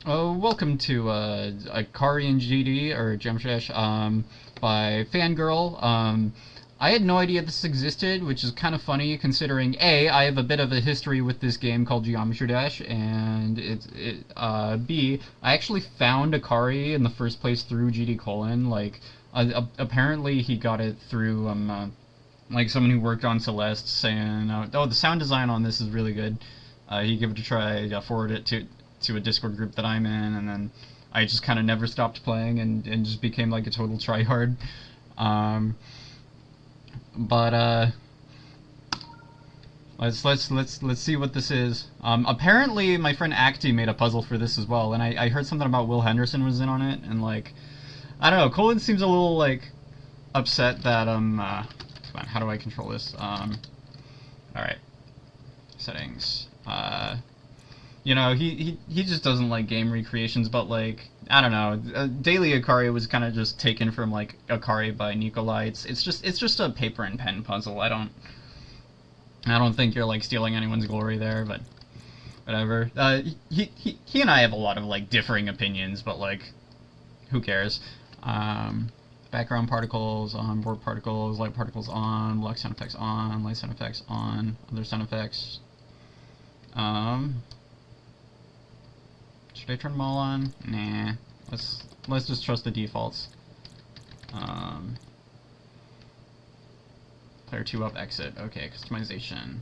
Welcome to Akari and GD or Jamshash by Fangirl. I had no idea this existed, which is kind of funny considering A, I have a bit of a history with this game called Geometry Dash, and B, I actually found Akari in the first place through GD colon. Like, apparently he got it through like someone who worked on Celeste saying, "Oh, the sound design on this is really good." He gave it a try, forwarded it to a Discord group that I'm in, and then I just kind of never stopped playing and just became like a total tryhard. Um, but let's see what this is. Apparently, my friend Acti made a puzzle for this as well, and I heard something about Will Henderson was in on it, and like I don't know, Colin seems a little like upset that come on, how do I control this? All right, settings. He just doesn't like game recreations, but like I don't know, Daily Akari was kind of just taken from like Akari by Nikolai. It's just a paper and pen puzzle. I don't think you're like stealing anyone's glory there, but whatever. He and I have a lot of like differing opinions, but like who cares? Um, Background particles on, board particles, light particles on, black sound effects on, light sound effects on, other sound effects. Um, Should I turn them all on? Nah. Let's just trust the defaults. Um, Player 2 up, exit. Okay, customization.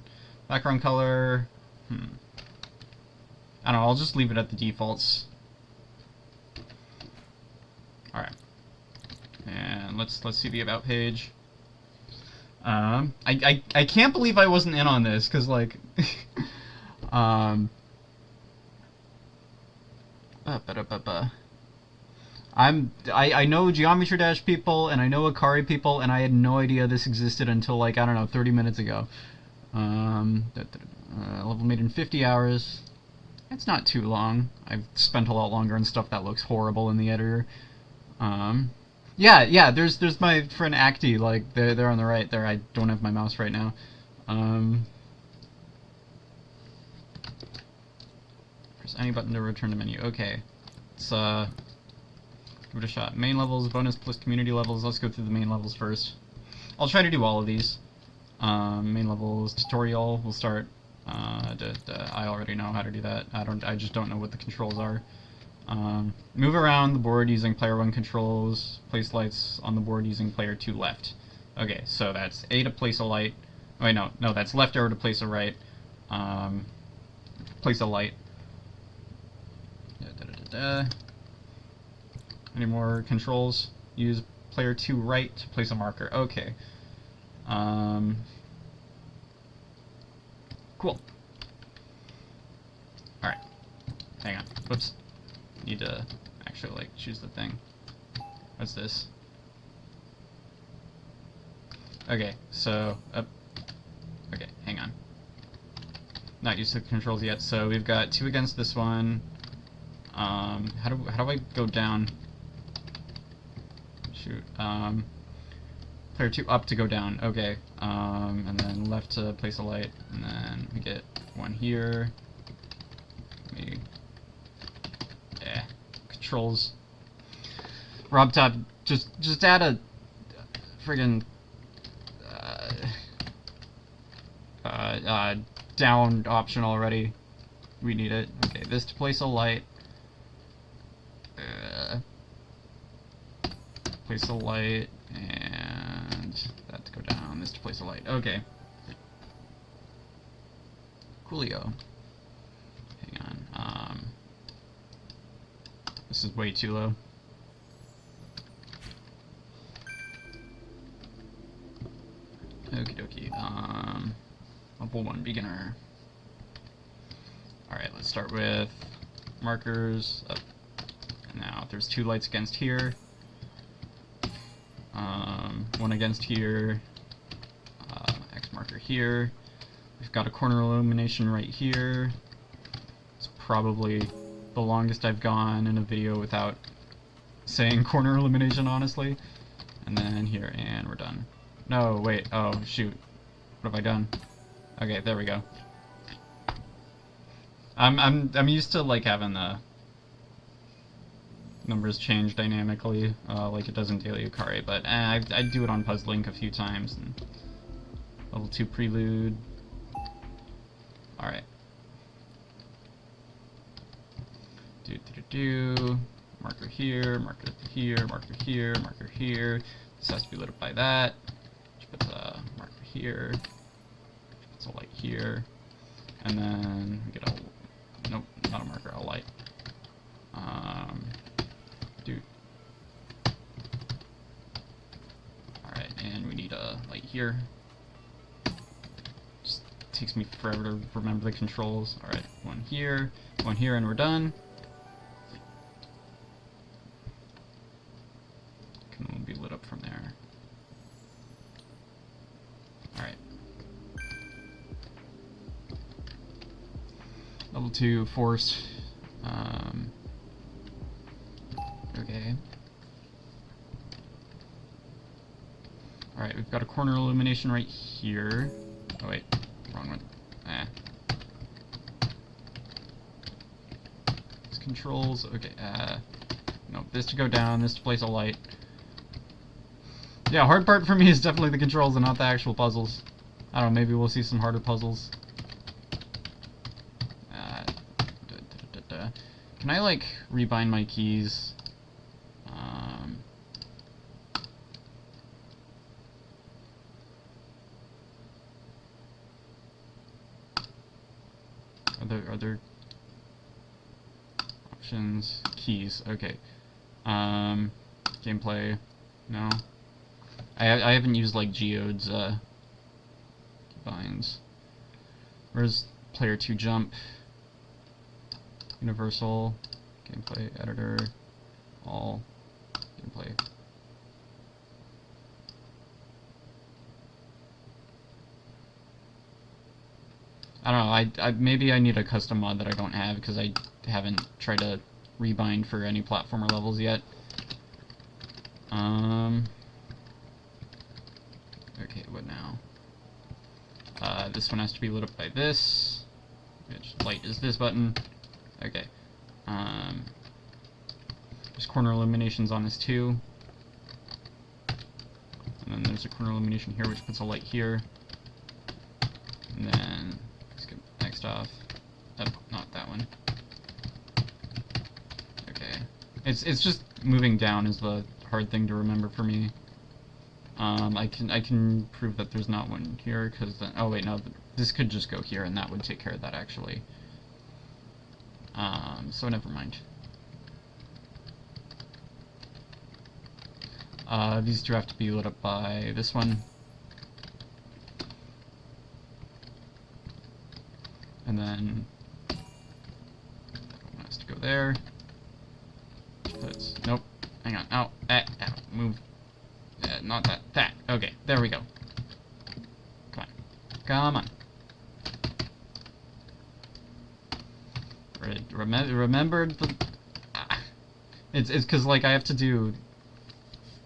Background color. I don't know, I'll just leave it at the defaults. Alright. And let's see the about page. I can't believe I wasn't in on this, because like I know Geometry Dash people and I know Akari people, and I had no idea this existed until like I don't know 30 minutes ago. Level made in 50 hours. It's not too long. I've spent a lot longer on stuff that looks horrible in the editor. Yeah. There's my friend Acti. Like they're on the right there. I don't have my mouse right now. Press any button to return to menu. Okay. Let's give it a shot. Main levels, bonus plus community levels. Let's go through the main levels first. I'll try to do all of these. Main levels tutorial. We'll start. I already know how to do that. I just don't know what the controls are. Move around the board using player 1 controls. Place lights on the board using player 2 left. Okay, so that's A to place a light. Oh, wait, no, that's left arrow to place a right. Place a light. Any more controls? Use player 2 right to place a marker. Okay. Cool. Alright. Hang on. Whoops. Need to actually, like, choose the thing. What's this? Okay, so, okay, hang on. Not used to the controls yet, so we've got 2 against this one. How do I go down? Shoot. Player 2 up to go down. Okay. And then left to place a light, and then we get one here. Controls. RobTop, just add a friggin' down option already. We need it. Okay, this to place a light. Place a light, and that to go down. This to place a light. Okay. Coolio. Hang on. This is way too low. Okie dokie. Level 1 beginner. Alright, let's start with markers. Now, there's 2 lights against here. 1 against here. X marker here. We've got a corner illumination right here. It's probably the longest I've gone in a video without saying corner illumination, honestly. And then here, and we're done. No, wait, oh, shoot. What have I done? Okay, there we go. I'm used to, like, having the numbers change dynamically, like it does in Daily Akari, but I do it on Puzzlink a few times. And level 2 prelude. Alright. Marker here, marker here, marker here, marker here. This has to be lit up by that. Which puts a marker here. Which puts a light here. And then we get a... Nope, not a marker, a light. Alright, and we need a light here. Just takes me forever to remember the controls. Alright, one here, and we're done. Can be lit up from there. Alright. Level 2 force. Okay. Alright, we've got a corner illumination right here. Oh wait, wrong one. These controls, okay, no, this to go down, this to place a light. Yeah, hard part for me is definitely the controls and not the actual puzzles. I don't know, maybe we'll see some harder puzzles. Can I, like, rebind my keys? Are there options? Keys, okay. Gameplay, no. I haven't used, like, Geode's, binds. Where's player 2 jump? Universal, gameplay, editor, all, gameplay. I don't know, maybe I need a custom mod that I don't have, because I haven't tried to rebind for any platformer levels yet. Okay, what now? This one has to be lit up by this, which light is this button. Okay. There's corner illuminations on this too. And then there's a corner illumination here which puts a light here. And then let's get next off. Oh, not that one. Okay. It's just moving down is the hard thing to remember for me. I can prove that there's not one here because then, oh wait, no, this could just go here and that would take care of that actually. So never mind. These two have to be lit up by this one. And then that one has to go there. Nope. Hang on. Ow. Ow. Move. Not that. That. Okay. There we go. Come on. Come on. Remembered the... It's because, like, I have to do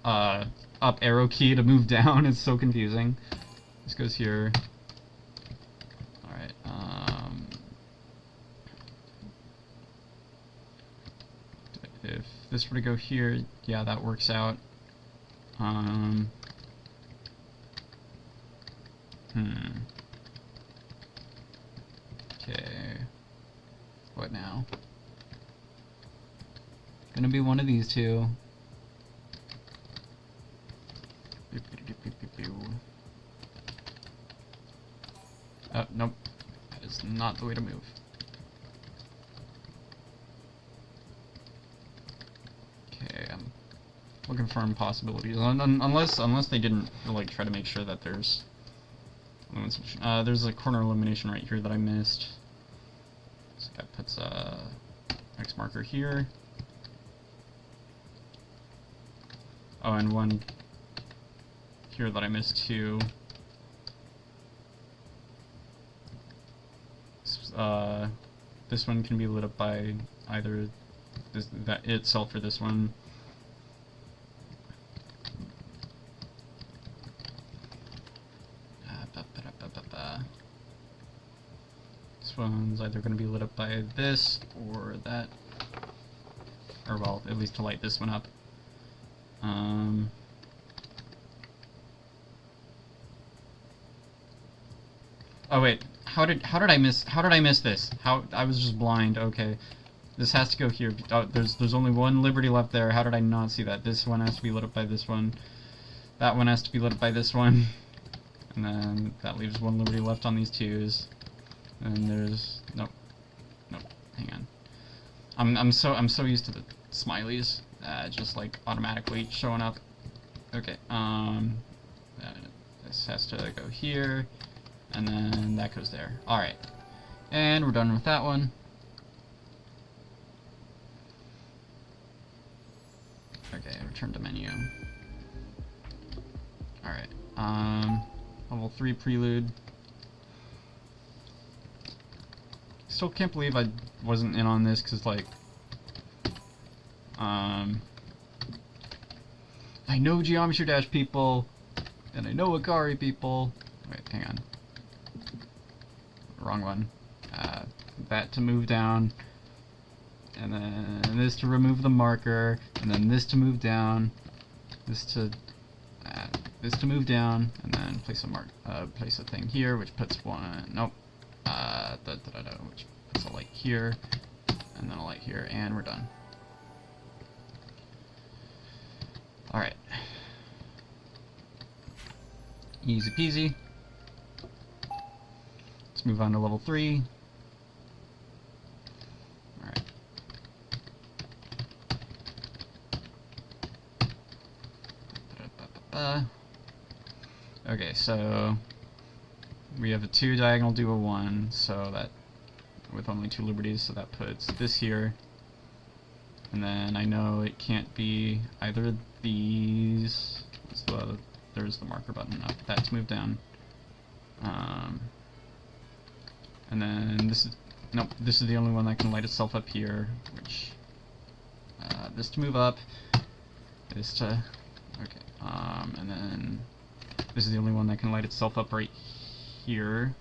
up arrow key to move down. It's so confusing. This goes here. Alright, if this were to go here, yeah, that works out. Okay. What now? Gonna be one of these two. Oh, nope. That is not the way to move. Okay, I'm looking for impossibilities. Unless they didn't, like, try to make sure that there's... there's a corner illumination right here that I missed. So that puts a X marker here. Oh, and one here that I missed too. This one can be lit up by either that itself or this one. This one's either going to be lit up by this or that. Or, well, at least to light this one up. Oh wait, how did I miss this? I was just blind. Okay, this has to go here. Oh, there's only one Liberty left there. How did I not see that? This one has to be lit up by this one. That one has to be lit up by this one. And then that leaves one Liberty left on these twos. And there's nope. Hang on. I'm so used to the smileys, just like automatically showing up. Okay. This has to go here. And then that goes there. Alright. And we're done with that one. Okay, return to menu. Alright. Level 3 prelude. Still can't believe I wasn't in on this, because, like, I know Geometry Dash people, and I know Akari people. Wait, hang on. Wrong one. That to move down, and then this to remove the marker, and then this to move down, this to move down, and then place a thing here, which puts one. Nope. Which puts a light here, and then a light here, and we're done. All right. Easy peasy. Let's move on to level 3. Alright. Okay, so we have a 2 diagonal do a 1, so that with only 2 liberties, so that puts this here. And then I know it can't be either of these. There's the marker button. No, that to move down. And then this is this is the only one that can light itself up here, which this to move up, this to and then this is the only one that can light itself up right here.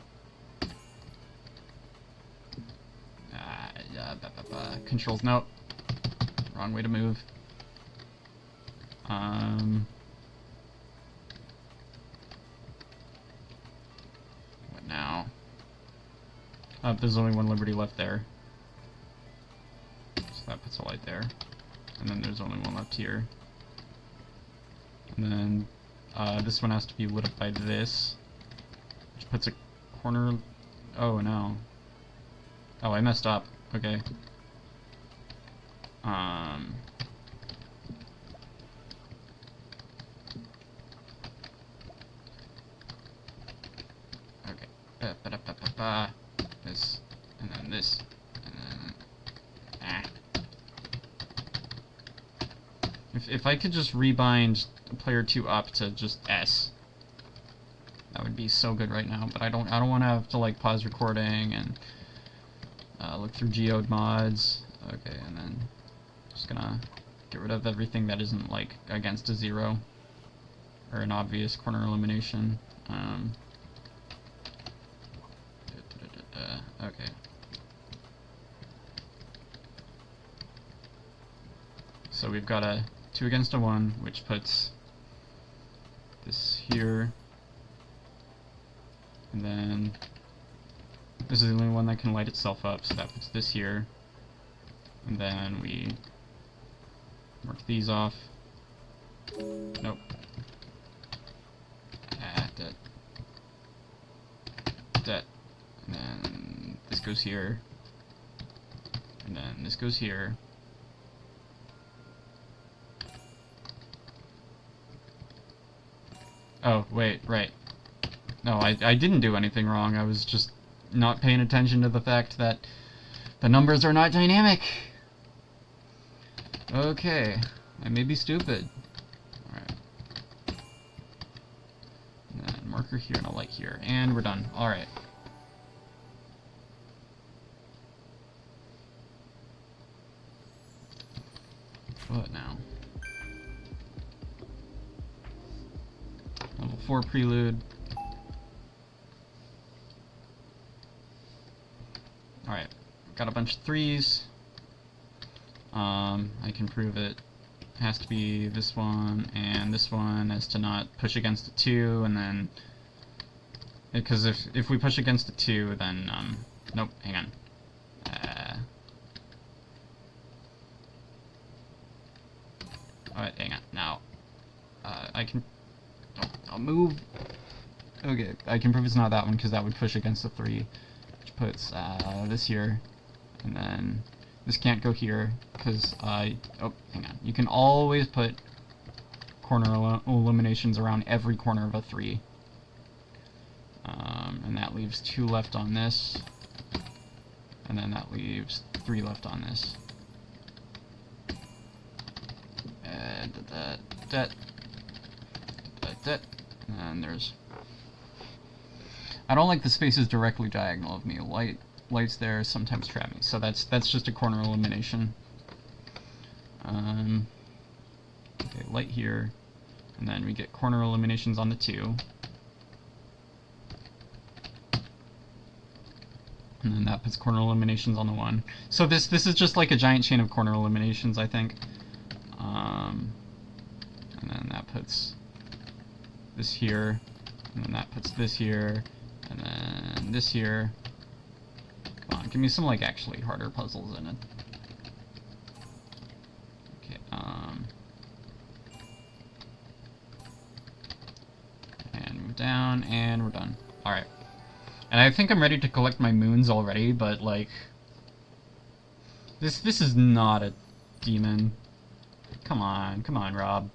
Controls, nope, wrong way to move. What now? There's only one liberty left there. So that puts a light there. And then there's only one left here. And then this one has to be lit up by this, which puts a corner. Oh no. Oh, I messed up. Okay. Okay. This, and then this, and then If I could just rebind player 2 up to just S, that would be so good right now. But I don't want to have to like pause recording and look through geode mods. Okay, and then just gonna get rid of everything that isn't like against a 0 or an obvious corner elimination. Okay. So we've got a 2 against a 1, which puts this here, and then this is the only one that can light itself up, so that puts this here, and then we mark these off. Nope. That. And then this goes here, and then this goes here. Oh, wait, right. No, I didn't do anything wrong. I was just not paying attention to the fact that the numbers are not dynamic. Okay, I may be stupid. Alright. And then marker here and a light here, and we're done. Alright. What now? Level 4 prelude. Alright, got a bunch of 3s. I can prove it has to be this one and this one as to not push against the 2, and then because if we push against the 2, then nope, hang on. Alright, hang on. Now I can I'll move. Okay, I can prove it's not that one because that would push against the 3, which puts this here, and then this can't go here because oh, hang on. You can always put corner eliminations around every corner of a 3. And that leaves 2 left on this, and then that leaves 3 left on this. And there's... I don't like the spaces directly diagonal of me. Lights there sometimes trap me, so that's just a corner elimination. Okay, light here, and then we get corner eliminations on the 2. And then that puts corner eliminations on the 1. So this is just like a giant chain of corner eliminations, I think. And then that puts this here, and then that puts this here, and then this here. Come on, give me some like actually harder puzzles in it. Okay, and move down, and we're done. Alright. And I think I'm ready to collect my moons already, but like this is not a demon. Come on, Rob.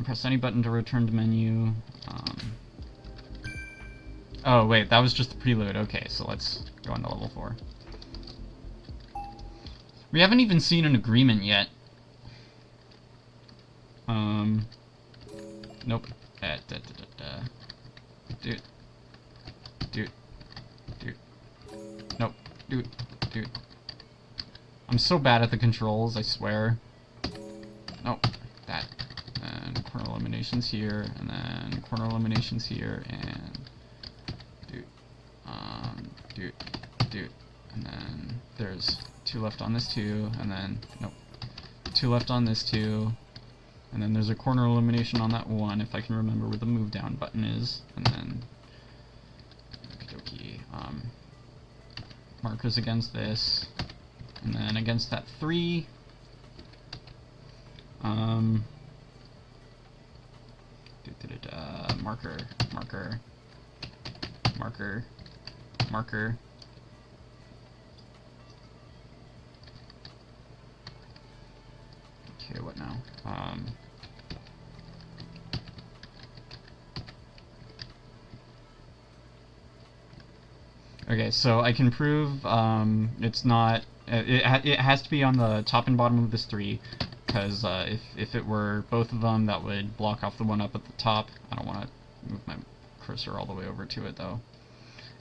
Press any button to return to menu. Oh wait, that was just the prelude. Okay, so let's go on to level 4. We haven't even seen an agreement yet. Nope. Dude. Nope. Dude. I'm so bad at the controls, I swear. Nope. That. And corner eliminations here, and then corner eliminations here, and dude. And then there's 2 left on this 2, and then, nope. 2 left on this 2. And then there's a corner elimination on that 1, if I can remember where the move down button is. And then, okie dokie, markers against this. And then against that 3, marker. Okay, what now? Okay, so I can prove it's not. It has to be on the top and bottom of this 3, because if it were both of them, that would block off the one up at the top. I don't want to move my cursor all the way over to it though.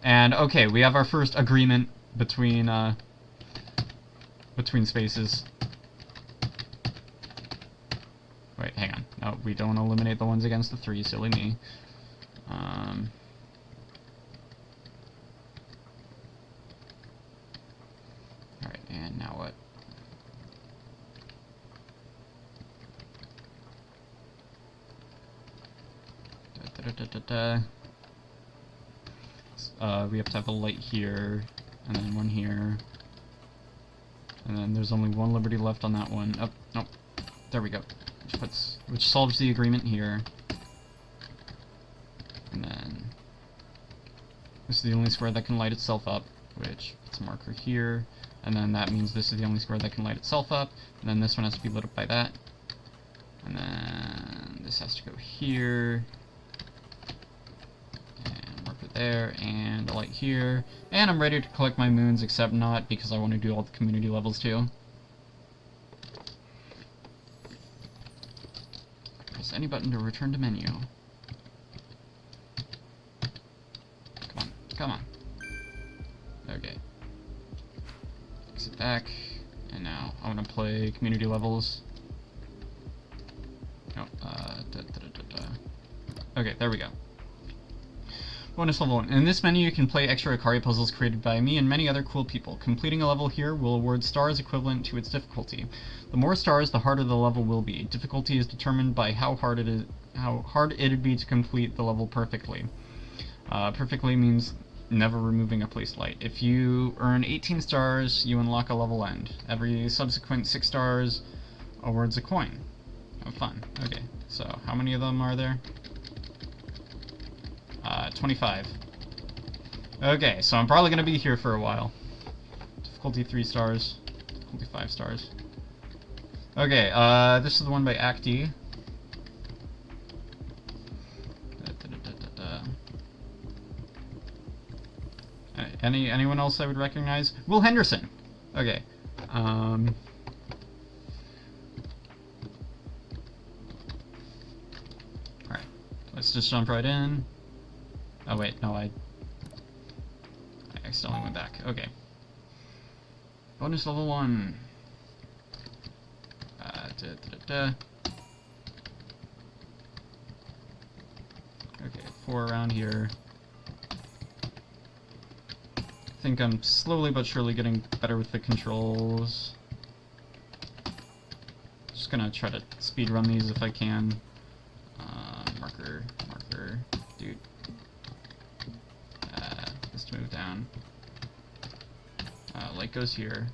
And okay, we have our first agreement between spaces. Wait, hang on. No, we don't eliminate the ones against the 3. Silly me. Alright, and now what? We have to have a light here, and then one here. And then there's only 1 liberty left on that one. Oh, nope. There we go. Which solves the agreement here. And then this is the only square that can light itself up, which puts a marker here. And then that means this is the only square that can light itself up. And then this one has to be lit up by that. And then this has to go here. And marker there, and a light here. And I'm ready to collect my moons, except not, because I want to do all the community levels too. Press any button to return to menu. Come on. Okay. Exit back, and now I want to play community levels. No, Okay, there we go. Bonus level 1. In this menu you can play extra Akari puzzles created by me and many other cool people. Completing a level here will award stars equivalent to its difficulty. The more stars, the harder the level will be. Difficulty is determined by how hard it'd be to complete the level perfectly. Perfectly means never removing a placed light. If you earn 18 stars, you unlock a level end. Every subsequent 6 stars awards a coin. Oh, fun. Okay, so how many of them are there? 25. Okay, so I'm probably going to be here for a while. Difficulty 3 stars. Difficulty 5 stars. Okay, this is the one by Acti. Anyone else I would recognize? Will Henderson! Okay. Alright, let's just jump right in. Oh wait, no, I accidentally went back. Okay. Bonus level 1. Okay, 4 around here. I think I'm slowly but surely getting better with the controls. Just gonna try to speed run these if I can. Marker, dude. This to move down. Light goes here.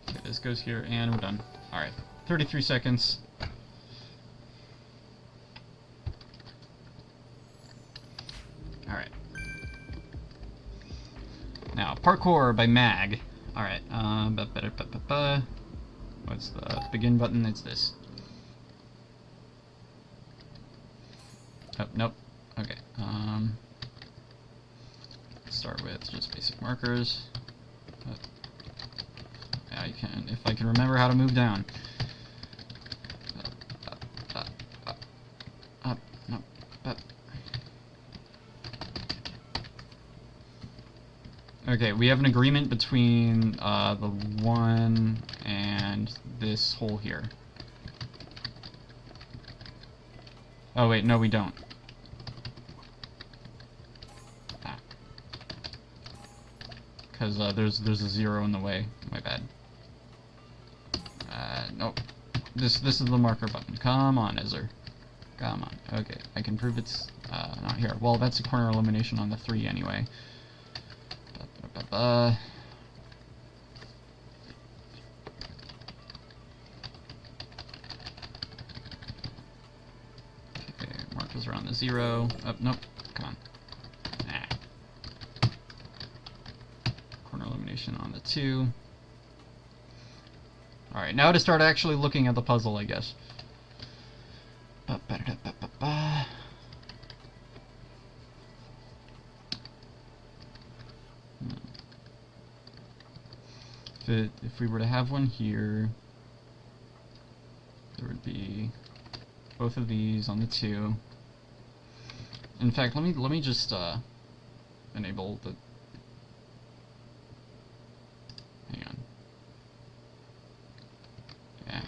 Okay, this goes here, and we're done. Alright, 33 seconds. Alright. Now, parkour by Mag. Alright, what's the begin button? It's this. Oh, nope. Okay, start with just basic markers. Yeah, you can, if I can remember how to move down. Okay, we have an agreement between the one and this hole here. Oh wait, no we don't. Because there's a 0 in the way. My bad. Nope. This is the marker button. Come on, Ezra. Come on. Okay, I can prove it's not here. Well, that's a corner elimination on the 3 anyway. Okay, markers around the 0. Oh, nope. Come on. Corner elimination on the 2. Alright, now to start actually looking at the puzzle, I guess. If we were to have one here, there would be both of these on the 2. In fact, let me just enable the. Hang on. Yeah.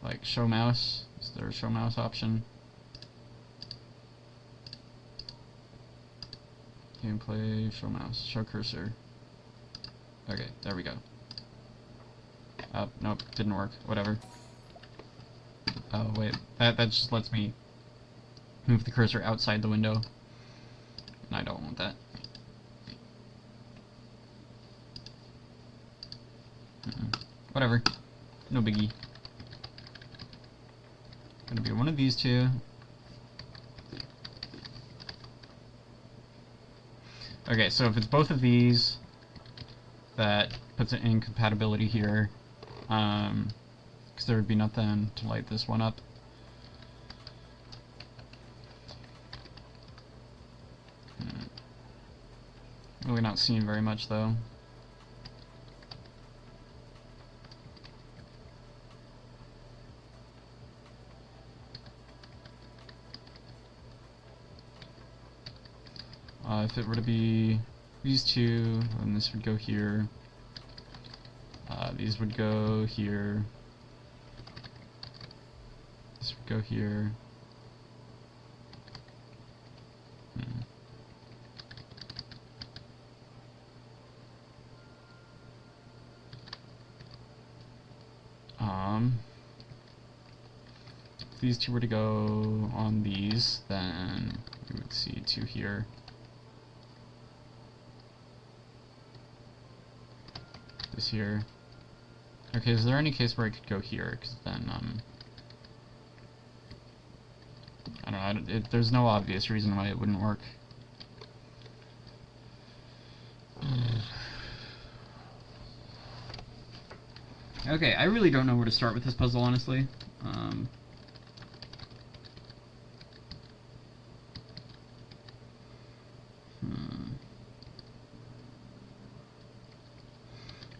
Like show mouse. Is there a show mouse option? Gameplay, show mouse, show cursor. Okay, there we go. Nope, didn't work. Whatever. Oh, wait. That just lets me move the cursor outside the window. And I don't want that. Whatever. No biggie. Gonna be one of these two. Okay, so if it's both of these, that puts an incompatibility here, because there would be nothing to light this one up. Really not seeing very much though. If it were to be these two, then this would go here. These would go here. This would go here. If these two were to go on these, then we would see two here. This here. Okay, is there any case where I could go here? Because then, I don't know, there's no obvious reason why it wouldn't work. Okay, I really don't know where to start with this puzzle, honestly.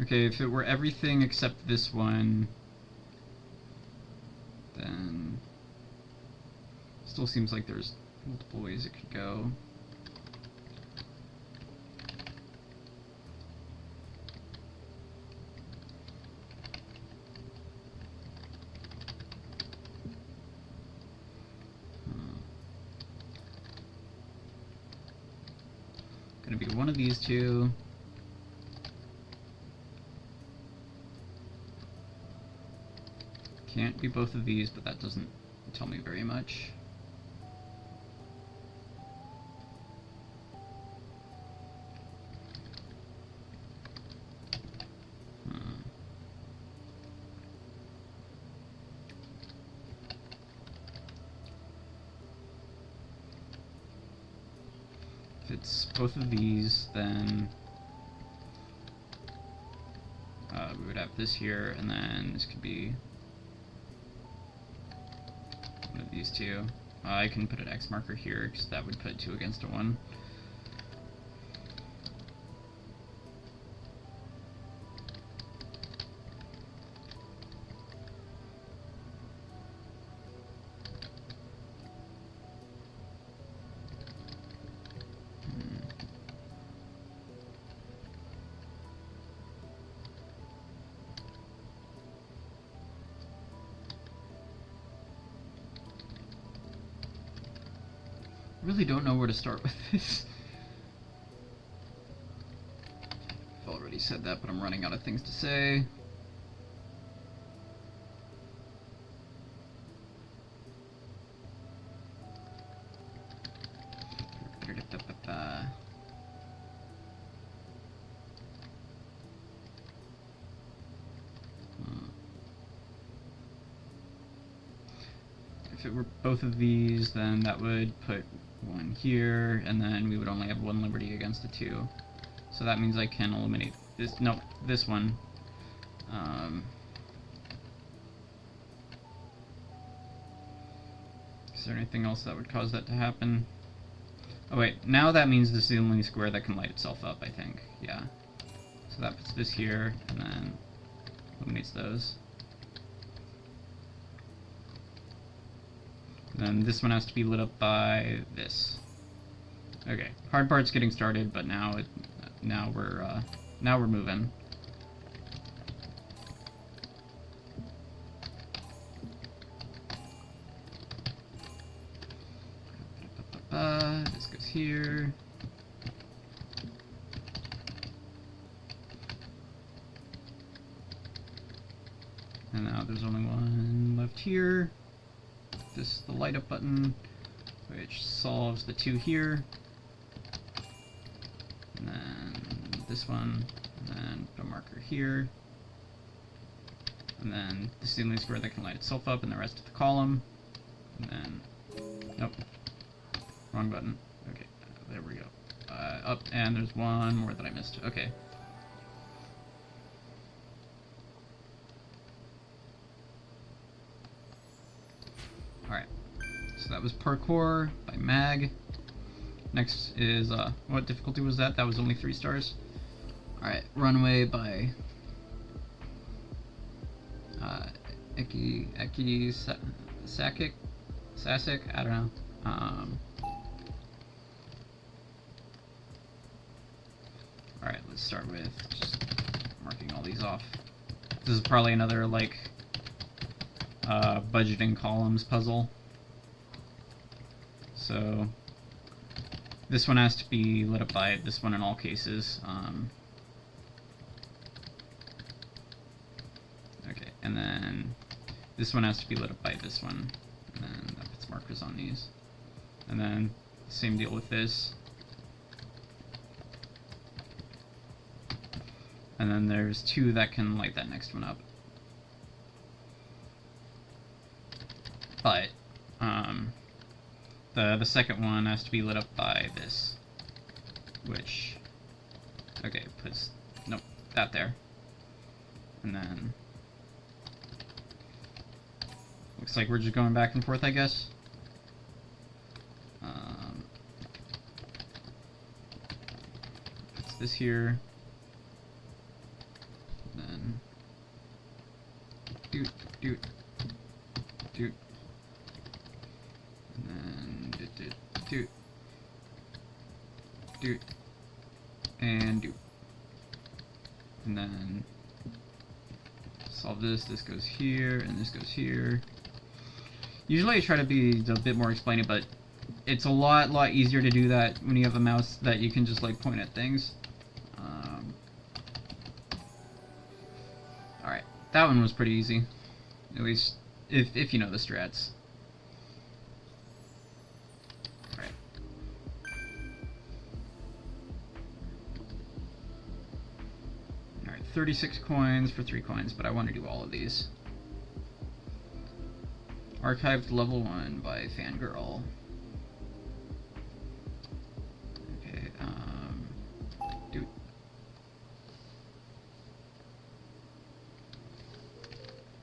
Okay, if it were everything except this one, then still seems like there's multiple ways it could go. Gonna be one of these two. Can't be both of these, but that doesn't tell me very much. If it's both of these, then we would have this here, and then this could be one of these two. I can put an X marker here, because that would put 2 against a 1. Really don't know where to start with this. I've already said that, but I'm running out of things to say. If it were both of these, then that would put 1 here, and then we would only have 1 liberty against the 2. So that means I can eliminate this. No, this one. Is there anything else that would cause that to happen? Oh wait, now that means this is the only square that can light itself up, I think. Yeah. So that puts this here, and then eliminates those. And then this one has to be lit up by this. Okay, hard part's getting started, but now we're moving. This goes here. And now there's only one left here. This is the light up button, which solves the 2 here. And then this one, and then put a marker here. And then this is the only square that can light itself up in the rest of the column. And then, nope, wrong button. Okay, there we go. Up, and there's one more that I missed. Okay. Alright, so that was Parkour by Mag. Next is, what difficulty was that? That was only 3 stars. Alright, Runaway by Sasic, I don't know. Alright, let's start with just marking all these off. This is probably another, like, budgeting columns puzzle. So this one has to be lit up by this one in all cases. Okay, and then this one has to be lit up by this one, and then that puts markers on these. And then same deal with this. And then there's two that can light that next one up. But the second one has to be lit up by this, which, okay, puts, nope, that there. And then looks like we're just going back and forth, I guess. Puts this here. Then doot doot doot, and then doot doot doot doot and doot, and then solve this. This goes here and this goes here. Usually I try to be a bit more explaining, but it's a lot easier to do that when you have a mouse that you can just like point at things. Alright, that one was pretty easy. At least if you know the strats. Alright. Alright, 36 coins for 3 coins, but I want to do all of these. Archived level 1 by Fangirl. Okay, dude.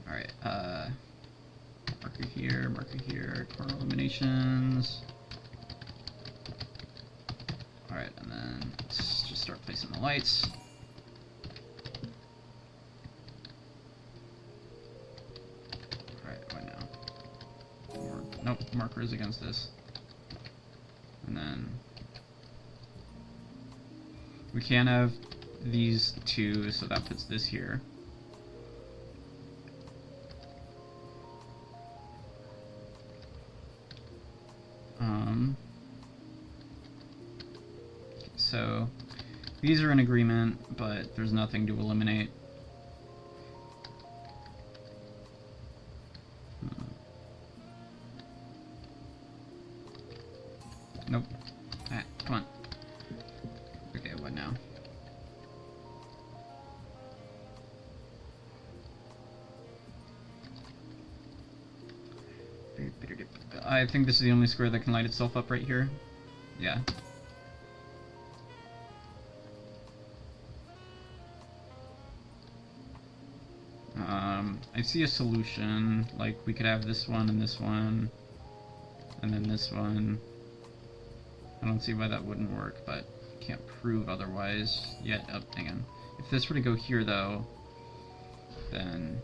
Alright, marker here, corner eliminations. Alright, and then let's just start placing the lights. Alright, what now? Nope, markers against this. And then we can't have these two, so that puts this here. So these are in agreement, but there's nothing to eliminate. Nope. Ah, come on. Okay, what now? I think this is the only square that can light itself up right here. Yeah. I see a solution. Like, we could have this one, and then this one. I don't see why that wouldn't work, but can't prove otherwise yet. Oh, hang on. If this were to go here, though, then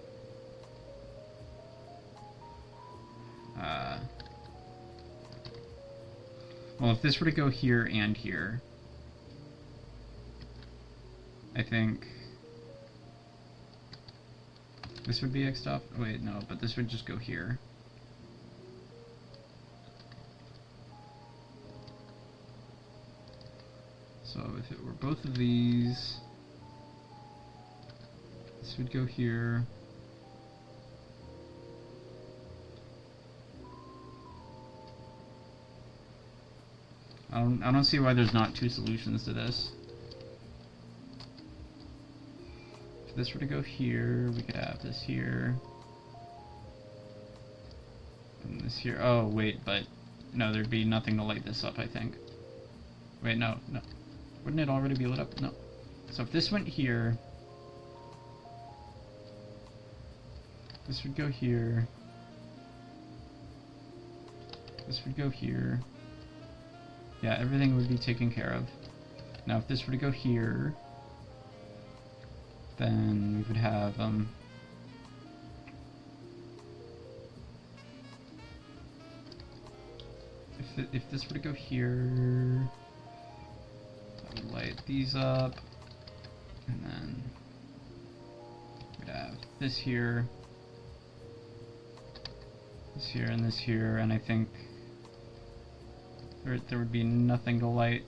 well, if this were to go here and here, I think this would be X'd off. Wait, no, but this would just go here. So if it were both of these, this would go here. I don't see why there's not two solutions to this. If this were to go here, we could have this here. And this here. Oh, wait, but no, there'd be nothing to light this up, I think. Wait, no. Wouldn't it already be lit up? No. So if this went here, this would go here. This would go here. Yeah, everything would be taken care of. Now if this were to go here, then we would have if this were to go here, I would light these up, and then we'd have this here, this here and this here, and I think there would be nothing to light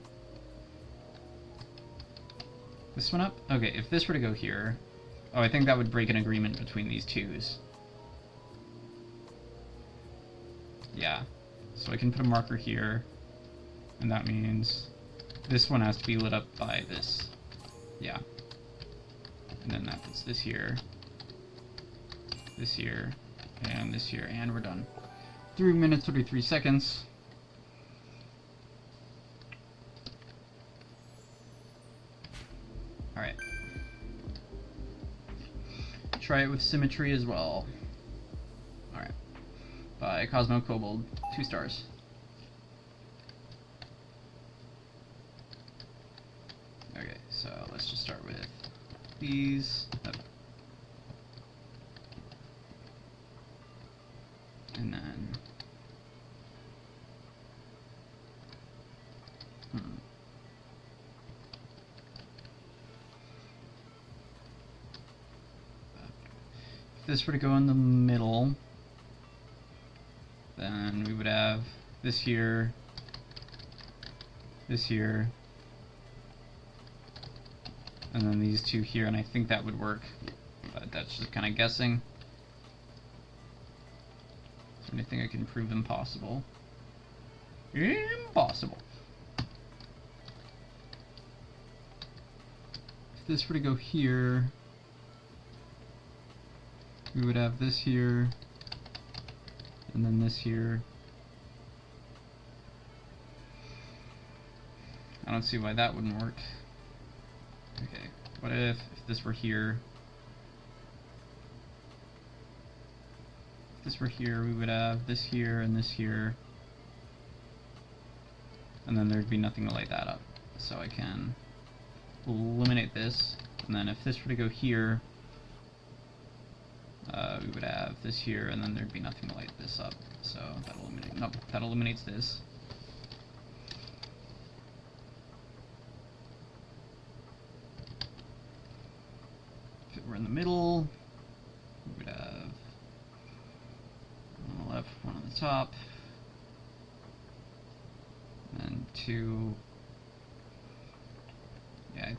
this one up. Okay, if this were to go here, oh, I think that would break an agreement between these twos. Yeah, so I can put a marker here, and that means this one has to be lit up by this. Yeah. And then that puts this here, and this here, and we're done. 3 minutes, 33 seconds. Alright. Try it with symmetry as well. Alright. By Cosmo Kobold, 2 stars. Okay, so let's just start with these. And then if this were to go in the middle, then we would have this here, and then these two here, and I think that would work, but that's just kind of guessing. Is there anything I can prove impossible? Impossible! If this were to go here, we would have this here, and then this here. I don't see why that wouldn't work. Okay, what if this were here? If this were here, we would have this here and this here, and then there'd be nothing to light that up. So I can eliminate this, and then if this were to go here, we would have this here, and then there'd be nothing to light this up. So that'll eliminate. Nope, that eliminates this. If it were in the middle, we would have one on the left, one on the top, and then 2. Yeah,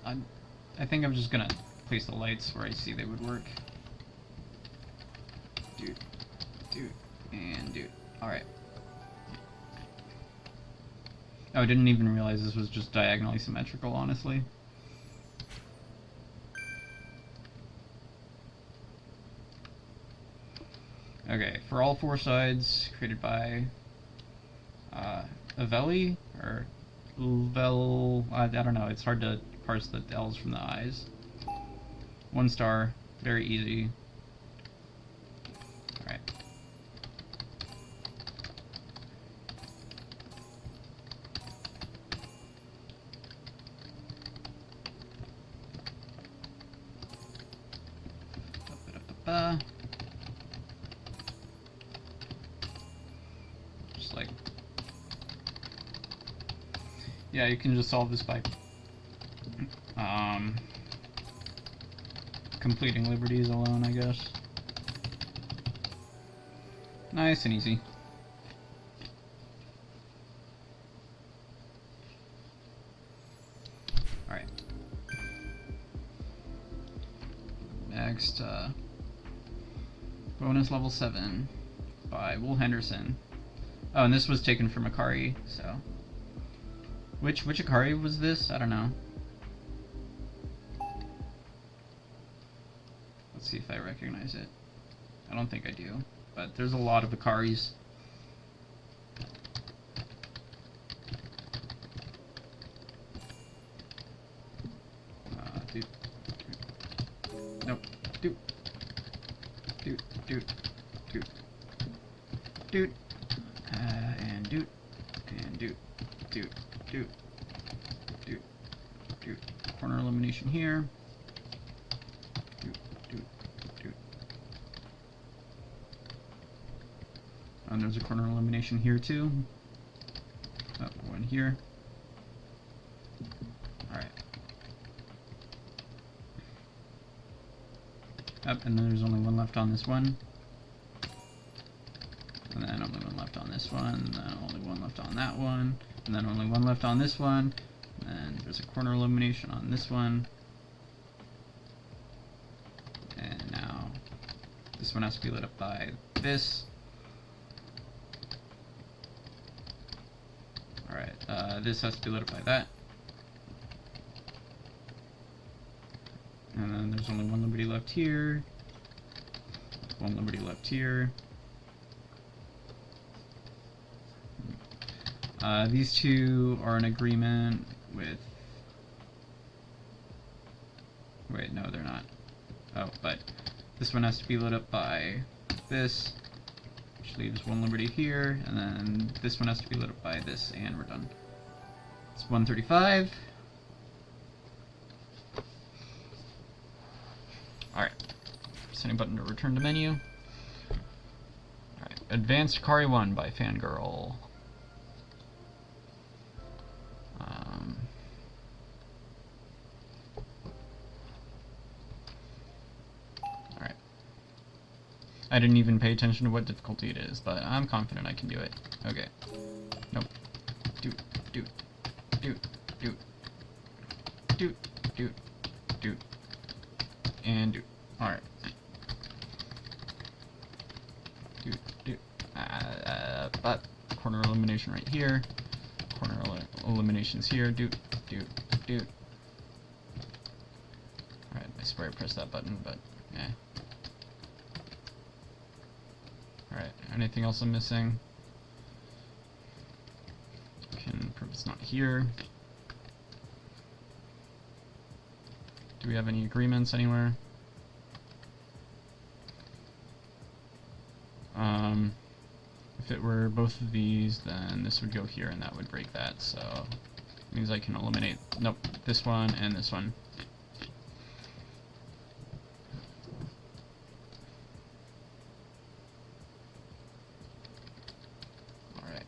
I think I'm just gonna place the lights where I see they would work. Dude, and dude. Alright. Oh, I didn't even realize this was just diagonally symmetrical, honestly. Okay, for all 4 sides, created by Avelli, or Vel, I don't know, it's hard to parse the L's from the I's. 1 star, very easy. Alright. Just like, yeah, you can just solve this by completing liberties alone, I guess. Nice and easy. Alright. Next, bonus level 7 by Will Henderson. Oh, and this was taken from Akari, so. Which Akari was this? I don't know. Let's see if I recognize it. I don't think I do, but there's a lot of Akaris. Nope. Dude. And dude. Corner elimination here. And there's a corner elimination here too. Oh, one here. Alright. Up, and then there's only one left on this one. this one, and then only one left on that one, and then only one left on this one, and there's a corner illumination on this one, and now this one has to be lit up by this. Alright, this has to be lit up by that. And then there's only one liberty left here, one liberty left here. These two are in agreement with... Wait, no, they're not. Oh, but this one has to be lit up by this, which leaves one liberty here, and then this one has to be lit up by this, and we're done. It's 1:35. Alright. Press any button to return to menu. Alright. Advanced Akari 1 by Fangirl. Alright. I didn't even pay attention to what difficulty it is, but I'm confident I can do it. Okay. Nope. Do, and do. Alright. But corner illumination right here. Corner illuminations here. Do. Alright, I swear I pressed that button, but yeah. Alright, anything else I'm missing? Can prove it's not here. Do we have any agreements anywhere? If it were both of these, then this would go here and that would break that, so it means I can eliminate, nope, this one and this one. Alright,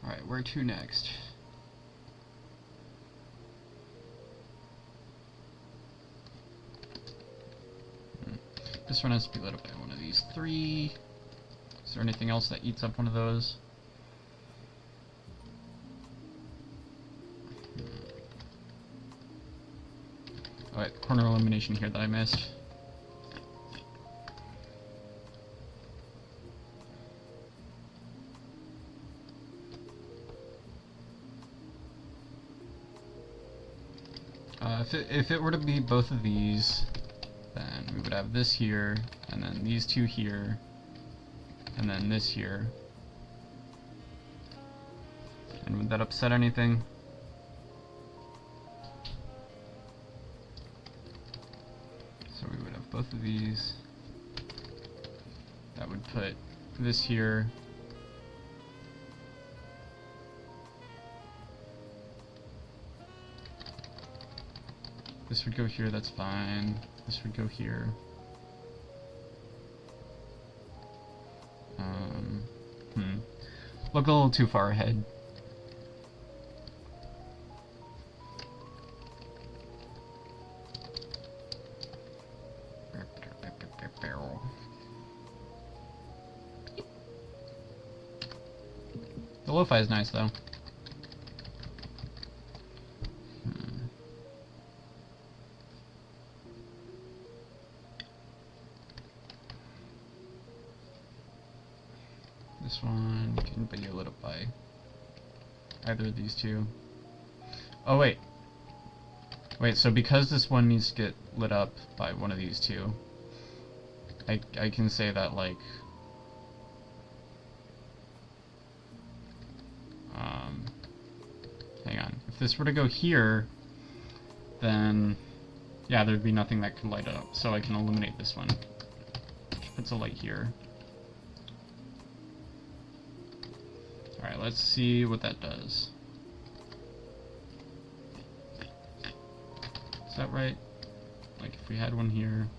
Alright, where to next? This one has to be lit up by one of these three. Is there anything else that eats up one of those? Alright, corner illumination here that I missed. If it were to be both of these, then we would have this here, and then these two here, and then this here. And would that upset anything? So we would have both of these. That would put this here. This would go here, that's fine. This would go here. Look a little too far ahead. The lo-fi is nice though. This one can be lit up by either of these two. Oh wait. Wait, so because this one needs to get lit up by one of these two, I can say that like hang on. If this were to go here, then yeah, there'd be nothing that could light it up. So I can eliminate this one, which puts a light here. Alright, let's see what that does. Is that right? Like if we had one here,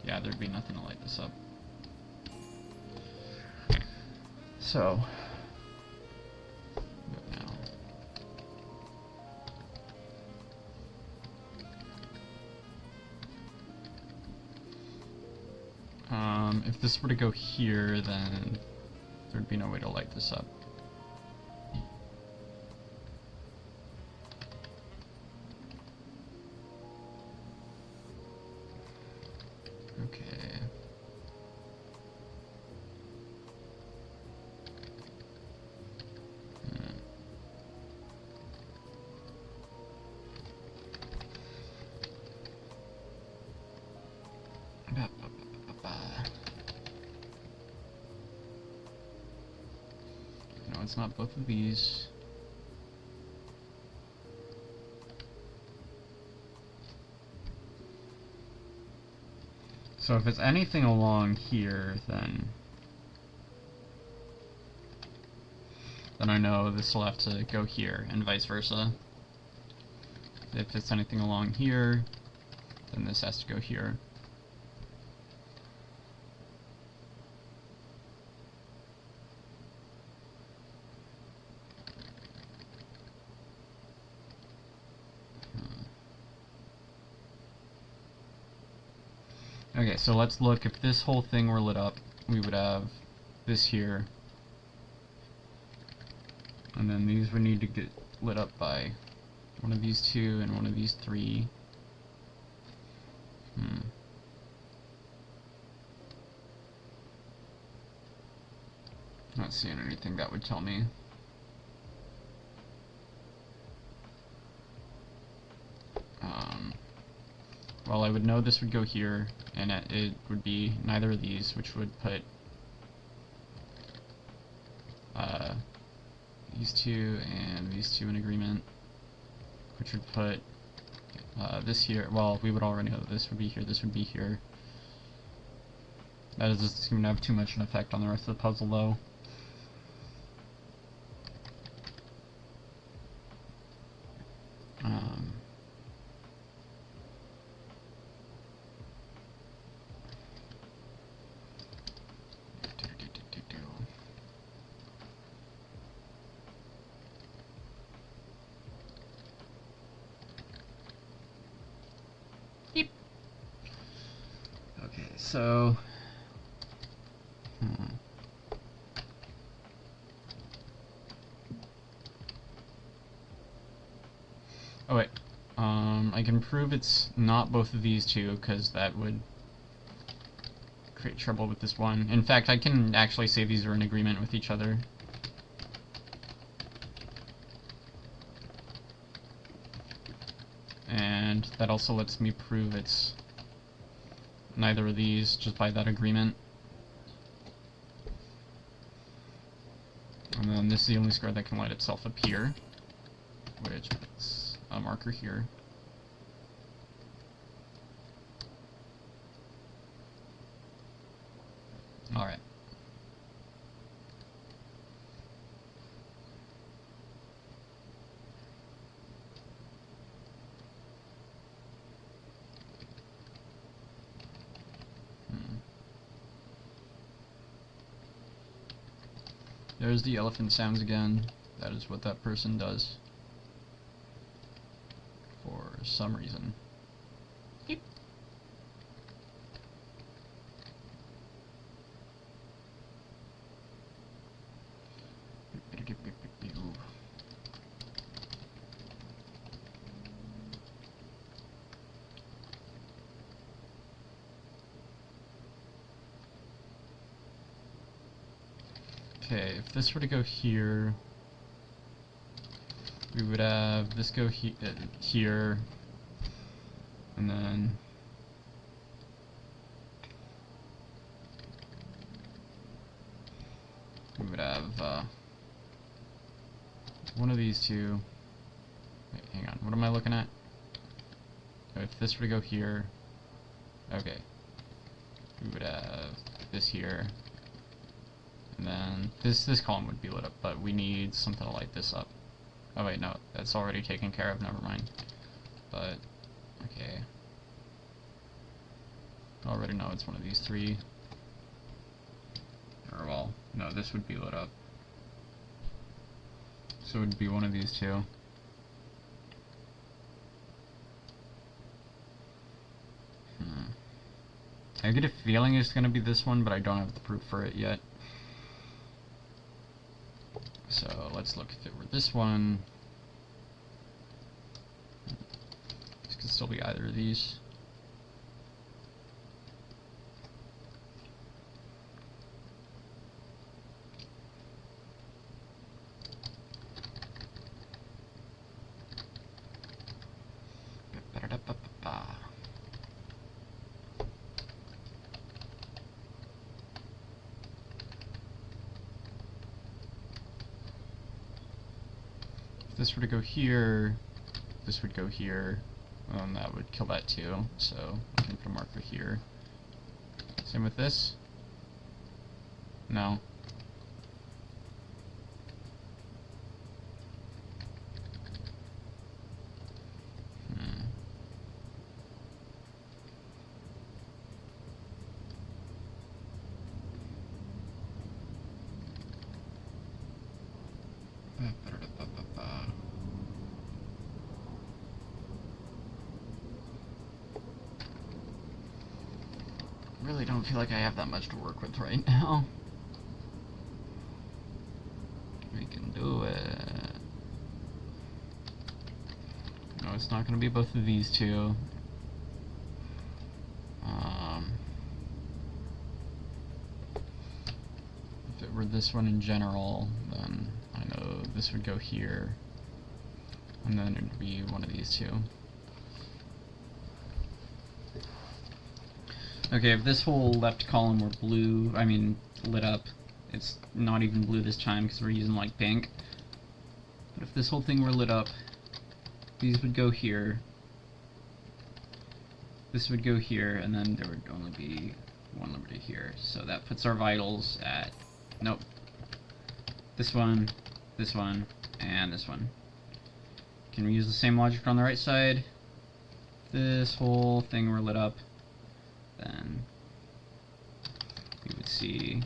yeah, there'd be nothing to light this up. So If this were to go here, then there'd be no way to light this up. Okay. No, it's not both of these. So if it's anything along here, then I know this will have to go here, and vice versa. If it's anything along here, then this has to go here. Okay, so let's look. If this whole thing were lit up, we would have this here. And then these would need to get lit up by one of these two and one of these three. Not seeing anything that would tell me. Well, I would know this would go here, and it would be neither of these, which would put these two and these two in agreement, which would put this here. Well, we would already know that this would be here, this would be here. That doesn't seem to have too much an effect on the rest of the puzzle, though. Okay, so oh wait, I can prove it's not both of these two, because that would create trouble with this one. In fact, I can actually say these are in agreement with each other. And that also lets me prove it's neither of these just by that agreement. And then this is the only square that can light itself up here, which puts a marker here. Alright. There's the elephant sounds again. That is what that person does. For some reason. Beep. Okay, if this were to go here, we would have this go here, and then we would have one of these two. Wait, hang on, what am I looking at? If this were to go here, okay, we would have this here. And then this column would be lit up, but we need something to light this up. Oh wait, no, that's already taken care of, never mind. But, okay. I already know it's one of these three. Or well, no, this would be lit up. So it would be one of these two. I get a feeling it's going to be this one, but I don't have the proof for it yet. So let's look if it were this one. This could still be either of these. If this were to go here, this would go here, and that would kill that too, so I can put a marker here. Same with this? No. Really don't feel like I have that much to work with right now. We can do it. No, it's not going to be both of these two. If it were this one in general, then I know this would go here, and then it would be one of these two. Okay, if this whole left column were blue, lit up, it's not even blue this time because we're using like pink. But if this whole thing were lit up, these would go here, this would go here, and then there would only be one liberty here. So that puts our vitals at, nope, this one, and this one. Can we use the same logic on the right side? If this whole thing were lit up, then we would see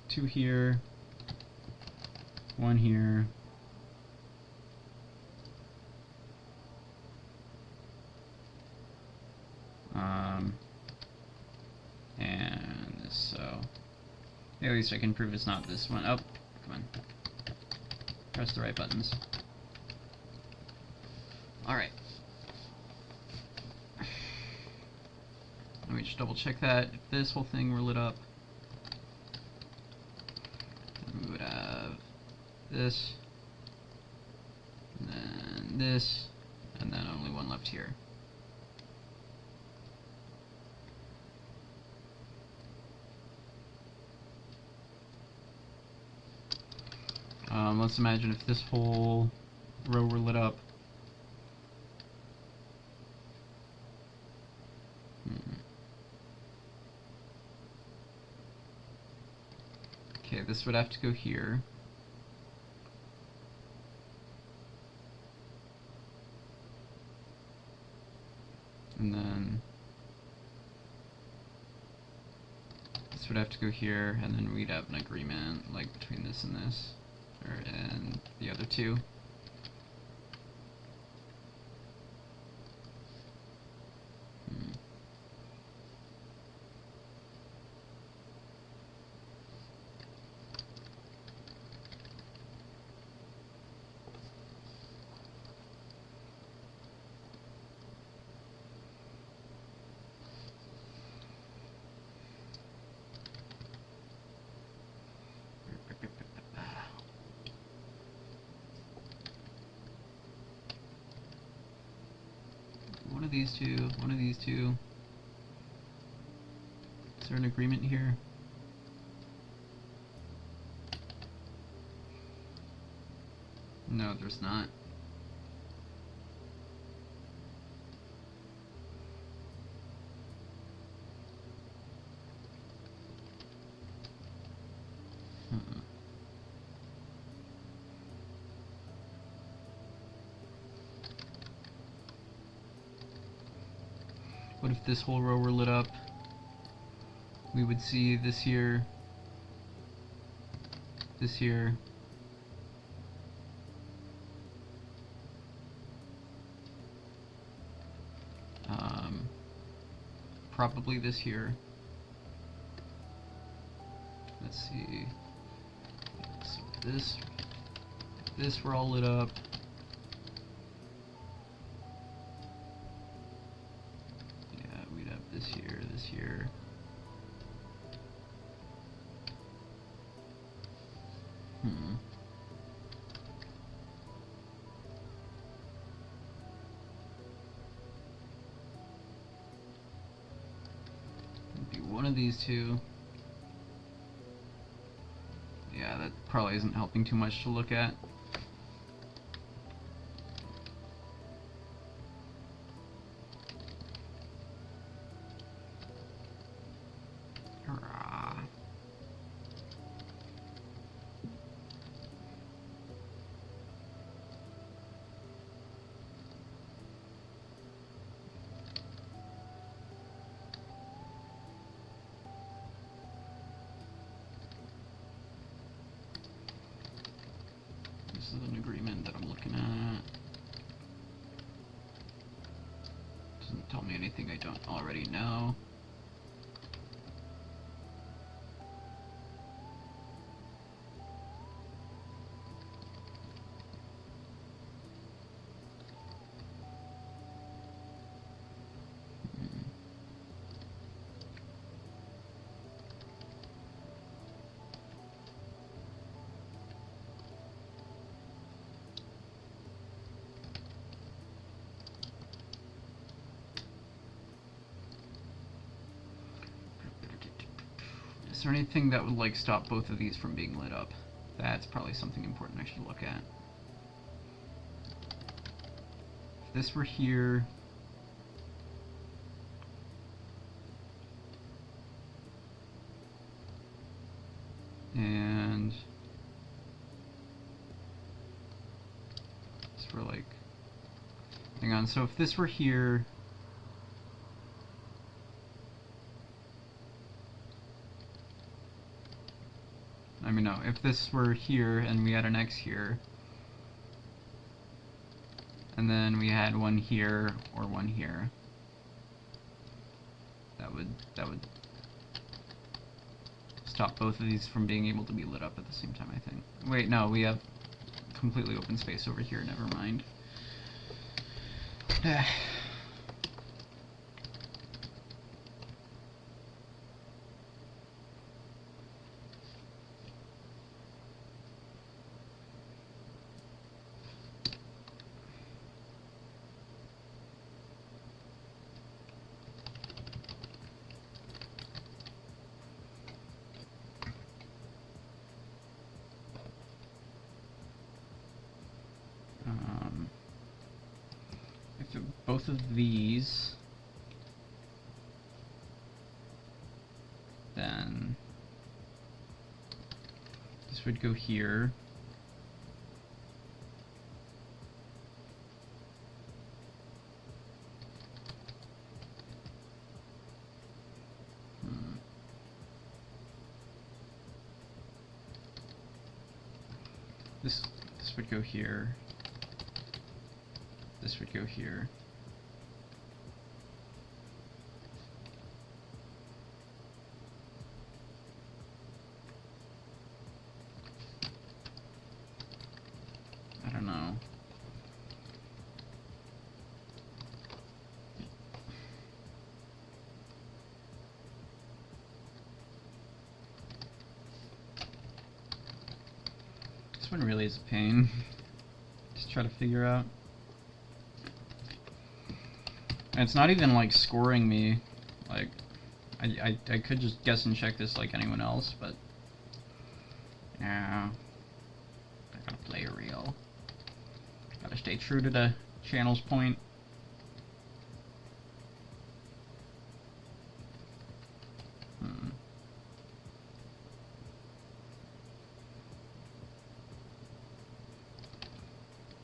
2 here, 1 here, and this, so at least I can prove it's not this one. Oh, come on. Press the right buttons. Alright. Let me just double check that. If this whole thing were lit up, we would have this, and then this, and then only one left here. Let's imagine if this whole row were lit up. Okay, this would have to go here. And then this would have to go here, and then we'd have an agreement like between this and this, and the other two. One of these two, one of these two. Is there an agreement here? No, there's not. What if this whole row were lit up? We would see this here, this here, probably this here. Let's see. So this we're all lit up. Yeah, we'd have this here, this here. It'd be one of these two. Yeah, that probably isn't helping too much to look at. Hurrah. This is an agreement that I'm looking at. Doesn't tell me anything I don't already know. Is there anything that would like stop both of these from being lit up? That's probably something important I should look at. If this were here, and this were like, hang on, so if this were here, I mean, no, if this were here and we had an X here, and then we had one here or one here, that would stop both of these from being able to be lit up at the same time, I think. Wait, no, we have completely open space over here, never mind. If both of these, then this would go here. This would go here. This would go here. I don't know. This one really is a pain. Just try to figure out. And it's not even like scoring me. Like, I could just guess and check this like anyone else, but yeah, I gotta play real. Gotta stay true to the channel's point.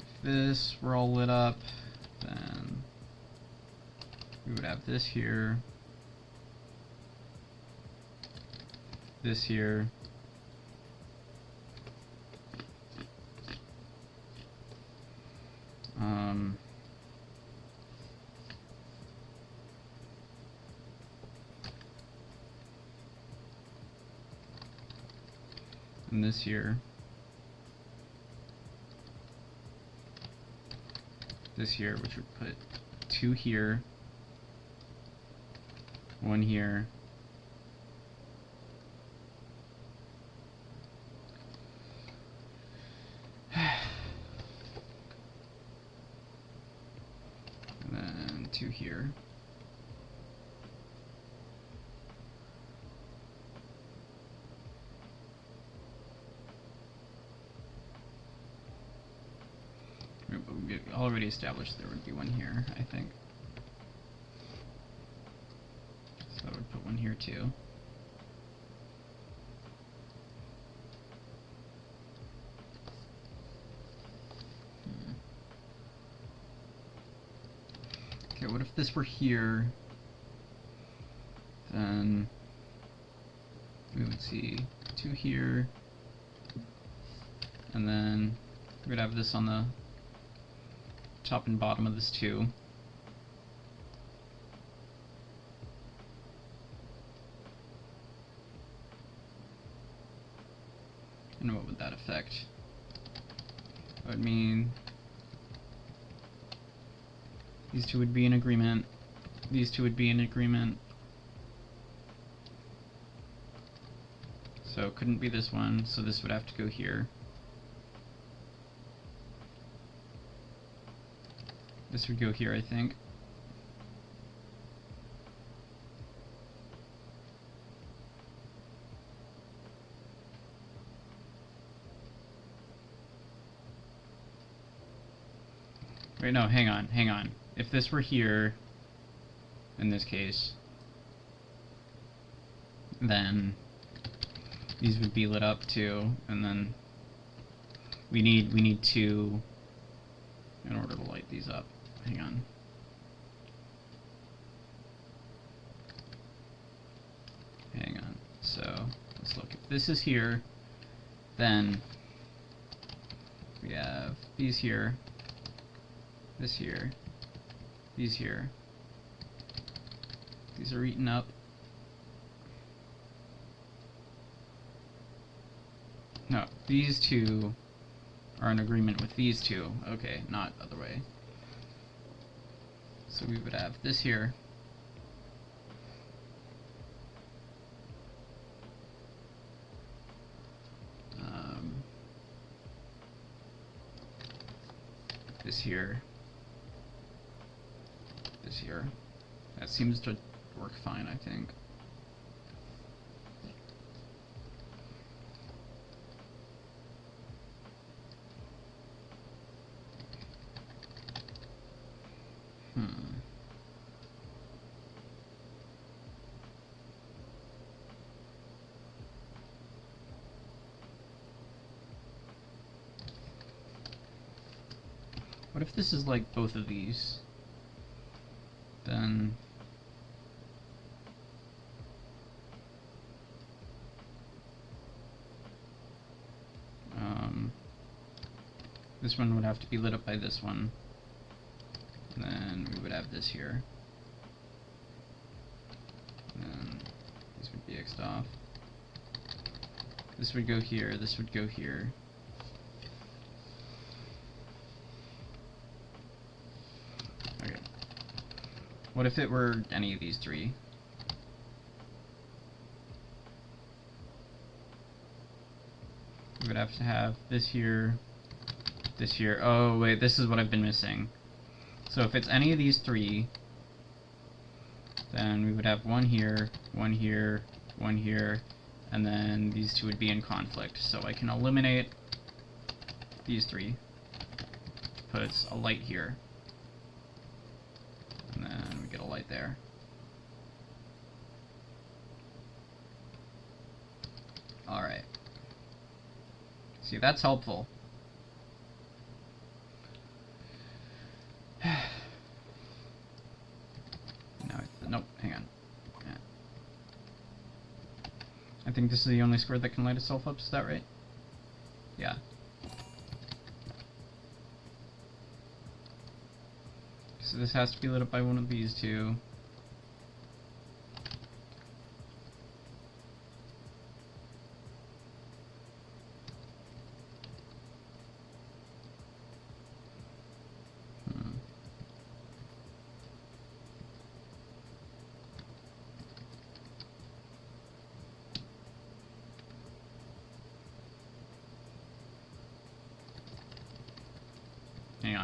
If this were all lit up, then we would have this here, this here, and this here. This here, which would put 2 here, 1 here, and then 2 here. We already established there would be 1 here, I think. So I would put 1 here too. Okay, what if this were here? Then we would see 2 here, and then we would have this on the top and bottom of this 2. And what would that affect? That would mean these 2 would be in agreement, these 2 would be in agreement, so it couldn't be this one, so this would have to go here. This would go here, I think. Wait, no, hang on. If this were here, in this case, then these would be lit up too, and then we need 2 in order to light these up. Hang on. So let's look. If this is here, then we have these here, this here, these here. These are eaten up. No, these 2 are in agreement with these 2. Okay, not other way. So we would have this here. This here. This here. That seems to work fine, I think. What if this is like both of these? Then this one would have to be lit up by this one. And then we would have this here. And then these would be X'd off. This would go here, this would go here. Okay. What if it were any of these 3? We would have to have this here, this here. Oh wait, this is what I've been missing. So if it's any of these 3, then we would have 1 here, 1 here, 1 here, and then these 2 would be in conflict. So I can eliminate these 3, puts a light here, and then we get a light there. Alright. See, that's helpful. Nope, hang on. Yeah. I think this is the only square that can light itself up, is that right? Yeah. So this has to be lit up by one of these 2.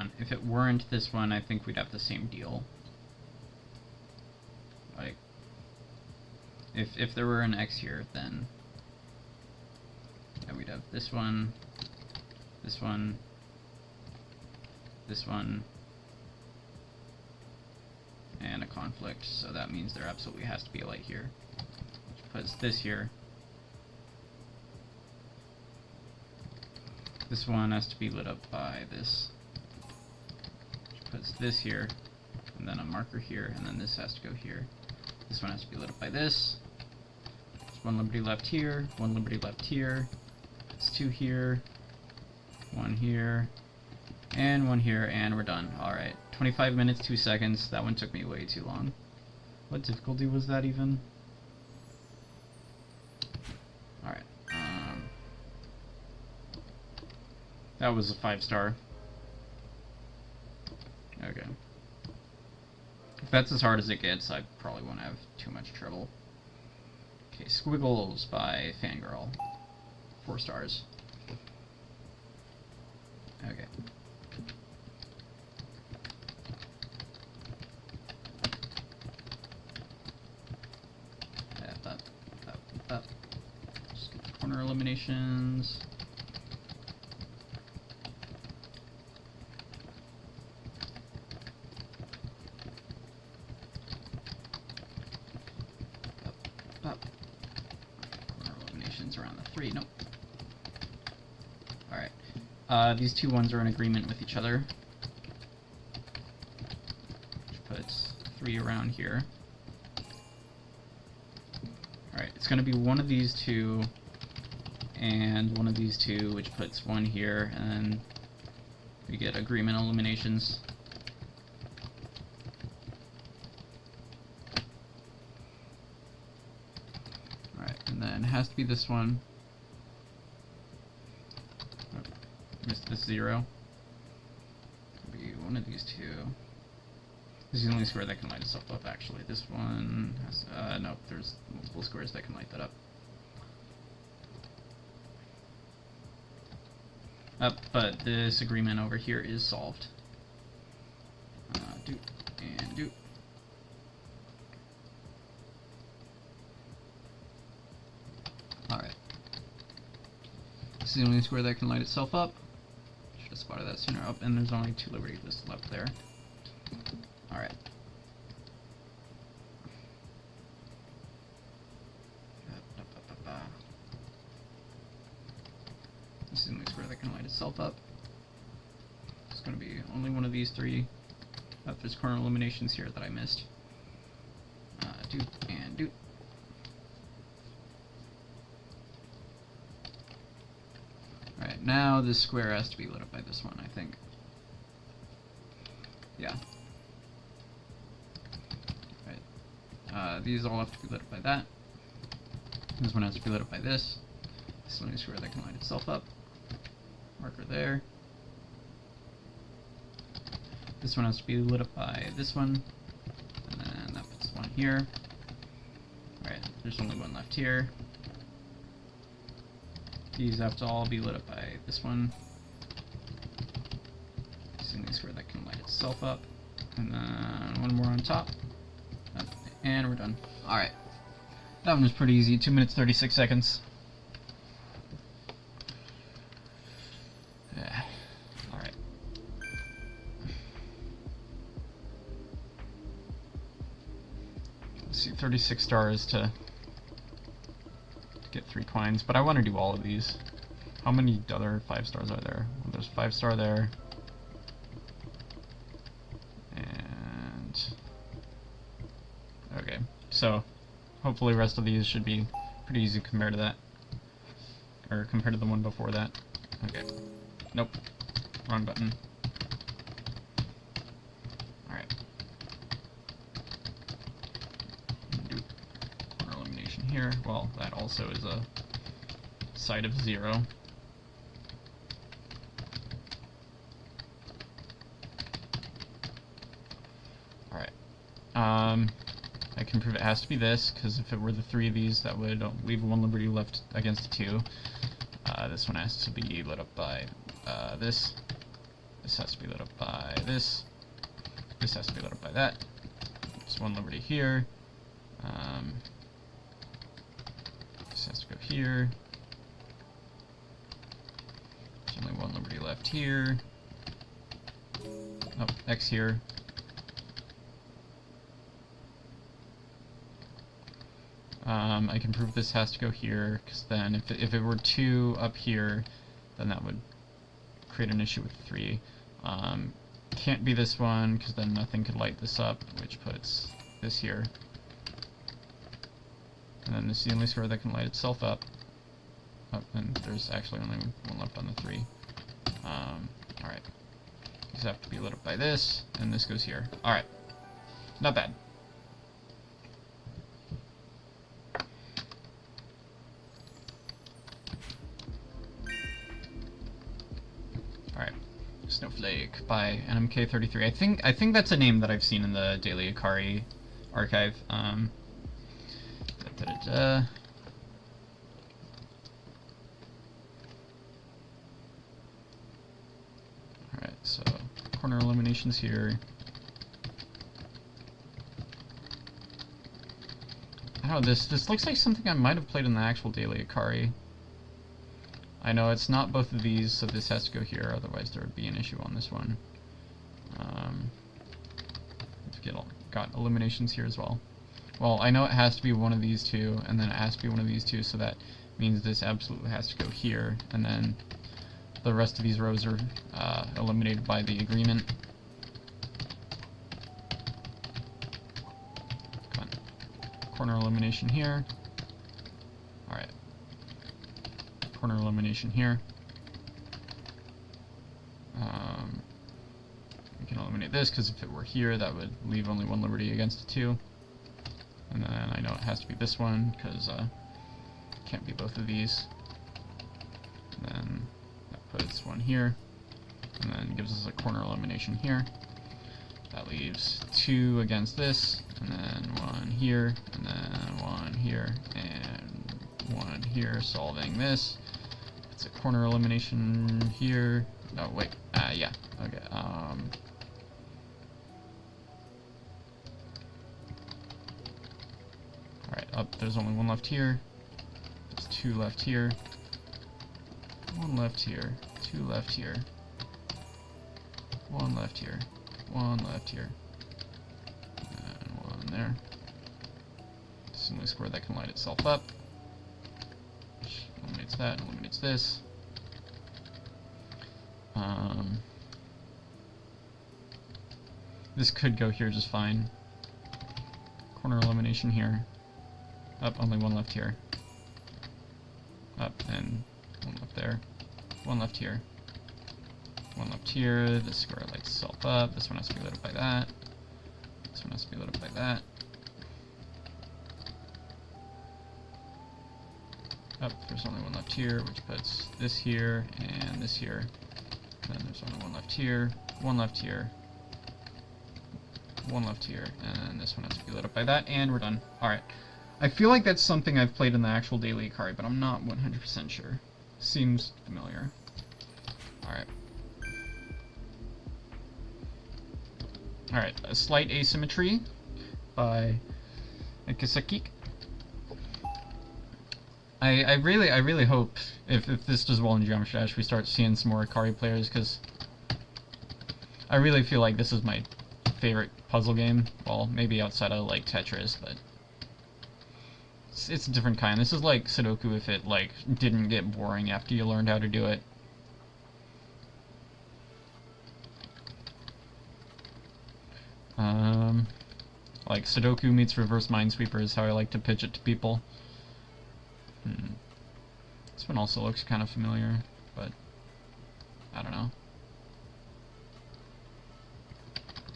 on. If it weren't this one, I think we'd have the same deal. Like, if there were an X here, then we'd have this one, this one, this one, and a conflict, so that means there absolutely has to be a light here, which puts this here. This one has to be lit up by this, which puts this here, and then a marker here, and then this has to go here. This one has to be lit up by this. There's one liberty left here, one liberty left here. It's two here, one here, and one here, and we're done. Alright, 25 minutes, 2 seconds. That one took me way too long. What difficulty was that even? Alright, that was a 5-star. Okay. If that's as hard as it gets, I probably won't have too much trouble. Okay, Squiggles by Fangirl. 4 stars. Okay. Up. Just get the corner eliminations. Up. Corner eliminations around the 3. Nope. Alright. These two ones are in agreement with each other. Which puts 3 around here. Alright, it's going to be one of these two and one of these two, which puts 1 here, and then we get agreement eliminations. Alright, and then it has to be this one. Oh, missed this 0. It'll be one of these two. This is the only square that can light itself up, actually. This one has, nope, there's multiple squares that can light that up. But this agreement over here is solved. Do and do. Alright. This is the only square that can light itself up. Should have spotted that sooner. Up, and there's only 2 liberty lists left there. Alright. This is the only square that can light itself up. It's going to be only one of these 3. There's corner eliminations here that I missed. Do and do. Alright, now this square has to be lit up by this one, I think. Yeah. These all have to be lit up by that. This one has to be lit up by this. This is the only square that can light itself up. Marker there. This one has to be lit up by this one. And then that puts 1 here. Alright, there's only 1 left here. These have to all be lit up by this one. This is the only square that can light itself up. And then 1 more on top. And we're done. Alright. That one was pretty easy. 2 minutes 36 seconds. Yeah. Alright. Let's see, 36 stars to get 3 coins, but I want to do all of these. How many other 5 stars are there? Well, there's 5-star there. Okay, so hopefully the rest of these should be pretty easy compared to that. Or compared to the one before that. Okay. Nope. Wrong button. Alright. Do corner elimination here. Well, that also is a side of 0. Alright. I can prove it has to be this, because if it were the 3 of these, that would leave 1 liberty left against the 2. This one has to be lit up by this. This has to be lit up by this. This has to be lit up by that. There's one liberty here. This has to go here. There's only one liberty left here. Oh, X here. I can prove this has to go here, because then if it were 2 up here, then that would create an issue with 3. Can't be this one, because then nothing could light this up, which puts this here. And then this is the only square that can light itself up. Oh, and there's actually only one left on the 3. Alright. These have to be lit up by this, and this goes here. Alright. Not bad. Alright. Snowflake by NMK33. I think that's a name that I've seen in the Daily Akari archive. Alright, so corner illuminations here. I don't know, this looks like something I might have played in the actual Daily Akari. I know it's not both of these, so this has to go here, otherwise there would be an issue on this one. Got illuminations here as well. Well, I know it has to be one of these two, and then it has to be one of these two, so that means this absolutely has to go here, and then the rest of these rows are eliminated by the agreement. Come on. Corner illumination here. Alright. Corner illumination here. We can eliminate this, because if it were here, that would leave only one liberty against a 2. And then I know it has to be this one, because can't be both of these. And then that puts one here, and then gives us a corner elimination here. That leaves 2 against this, and then 1 here, and then 1 here, and 1 here, solving this. It's a corner elimination here. No, wait. Yeah. Okay. Alright, up. There's only 1 left here. There's 2 left here. 1 left here. 2 left here. 1 left here. 1 left here. And 1 there. This is the only square that can light itself up. Eliminates that, eliminates this. This could go here just fine. Corner elimination here. Up, only 1 left here. Up, and 1 left there. 1 left here. 1 left here. This square lights itself up. This one has to be lit up by that. This one has to be lit up by that. Up, there's only 1 left here, which puts this here and this here. And then there's only 1 left here, 1 left here, 1 left here, and then this one has to be lit up by that, and we're done. Alright. I feel like that's something I've played in the actual Daily Akari, but I'm not 100% sure. Seems familiar. Alright. Alright, A Slight Asymmetry by Ikisaki. I really hope if this does well in Geometry Dash, we start seeing some more Akari players, because I really feel like this is my favorite puzzle game. Well, maybe outside of like Tetris, but it's a different kind. This is like Sudoku if it like didn't get boring after you learned how to do it. Like Sudoku meets Reverse Minesweeper is how I like to pitch it to people. This one also looks kind of familiar, but I don't know.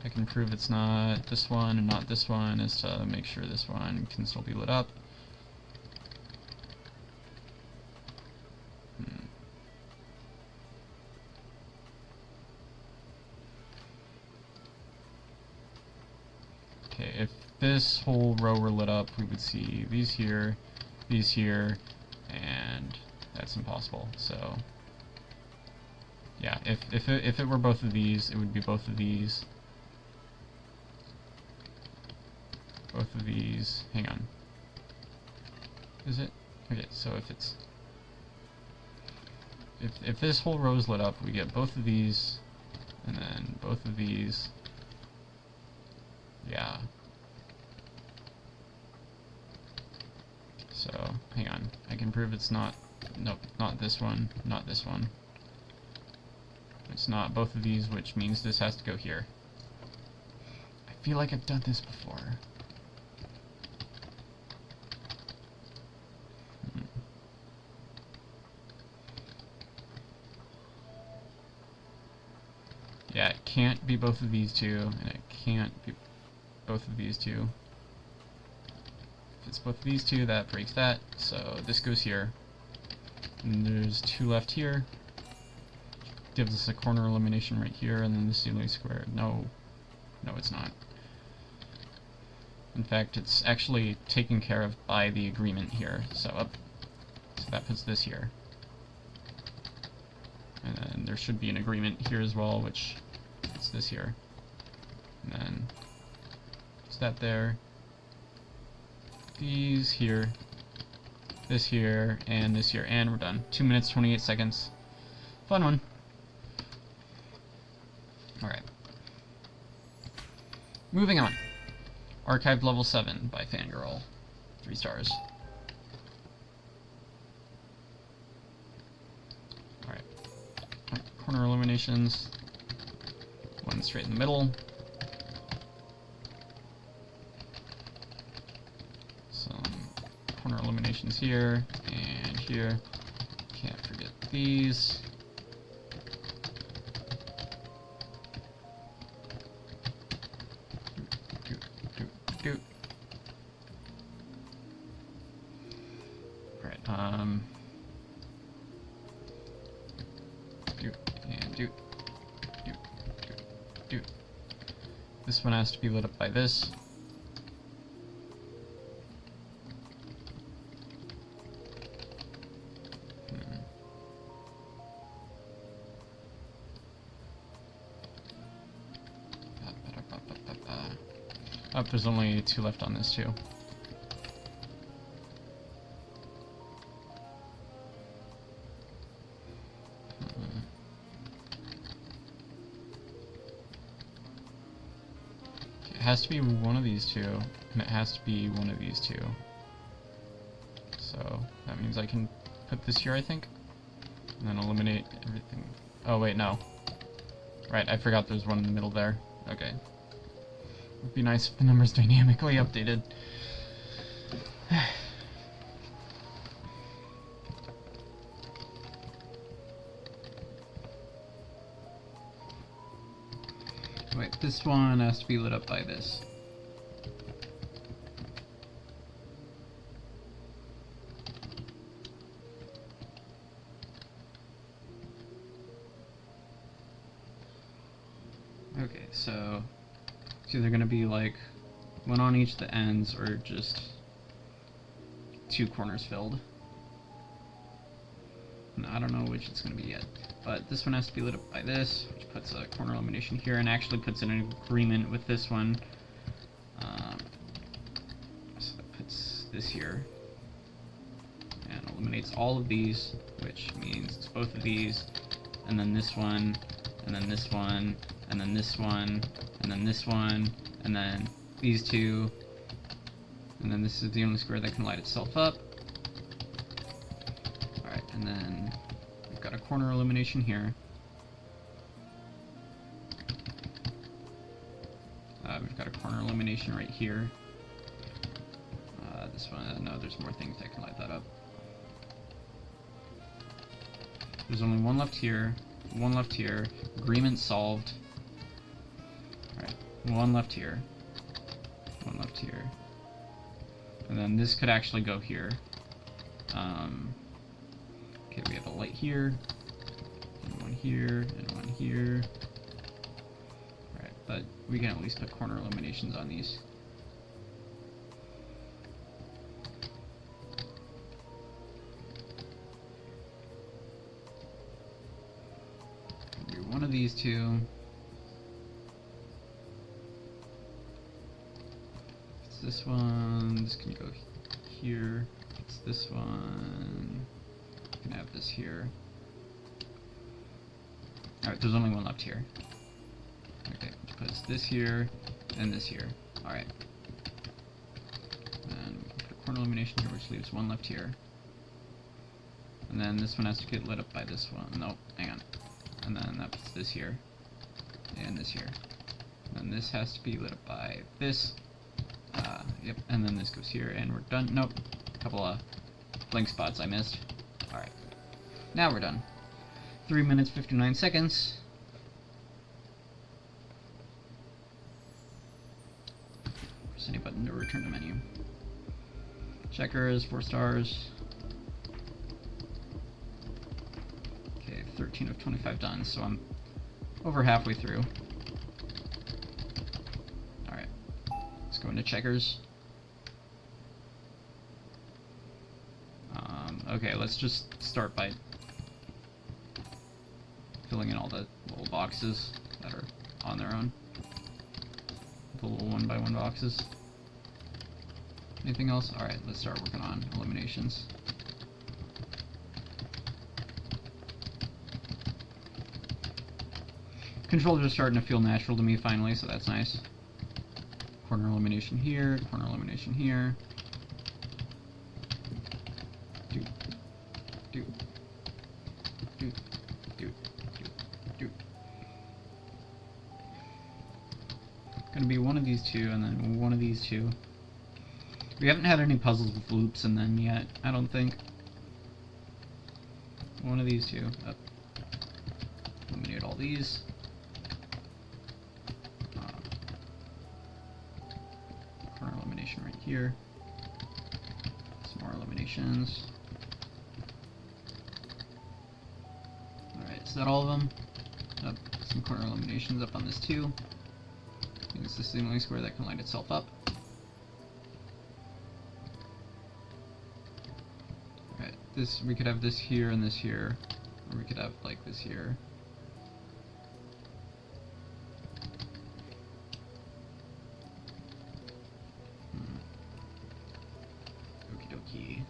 I can prove it's not this one and not this one is to make sure this one can still be lit up. Okay, if this whole row were lit up, we would see these here, and that's impossible, so Yeah, if it were both of these, it would be both of these. Both of these. Hang on. Is it? Okay, so if it's... If this whole row is lit up, we get both of these, and then both of these. Yeah. So, hang on. I can prove it's not... Nope, not this one, not this one. It's not both of these, which means this has to go here. I feel like I've done this before. Yeah, it can't be both of these two, and it can't be both of these two. If it's both of these two, that breaks that, so this goes here. And there's two left here. Gives us a corner elimination right here, and then this is the only square. No, it's not. In fact, it's actually taken care of by the agreement here. So that puts this here. And then there should be an agreement here as well, which is this here. And then is that there? These here, this here, and this here, and we're done. 2 minutes, 28 seconds. Fun one. Alright. Moving on. Archived level 7 by Fangirl. 3 stars. Alright. Corner eliminations. One straight in the middle. Some corner eliminations here and here. Can't forget these. Alright, do. This one has to be lit up by this. Oh, there's only 2 left on this too. It has to be one of these two, and it has to be one of these two. So that means I can put this here, I think, and then eliminate everything. Oh wait, no. Right, I forgot there's one in the middle there. Okay. Would be nice if the number's dynamically updated. Wait, this one has to be lit up by this. Okay, so it's either going to be like one on each of the ends or just 2 corners filled. And I don't know which it's going to be yet. But this one has to be lit up by this, which puts a corner elimination here and actually puts in an agreement with this one. So that puts this here and eliminates all of these, which means it's both of these, and then this one, and then this one, and then this one, and then this one, and then these two, and then this is the only square that can light itself up. Alright, and then we've got a corner elimination here. We've got a corner elimination right here. This one, no, there's more things that can light that up. There's only one left here, one left here, agreement solved. Alright, one left here, one left here. And then this could actually go here. Okay, we have a light here, and one here, and one here. Alright, but we can at least put corner eliminations on these. of these two. It's this one. This can go here. It's this one. You can have this here. Alright, there's only one left here. Okay, put this here and this here. Alright. Then we can put a corner illumination here, which leaves one left here. And then this one has to get lit up by this one. Nope, hang on. And then that puts this here. And this here. And then this has to be lit up by this. Yep, and then this goes here, and we're done. Nope, a couple of blank spots I missed. Alright. Now we're done. 3 minutes, 59 seconds. Press any button to return to menu. Checkers, 4 stars. Okay, 13 of 25 done, so I'm over halfway through. Alright, let's go into checkers. Okay, let's just start by filling in all the little boxes that are on their own. The little 1x1 boxes. Anything else? Alright, let's start working on eliminations. Controls are starting to feel natural to me finally, so that's nice. Corner elimination here, corner elimination here. Do, do, do, do, do. Gonna be one of these two, and then one of these two. We haven't had any puzzles with loops in them yet, I don't think. One of these two. Up. Eliminate all these. Corner elimination right here. Some more eliminations. Alright, is that all of them? Up. Some corner eliminations up on this too. I think this is the only square that can light itself up. Alright, this, we could have this here and this here. Or we could have like this here. Okie dokie.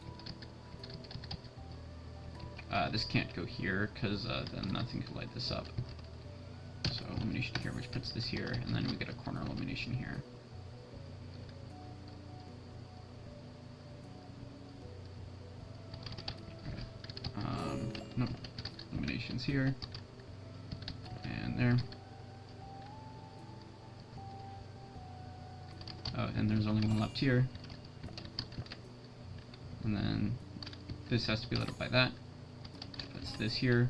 This can't go here, because then nothing can light this up. So elimination here, which puts this here, and then we get a corner elimination here. Nope. Eliminations here. And there. Oh, and there's only one left here. And then this has to be lit up by that. That's this here.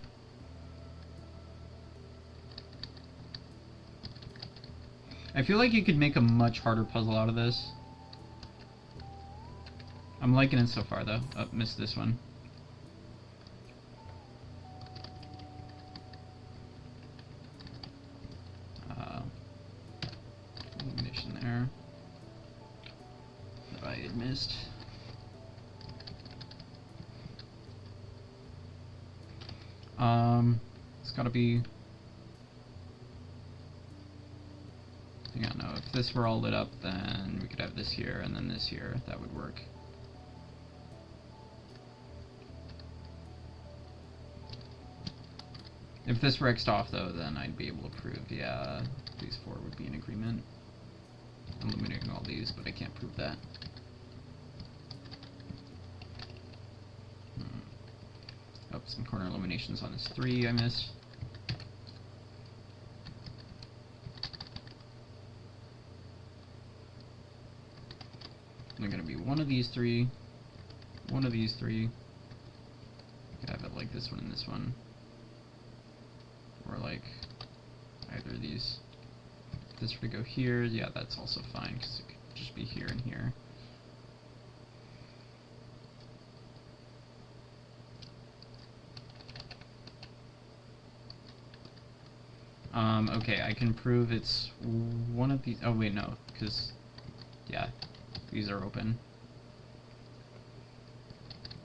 I feel like you could make a much harder puzzle out of this. I'm liking it so far though. Oh, missed this one. Elimination there. That I had missed. It's gotta be... Hang on, no, if this were all lit up, then we could have this here and then this here. That would work. If this were X'd off, though, then I'd be able to prove, yeah, these four would be in agreement. Eliminating all these, but I can't prove that. Oh, some corner eliminations on this 3 I missed. They're gonna be one of these 3, one of these 3. Could have it like this one and this one. Or like either of these. If this were to go here, yeah, that's also fine, because it could just be here and here. Okay, I can prove it's one of these. Oh wait, no, because yeah, these are open.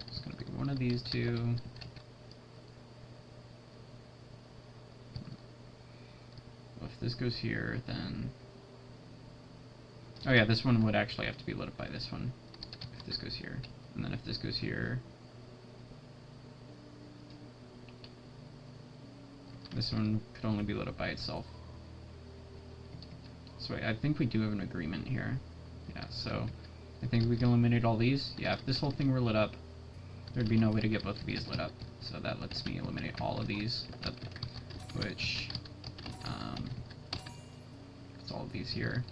It's gonna be one of these two. this goes here, then... Oh yeah, this one would actually have to be lit up by this one. If this goes here. And then if this goes here... This one could only be lit up by itself. So I think we do have an agreement here. Yeah, so I think we can eliminate all these. Yeah, if this whole thing were lit up, there'd be no way to get both of these lit up. So that lets me eliminate all of these, which it's all of these here.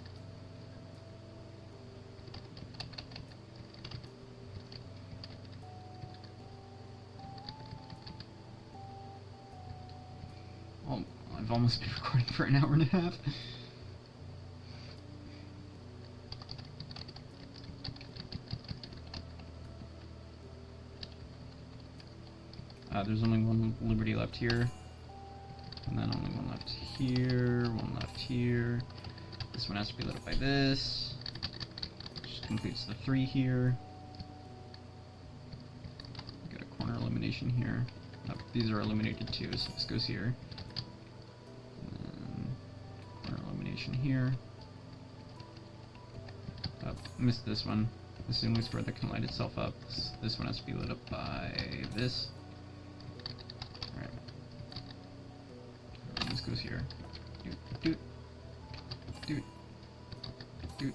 Oh, I've almost been recording for an hour and a half. There's only one liberty left here, and then only one left here, one left here. This one has to be lit up by this, which completes the 3 here. Got a corner elimination here. These are eliminated too, so this goes here. And then corner elimination here. Missed this one. This is the only square that can light itself up. This one has to be lit up by this. This goes here. Doot, doot, doot, doot.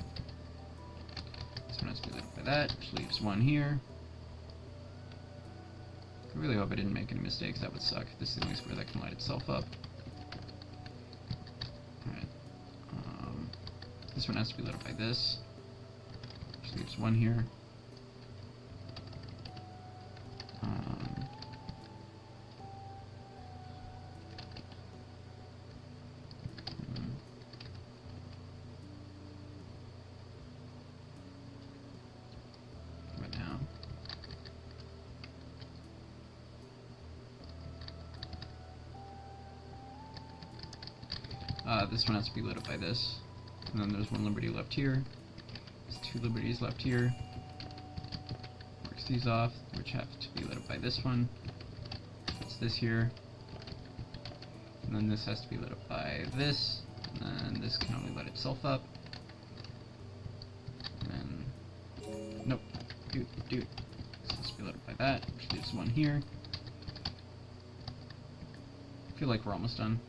This one has to be lit up by that, which leaves one here. I really hope I didn't make any mistakes. That would suck. This is the only square that can light itself up. Alright. This one has to be lit up by this, which leaves one here. This one has to be lit up by this, and then there's one liberty left here. There's 2 liberties left here. Marks these off, which have to be lit up by this one. It's this here, and then this has to be lit up by this, and then this can only light itself up. And then, nope, doot. This has to be lit up by that, which leaves one here. I feel like we're almost done.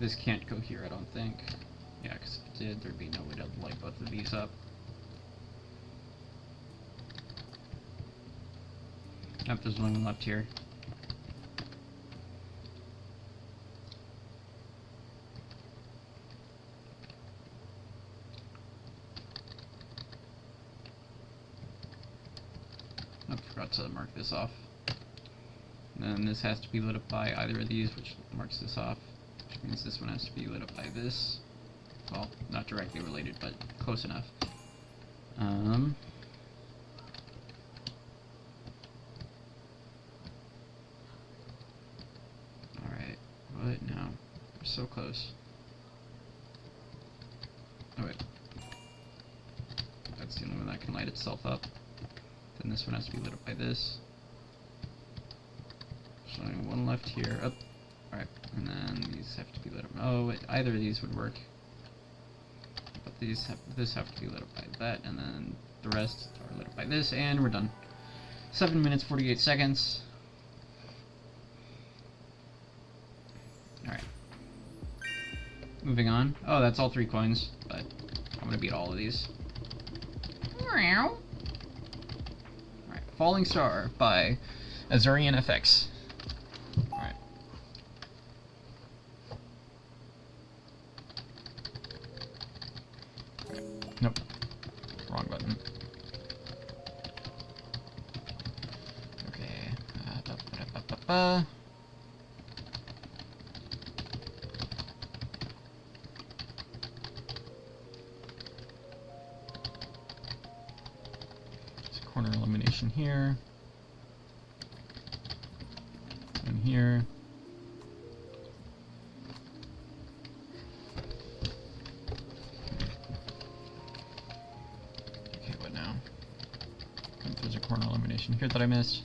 This can't go here, I don't think. Yeah, because if it did, there'd be no way to light both of these up. Nope, there's one left here. I forgot to mark this off. And then this has to be lit up by either of these, which marks this off. Which means this one has to be lit up by this. Well, not directly related, but close enough. Alright, what now? We're so close. Oh wait. That's the only one that can light itself up. Then this one has to be lit up by this. There's only one left here. Up. Alright, and then these have to be lit up. Oh, wait, either of these would work. But this have to be lit up by that, and then the rest are lit up by this, and we're done. 7 minutes, 48 seconds. Alright. Moving on. Oh, that's all 3 coins, but I'm gonna beat all of these. Alright, Falling Star by Azurian FX. Alright. Nope. Wrong button. Okay. There's a corner elimination here. And here. There's a corner elimination here that I missed.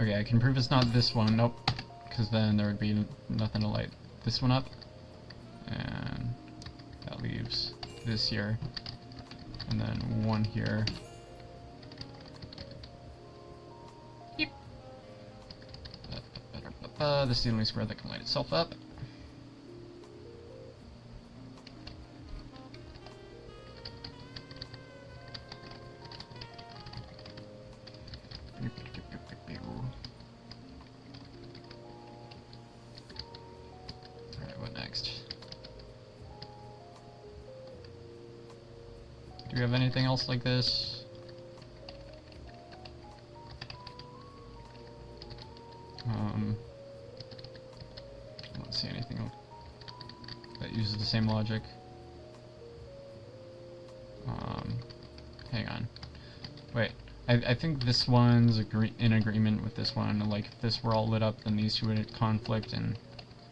Okay, I can prove it's not this one. Nope. Because then there would be nothing to light this one up. And that leaves this here. And then one here. Yep. This is the only square that can light itself up. Alright, what next? Do we have anything else like this? I don't see anything that uses the same logic. Hang on. Wait, I think this one's in agreement with this one. Like, if this were all lit up, then these two would conflict and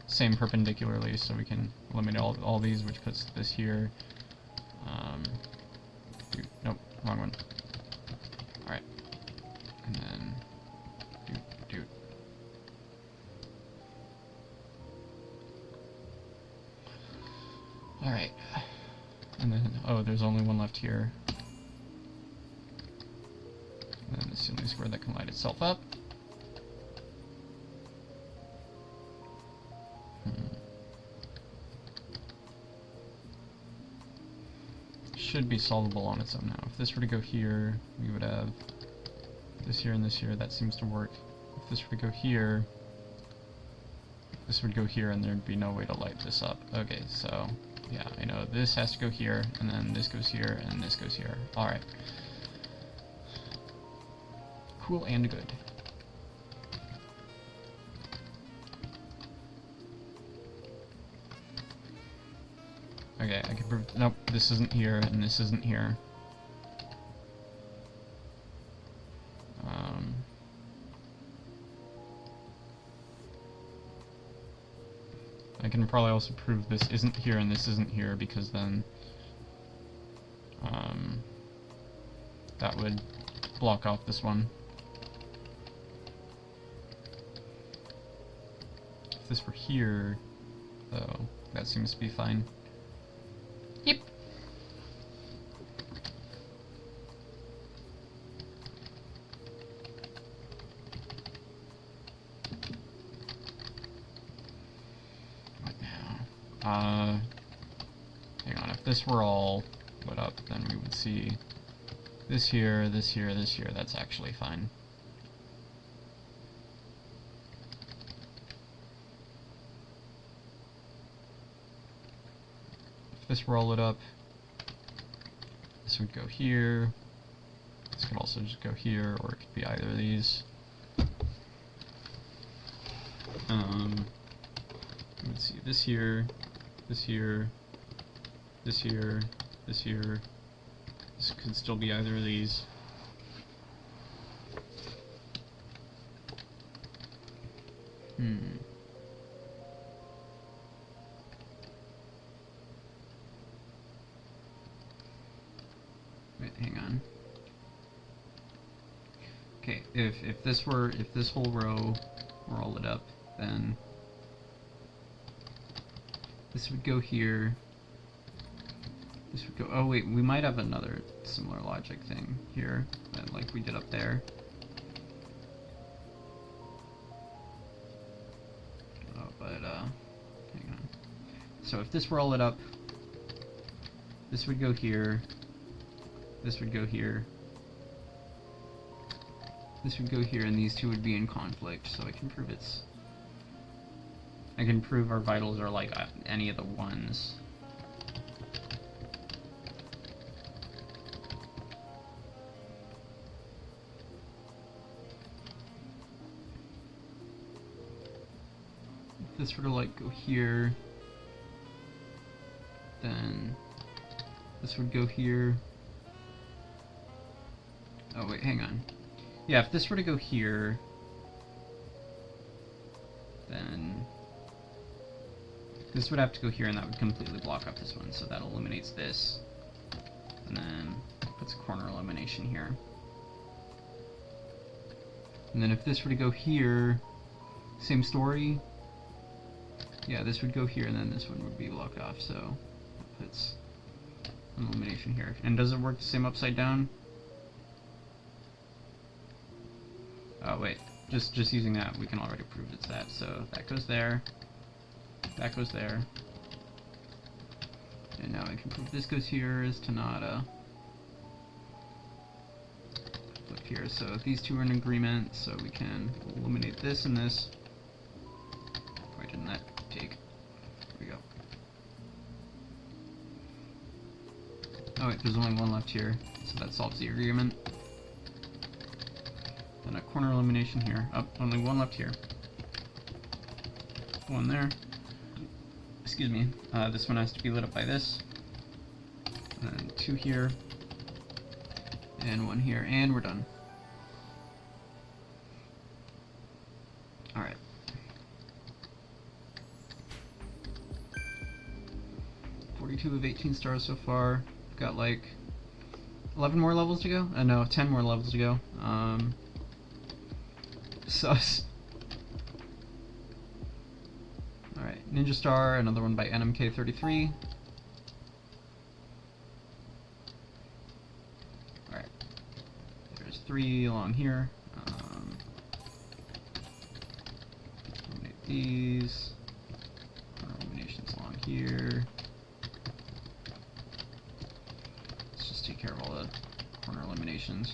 same perpendicularly, so we can eliminate all these, which puts this here. Nope, wrong one. Alright. And then do. Alright. And then, oh, there's only one left here. And then this is the only square that can light itself up. Should be solvable on its own now. If this were to go here, we would have this here and this here. That seems to work. If this were to go here, this would go here and there'd be no way to light this up. Okay, so yeah, I know this has to go here, and then this goes here, and this goes here. Alright. Cool and good. Okay, I can prove. Nope, this isn't here, and this isn't here. I can probably also prove this isn't here and this isn't here, because then that would block off this one. If this were here, though, that seems to be fine. Yep. What now? Hang on, if this were all lit up, then we would see this here, this here, this here. That's actually fine. If this were all lit up, this would go here. This could also just go here, or it could be either of these. You would see this here, this here, this here, this here. This could still be either of these. Wait, hang on. Okay, if this whole row were all lit up, then this would go here. This would go. Oh wait, we might have another similar logic thing here, like we did up there. Oh, but hang on. So if this were all lit up, this would go here. This would go here. This would go here, and these two would be in conflict. So I can prove I can prove our vitals are like any of the ones. If this were to like go here, then this would go here. Oh wait, hang on. Yeah, if this were to go here, then this would have to go here, and that would completely block up this one, so that eliminates this. And then puts a corner elimination here. And then if this were to go here, same story. Yeah, this would go here, and then this one would be locked off, so it's an elimination here. And does it work the same upside down? Oh wait, just using that, we can already prove it's that. So that goes there, that goes there, and now I can prove this goes here is Tanada. Flip here, so these two are in agreement, so we can eliminate this and this. Why didn't that take? There we go. Oh wait, there's only one left here, so that solves the agreement. Then a corner elimination here. Oh, only one left here. One there. Excuse me. This one has to be lit up by this. And two here. And one here. And we're done. Alright. Of 18 stars so far. Got like 11 more levels to go? No, 10 more levels to go. Sus. Alright, Ninja Star, another one by NMK33. Alright. There's 3 along here. Eliminate these. Eliminations along here. Take care of all the corner eliminations.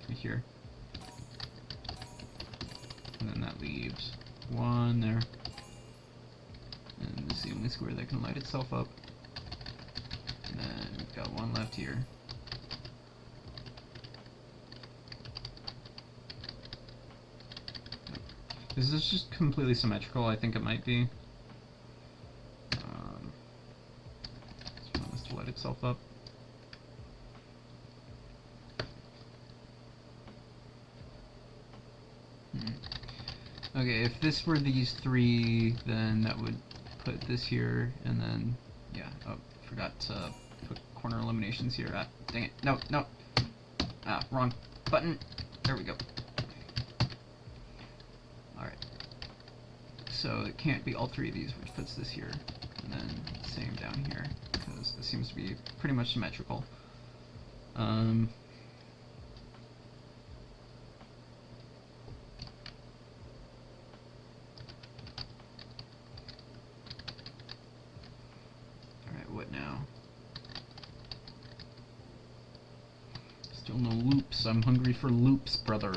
Right here. And then that leaves one there. And this is the only square that can light itself up. And then we've got one left here. Is this just completely symmetrical? I think it might be. This one has to light itself up. Okay, if this were these 3, then that would put this here, and then, yeah, oh, forgot to put corner eliminations here. Ah, dang it, no, no. Ah, wrong button. There we go. So it can't be all 3 of these, which puts this here, and then same down here, because this seems to be pretty much symmetrical. Alright, what now? Still no loops. I'm hungry for loops, brother.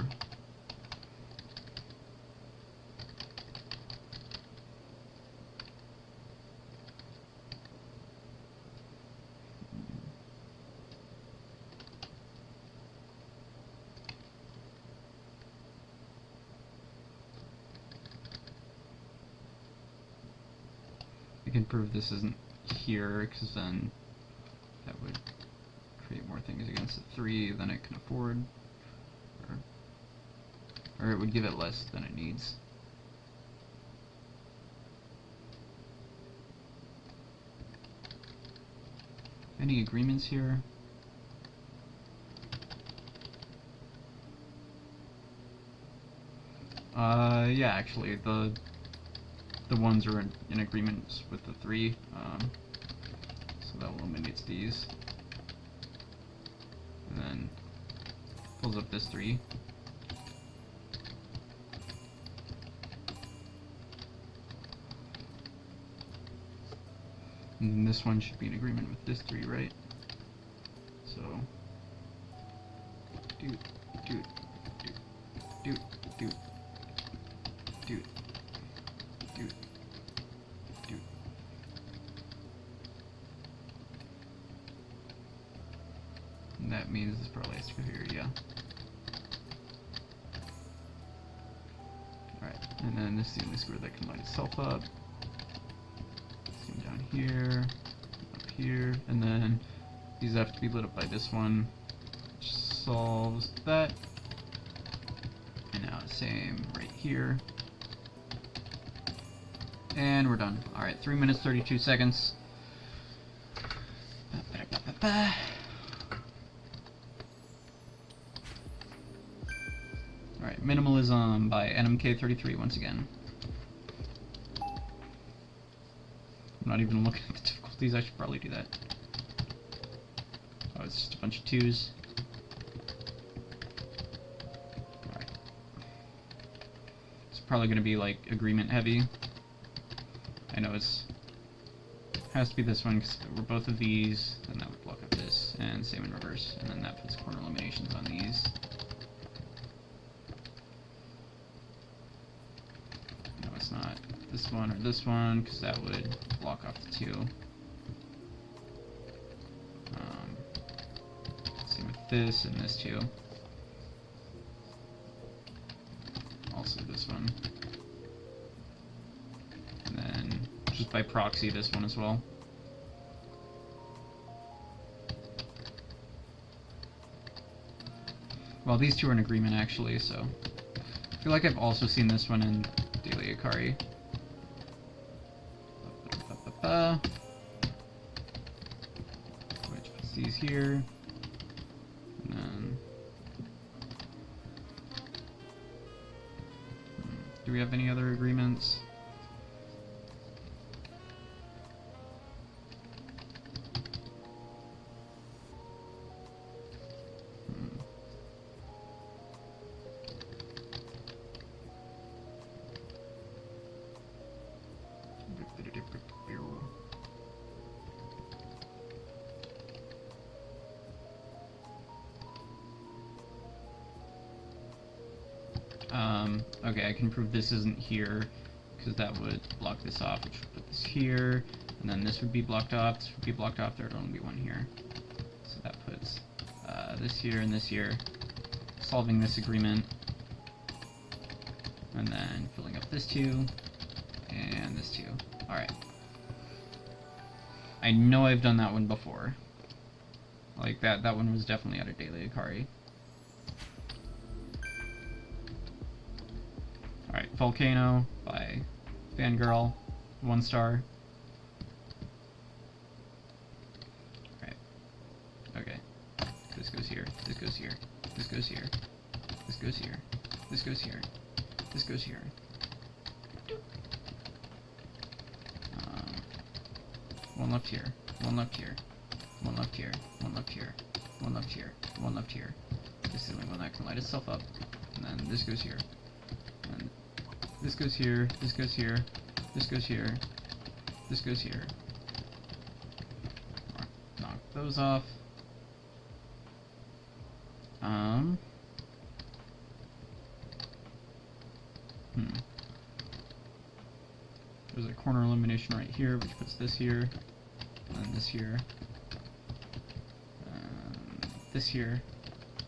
Can prove this isn't here, because then that would create more things against the 3 than it can afford, or it would give it less than it needs. Any agreements here? Yeah, actually, the ones are in agreement with the 3, so that eliminates these, and then pulls up this 3. And then this one should be in agreement with this 3, right? So, doot, doot, doot, doot, doot, doot. Dude. Dude. And that means this probably has to go here, yeah. Alright, and then this is the only square that can light itself up. Same down here, up here, and then these have to be lit up by this one, which solves that. And now same right here. And we're done. Alright, 3 minutes 32 seconds. Alright, Minimalism by NMK33 once again. I'm not even looking at the difficulties, I should probably do that. Oh, it's just a bunch of 2s. Alright. It's probably going to be like agreement heavy. I know it's has to be this one because we're both of these, then that would block up this, and same in reverse, and then that puts corner eliminations on these. No, it's not this one or this one because that would block off the 2. Same with this and this 2. Also this one. And then just by proxy this one as well. Well, these 2 are in agreement actually, so I feel like I've also seen this one in Daily Akari. Which puts these here. And then do we have any other agreements? Okay, I can prove this isn't here, because that would block this off, which would put this here, and then this would be blocked off, this would be blocked off, there would only be one here. So that puts this here and this here, solving this agreement, and then filling up this 2, and this 2. Alright. I know I've done that one before. Like, that one was definitely out of Daily Akari. Alright, Volcano by Fangirl, 1 star. Alright. Okay. This goes here, this goes here, this goes here, this goes here, this goes here, this goes here. One left here, one left here, one left here, one left here, one left here, one left here. This is the only one that can light itself up. And then this goes here. And this goes here, this goes here, this goes here, this goes here. Knock those off. There's a corner elimination right here, which puts this here, and then this here, this here,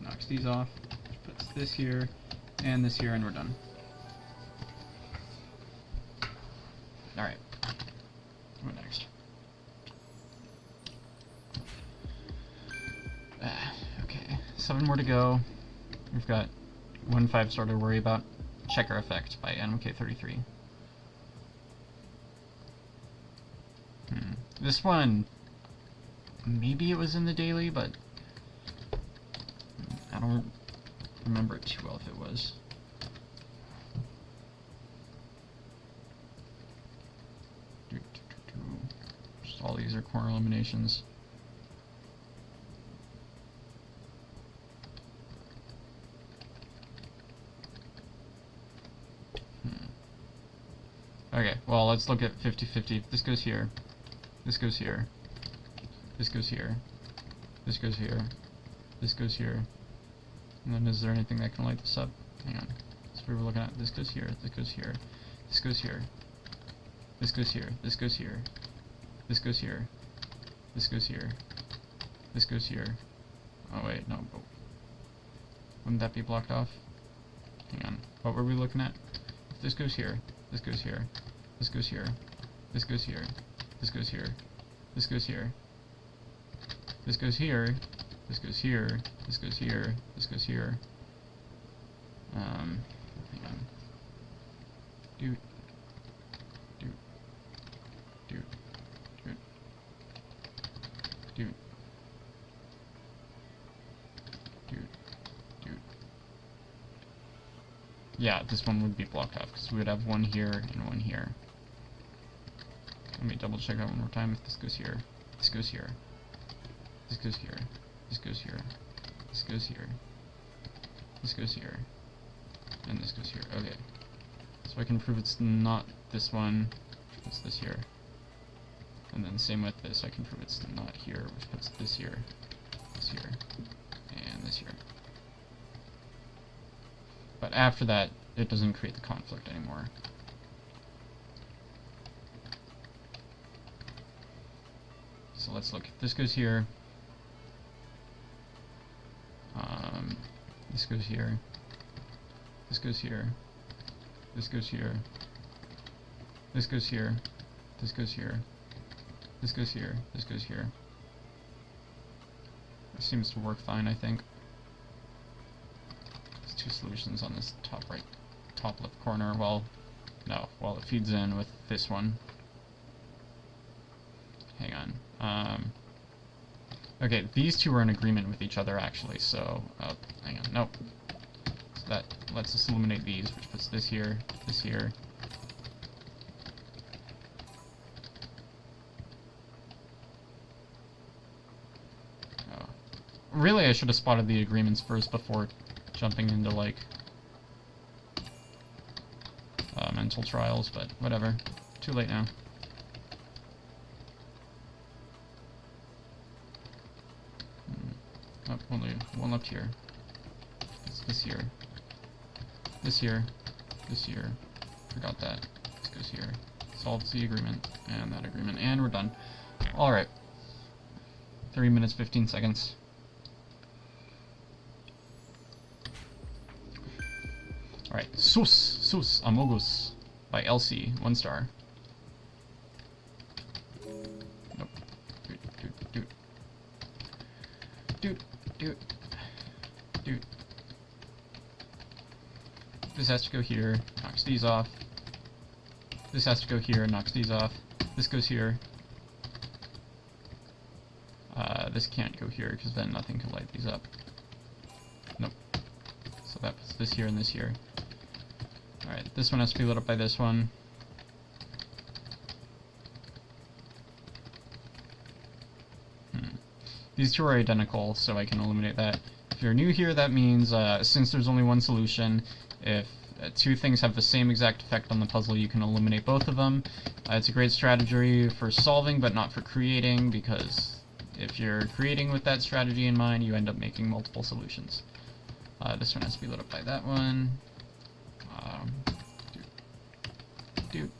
knocks these off, which puts this here, and this here, and we're done. Alright, what next? Okay, 7 more to go. We've got 1 5-star to worry about. Checker Effect by NMK33. This one, maybe it was in the daily, but I don't remember it too well if it was. Just all these are corner eliminations. Okay, well, let's look at 50-50. This goes here. This goes here. This goes here. This goes here. This goes here. And then is there anything that can light this up? Hang on. So we were looking at this goes here. This goes here. This goes here. This goes here. This goes here. This goes here. This goes here. This goes here. Oh wait, no. But wouldn't that be blocked off? Hang on. What were we looking at? If this goes here. This goes here. This goes here. This goes here. This goes here. This goes here. This goes here. This goes here. This goes here. This goes here. Hang on. dude, dude, dude, dude, dude. Yeah, this one would be blocked off because we would have one here and one here. Let me double check that one more time. If this goes here, this goes here, this goes here, this goes here, this goes here, this goes here, and this goes here. Okay. So I can prove it's not this one, which puts this here. And then same with this, I can prove it's not here, which puts this here, and this here. But after that, it doesn't create the conflict anymore. So let's look. If this goes here, this goes here, this goes here, this goes here, this goes here, this goes here, this goes here, this goes here. It seems to work fine, I think. There's two solutions on this top right, top left corner. Well, no, well, it feeds in with this one. Hang on. Okay, these two are in agreement with each other, actually, so, hang on, nope. So that lets us eliminate these, which puts this here, this here. Oh. Really, I should have spotted the agreements first before jumping into, like, mental trials, but whatever. Too late now. Oh, only one left here. It's this here. This here. This here. Forgot that. This goes here. Solves the agreement. And that agreement. And we're done. Alright. 3 minutes, 15 seconds. Alright. Sus Amogus by Elsie. 1 star. Nope. Dude. This has to go here, knocks these off. This has to go here, knocks these off. This goes here. This can't go here because then nothing can light these up. Nope. So that puts this here and this here. Alright, this one has to be lit up by this one. These two are identical, so I can eliminate that. If you're new here, that means since there's only one solution, if two things have the same exact effect on the puzzle, you can eliminate both of them. It's a great strategy for solving, but not for creating, because if you're creating with that strategy in mind, you end up making multiple solutions. This one has to be lit up by that one. Dude.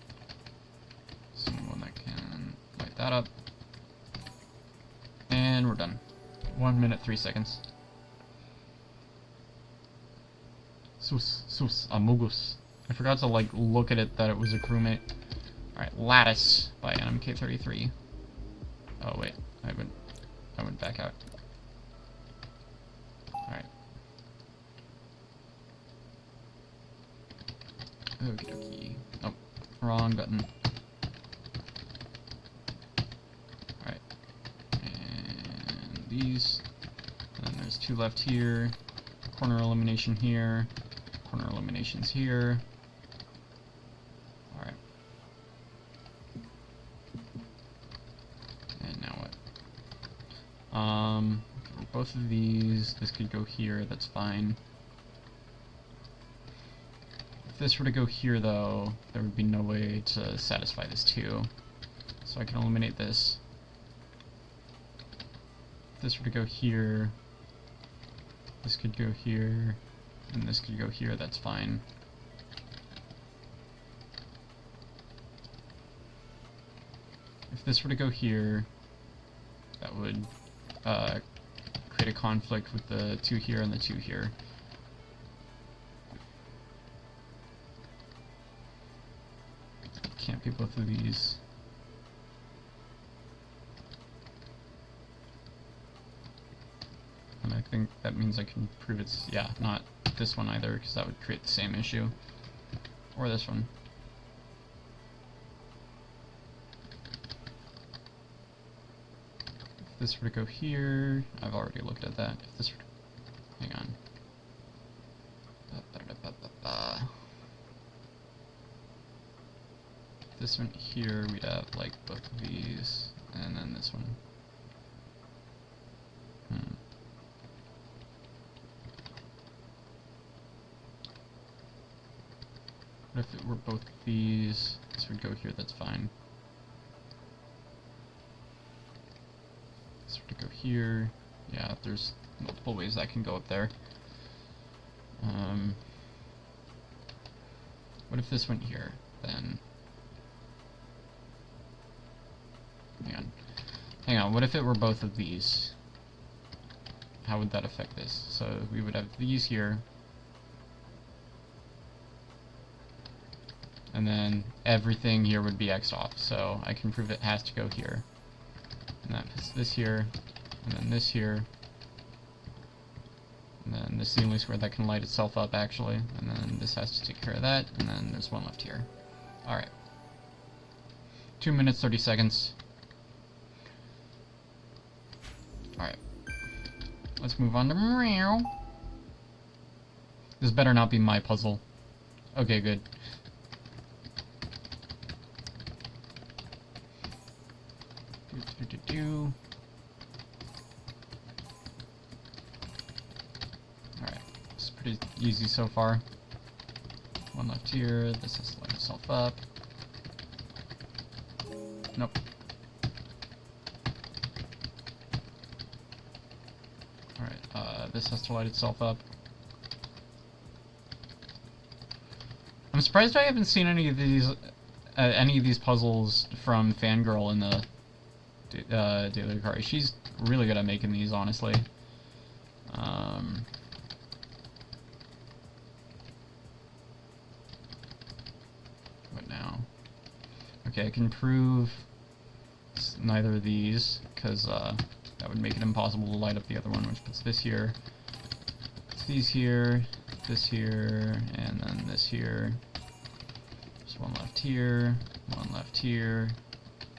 Someone that can light that up. And we're done. 1 minute, 3 seconds. Sus Amogus. I forgot to like look at it that it was a crewmate. Alright, Lattice by NMK33. Oh wait, I went back out. Alright. Okie dokie. Oh, wrong button. Alright. And these. And then there's 2 left here. Corner elimination here. Corner eliminations here. Alright. And now what? For both of these, this could go here, that's fine. If this were to go here though, there would be no way to satisfy this too. So I can eliminate this. If this were to go here, this could go here, and this could go here, that's fine. If this were to go here, that would create a conflict with the 2 here and the 2 here. Can't be both of these. And I think that means I can prove it's, yeah, not this one either, because that would create the same issue. Or this one. this were to go here, I've already looked at that. If this were to, hang on. If this went here, we'd have like both of these, and then this one. What if it were both of these? This would go here, that's fine. This would go here. Yeah, there's multiple ways that can go up there. What if this went here? Then... Hang on, what if it were both of these? How would that affect this? So we would have these here. And then everything here would be X'd off. So I can prove it has to go here. And that puts this here. And then this here. And then this is the only square that can light itself up, actually. And then this has to take care of that. And then there's one left here. Alright. 2 minutes, 30 seconds. Alright. Let's move on to meow. This better not be my puzzle. Okay, good. Alright, this is pretty easy so far. One left here, this has to light itself up. Nope. Alright, this has to light itself up. I'm surprised I haven't seen any of these puzzles from Fangirl in the Daily Akari. She's really good at making these, honestly. What now? Okay, I can prove neither of these, because that would make it impossible to light up the other one, which puts this here. Puts these here, this here, and then this here. There's one left here, one left here.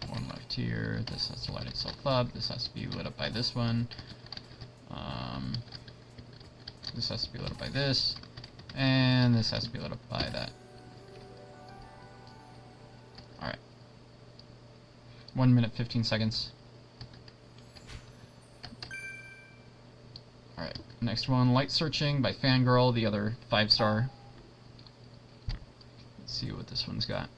One left here. This has to light itself up. This has to be lit up by this one. This has to be lit up by this. And this has to be lit up by that. Alright. 1 minute, 15 seconds. Alright, next one, Light Searching by Fangirl, the other 5-star. Let's see what this one's got.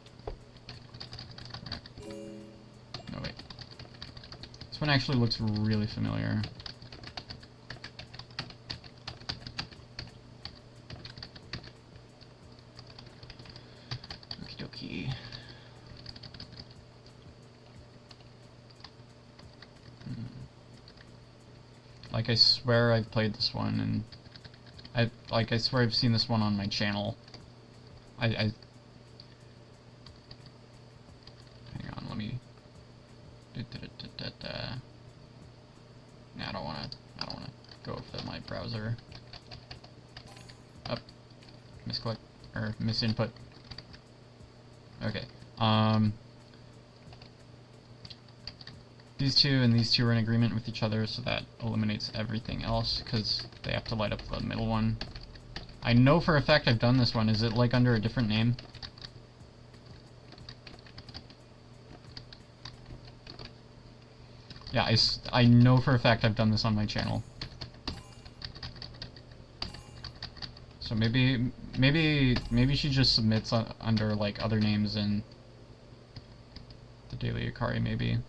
No, wait. This one actually looks really familiar. Okie dokie. Like, I swear I've played this one, and I swear I've seen this one on my channel. Hang on, let me... I don't wanna go with my browser. Up. Misclick. Or misinput. Okay. These two and these two are in agreement with each other, so that eliminates everything else, because they have to light up the middle one. I know for a fact I've done this one. Is it, like, under a different name? Yeah, I know for a fact I've done this on my channel. So maybe she just submits under, like, other names in the Daily Akari, maybe.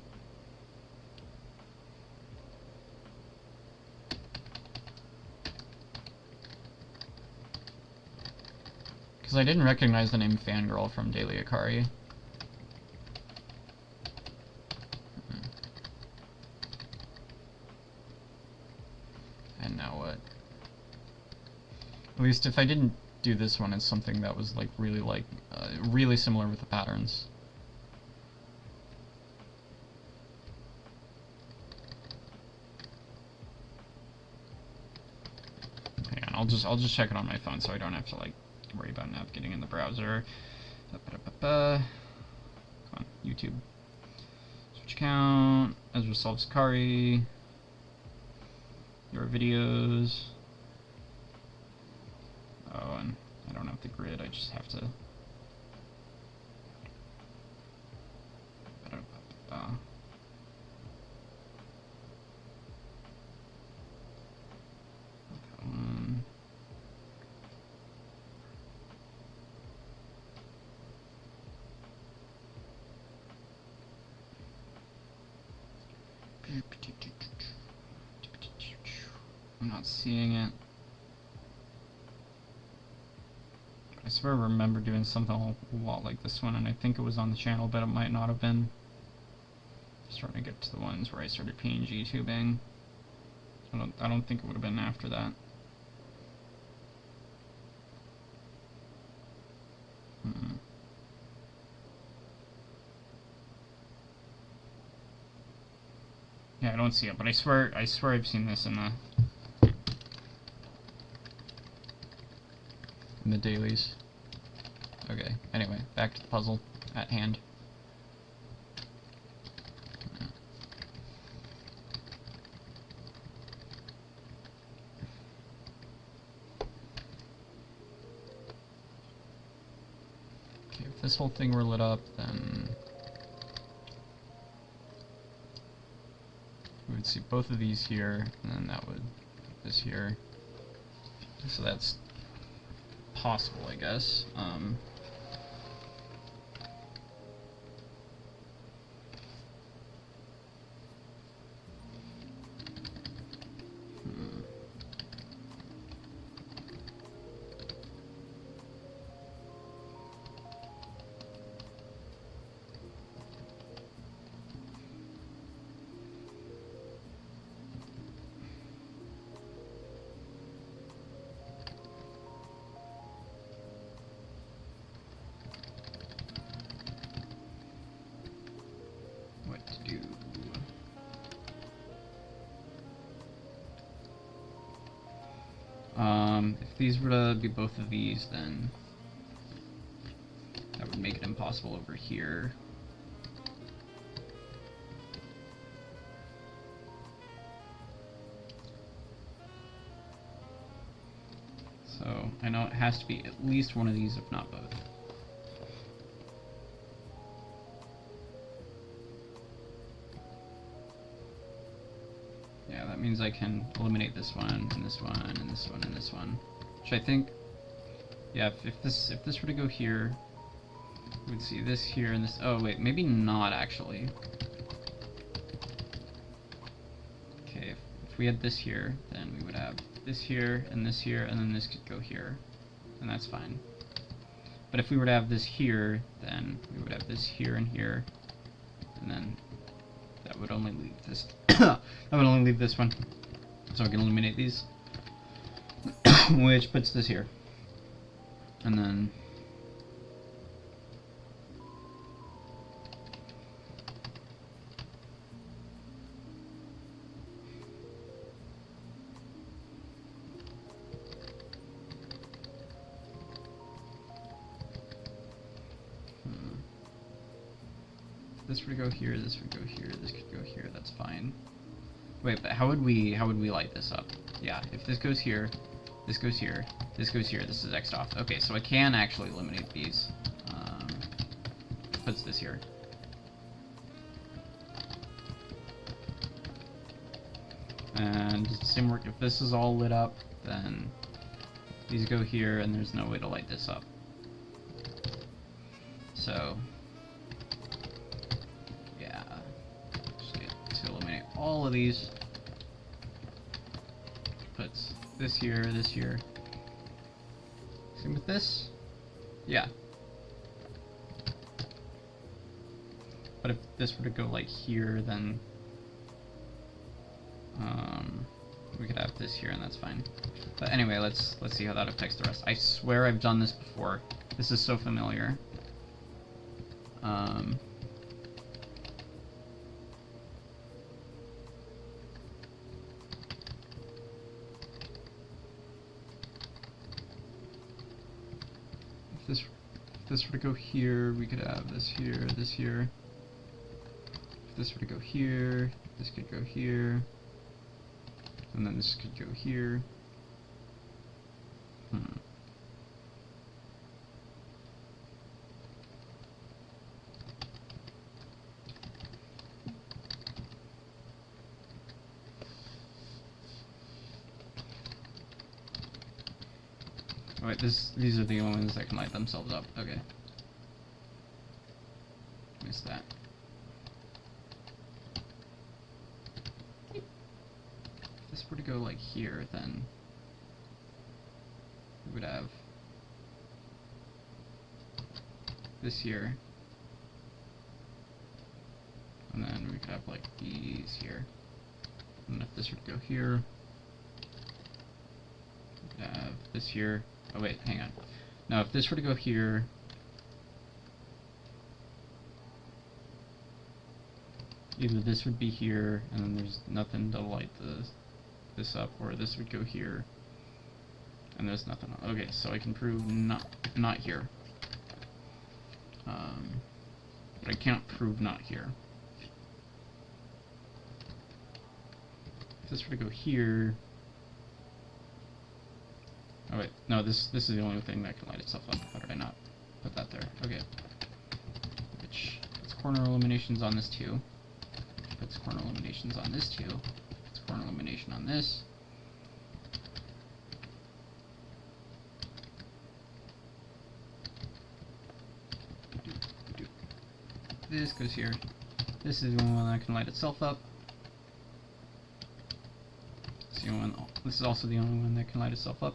Because I didn't recognize the name Fangirl from Daily Akari. And now what? At least if I didn't do this one, it's something that was really similar with the patterns. Hang on, I'll just check it on my phone so I don't have to like worry about navigating in the browser. Come on, YouTube. Switch account, Ezra solves Akari, your videos. Oh, and I don't have the grid, I just have to. I'm not seeing it. I swear I remember doing something a lot like this one, and I think it was on the channel, but it might not have been. Starting to get to the ones where I started PNG tubing. I don't think it would have been after that. Yeah, I don't see it, but I swear I've seen this in the dailies. Okay, anyway, back to the puzzle at hand. Okay, if this whole thing were lit up, then we would see both of these here, and then that would this here. So that's possible, I guess. What to do? If these were to be both of these, then that would make it impossible over here. So I know it has to be at least one of these, if not both. Yeah, that means I can eliminate this one, and this one, and this one, and this one. Which I think, yeah, if this were to go here, we would see this here and this. Oh wait, maybe not actually. Okay, if we had this here, then we would have this here, and then this could go here, and that's fine. But if we were to have this here, then we would have this here and here, and then that would only leave this. That would only leave this one, so I can eliminate these, which puts this here, and then this would go here, this would go here, this could go here, that's fine. Wait, but how would we light this up? Yeah, if this goes here, this goes here, this goes here, this is X'd off. Okay, so I can actually eliminate these. Puts this here. And same work, if this is all lit up, then these go here, and there's no way to light this up. So all of these, puts this here, this here. Same with this? Yeah. But if this were to go like here, then we could have this here, and that's fine. But anyway, let's see how that affects the rest. I swear I've done this before. This is so familiar. If this were to go here, we could have this here, this here. If this were to go here, this could go here, and then this could go here. Oh, wait, these are the only ones that can light themselves up. Okay. Missed that. If this were to go like here, then we would have this here, and then we could have like these here. And if this were to go here, we would have this here. Oh wait, hang on. Now if this were to go here, either this would be here, and then there's nothing to light this up, or this would go here, and there's nothing. Okay, so I can prove not here. But I can't prove not here. If this were to go here. Oh wait, no, this is the only thing that can light itself up. How did I not put that there? Okay. Which puts corner illuminations on this too. Puts corner illuminations on this too. Puts corner illumination on this. This goes here. This is the only one that can light itself up. This is also the only one that can light itself up.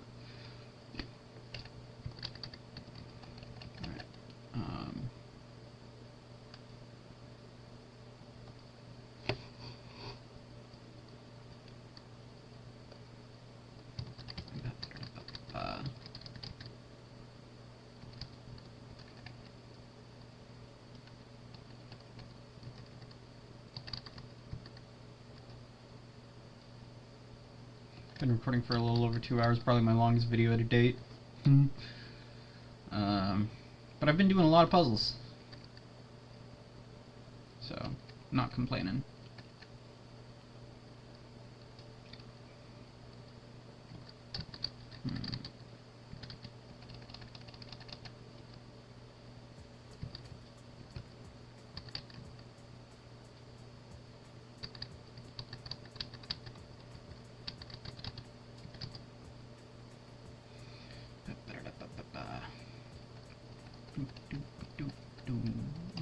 Been recording for a little over 2 hours, probably my longest video to date. But I've been doing a lot of puzzles, so not complaining.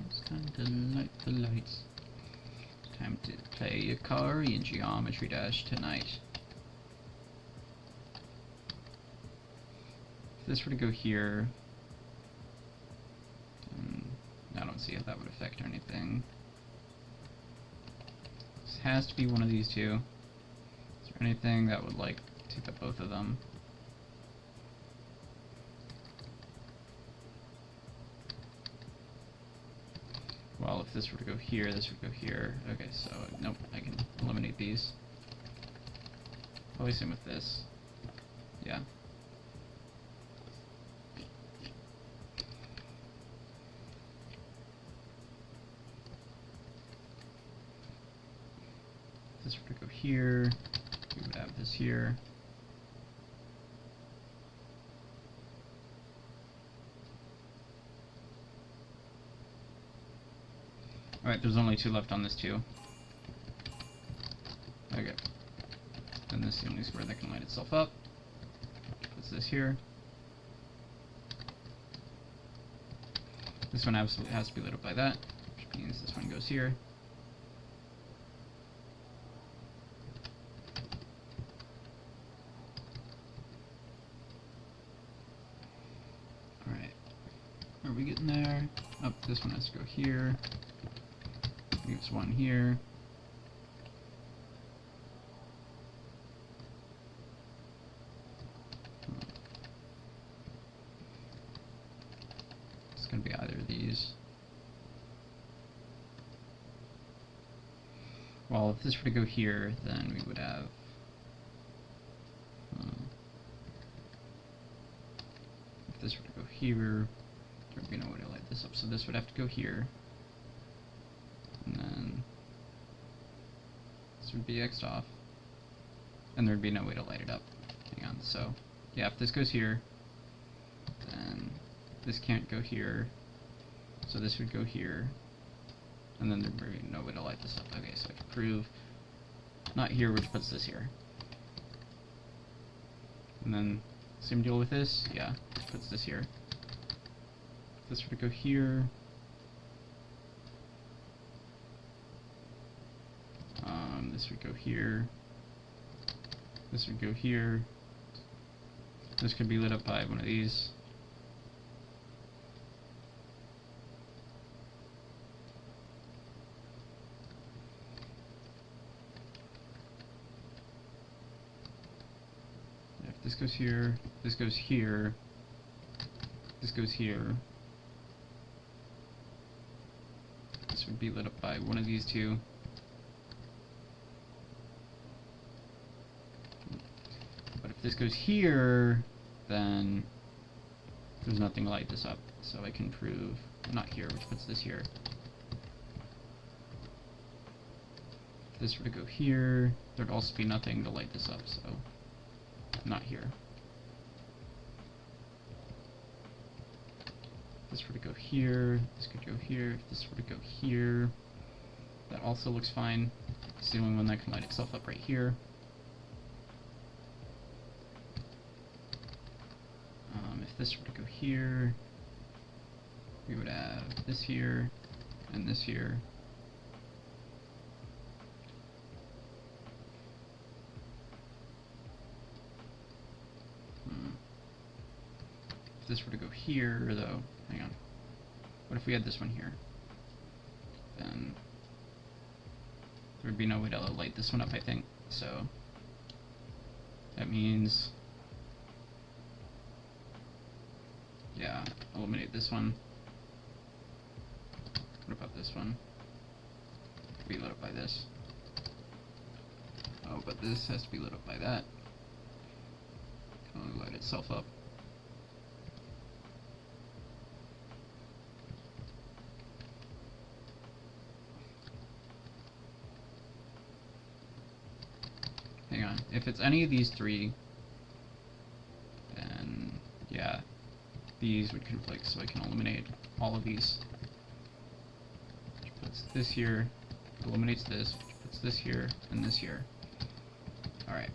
It's time to light the lights. Time to play Akari and Geometry Dash tonight. If this were to go here, I don't see how that would affect anything. This has to be one of these two. Is there anything that would like take up both of them? Well, if this were to go here, this would go here. Okay, so, nope, I can eliminate these. Probably same with this. Yeah. If this were to go here, we would have this here. Alright, there's only two left on this too. Okay. Then this is the only square that can light itself up. Puts this here. This one absolutely has to be lit up by that, which means this one goes here. Alright. Are we getting there? Oh, this one has to go here. Leaves one here. It's going to be either of these. Well, if this were to go here, then we would have if this were to go here, there would be no way to light this up, so this would have to go here. And then would be X'd off. And there'd be no way to light it up. Hang on, so, yeah, if this goes here, then this can't go here, so this would go here, and then there'd be no way to light this up. Okay, so I can prove not here, which puts this here. And then, same deal with this, yeah, puts this here. If this were to go here, this would go here, this would go here, this could be lit up by one of these. If this goes here, this goes here, this goes here, this would be lit up by one of these two. But if this goes here, then there's nothing to light this up. So I can prove not here, which puts this here. If this were to go here, there'd also be nothing to light this up, so not here. If this were to go here, this could go here. If this were to go here, that also looks fine. It's the only one that can light itself up right here. If this were to go here, we would have this here and this here. If this were to go here, though, hang on. What if we had this one here? Then there would be no way to light this one up, I think. So that means, yeah, eliminate this one. What about this one? Be lit up by this. Oh, but this has to be lit up by that. Can only light itself up. Hang on. If it's any of these three, then yeah, these would conflict, so I can eliminate all of these. Which puts this here, eliminates this, which puts this here, and this here. Alright.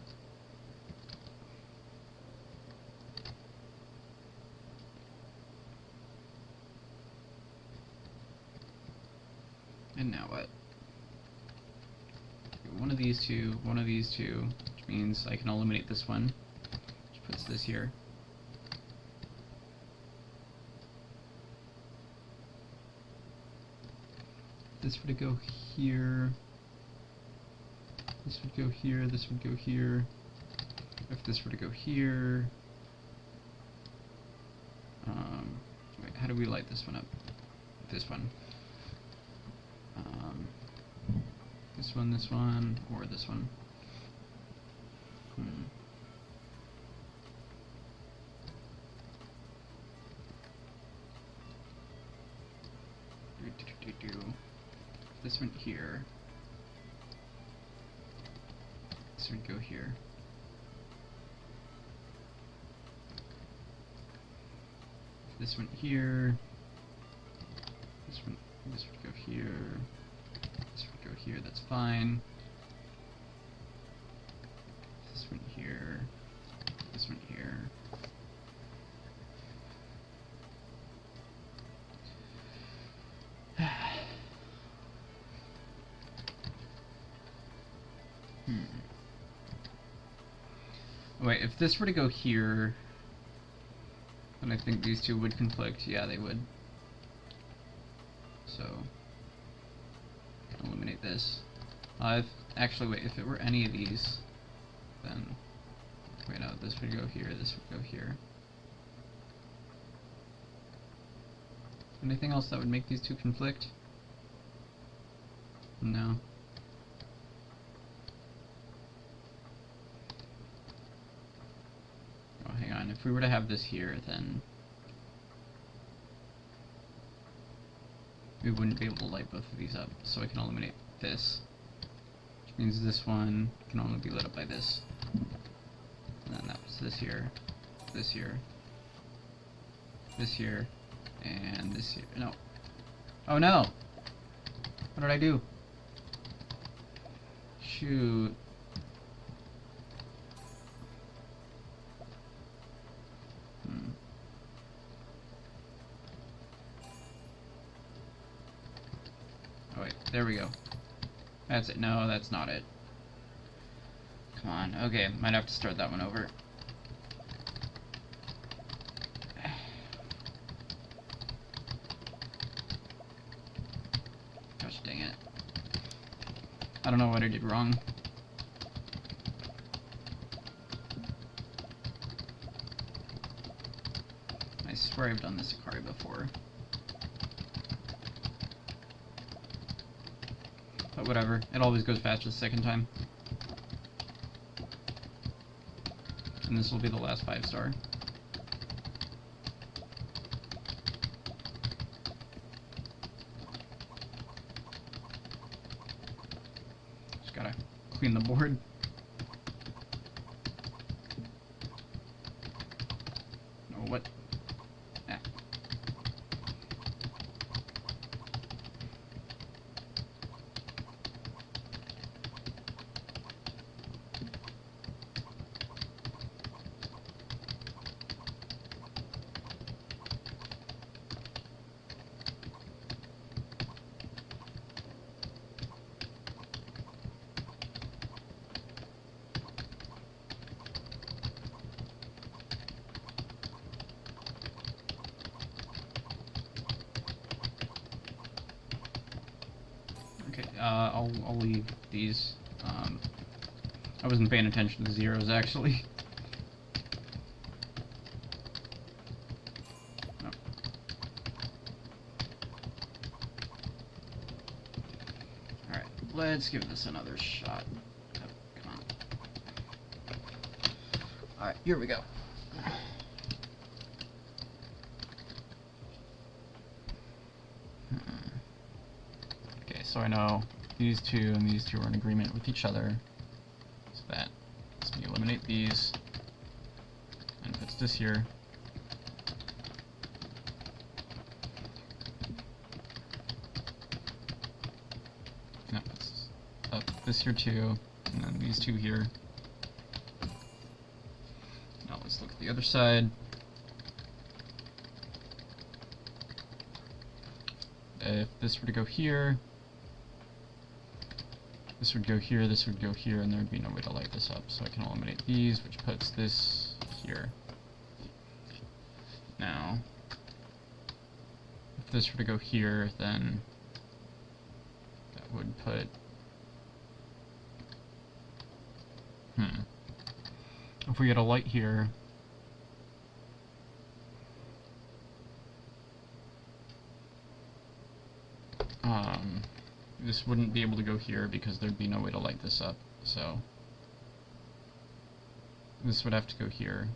And now what? One of these two, which means I can eliminate this one, which puts this here. If this were to go here, this would go here, this would go here. If this were to go here, wait, how do we light this one up? This one. This one, or this one. If this went here, this would go here. If this went here, this would go here. This would go here, that's fine. This went here, this went here. Wait, if this were to go here, then I think these two would conflict. Yeah, they would. So eliminate this. Actually, wait, if it were any of these, then, wait, no, this would go here, this would go here. Anything else that would make these two conflict? No. Oh, hang on, if we were to have this here, then we wouldn't be able to light both of these up, so I can eliminate this, which means this one can only be lit up by this. And then that was this here, this here, this here, and this here. No. Oh no! What did I do? Shoot. Oh wait, there we go. That's it. No, that's not it. Come on. Okay, might have to start that one over. Gosh dang it. I don't know what I did wrong. I swear I've done this akari before. But whatever, it always goes faster the second time. And this will be the last 5-star. Just gotta clean the board. Oh, what? Ah. I'll leave these. I wasn't paying attention to the zeros actually. Oh. Alright, let's give this another shot. Oh, come on. Alright, here we go. Okay, so I know these two and these two are in agreement with each other. So that lets me eliminate these and puts this here. And that puts up this here too, and then these two here. Now let's look at the other side. If this were to go here, this would go here, this would go here, and there would be no way to light this up. So I can eliminate these, which puts this here. Now, if this were to go here, then that would put... If we get a light here, this wouldn't be able to go here because there'd be no way to light this up, so this would have to go here,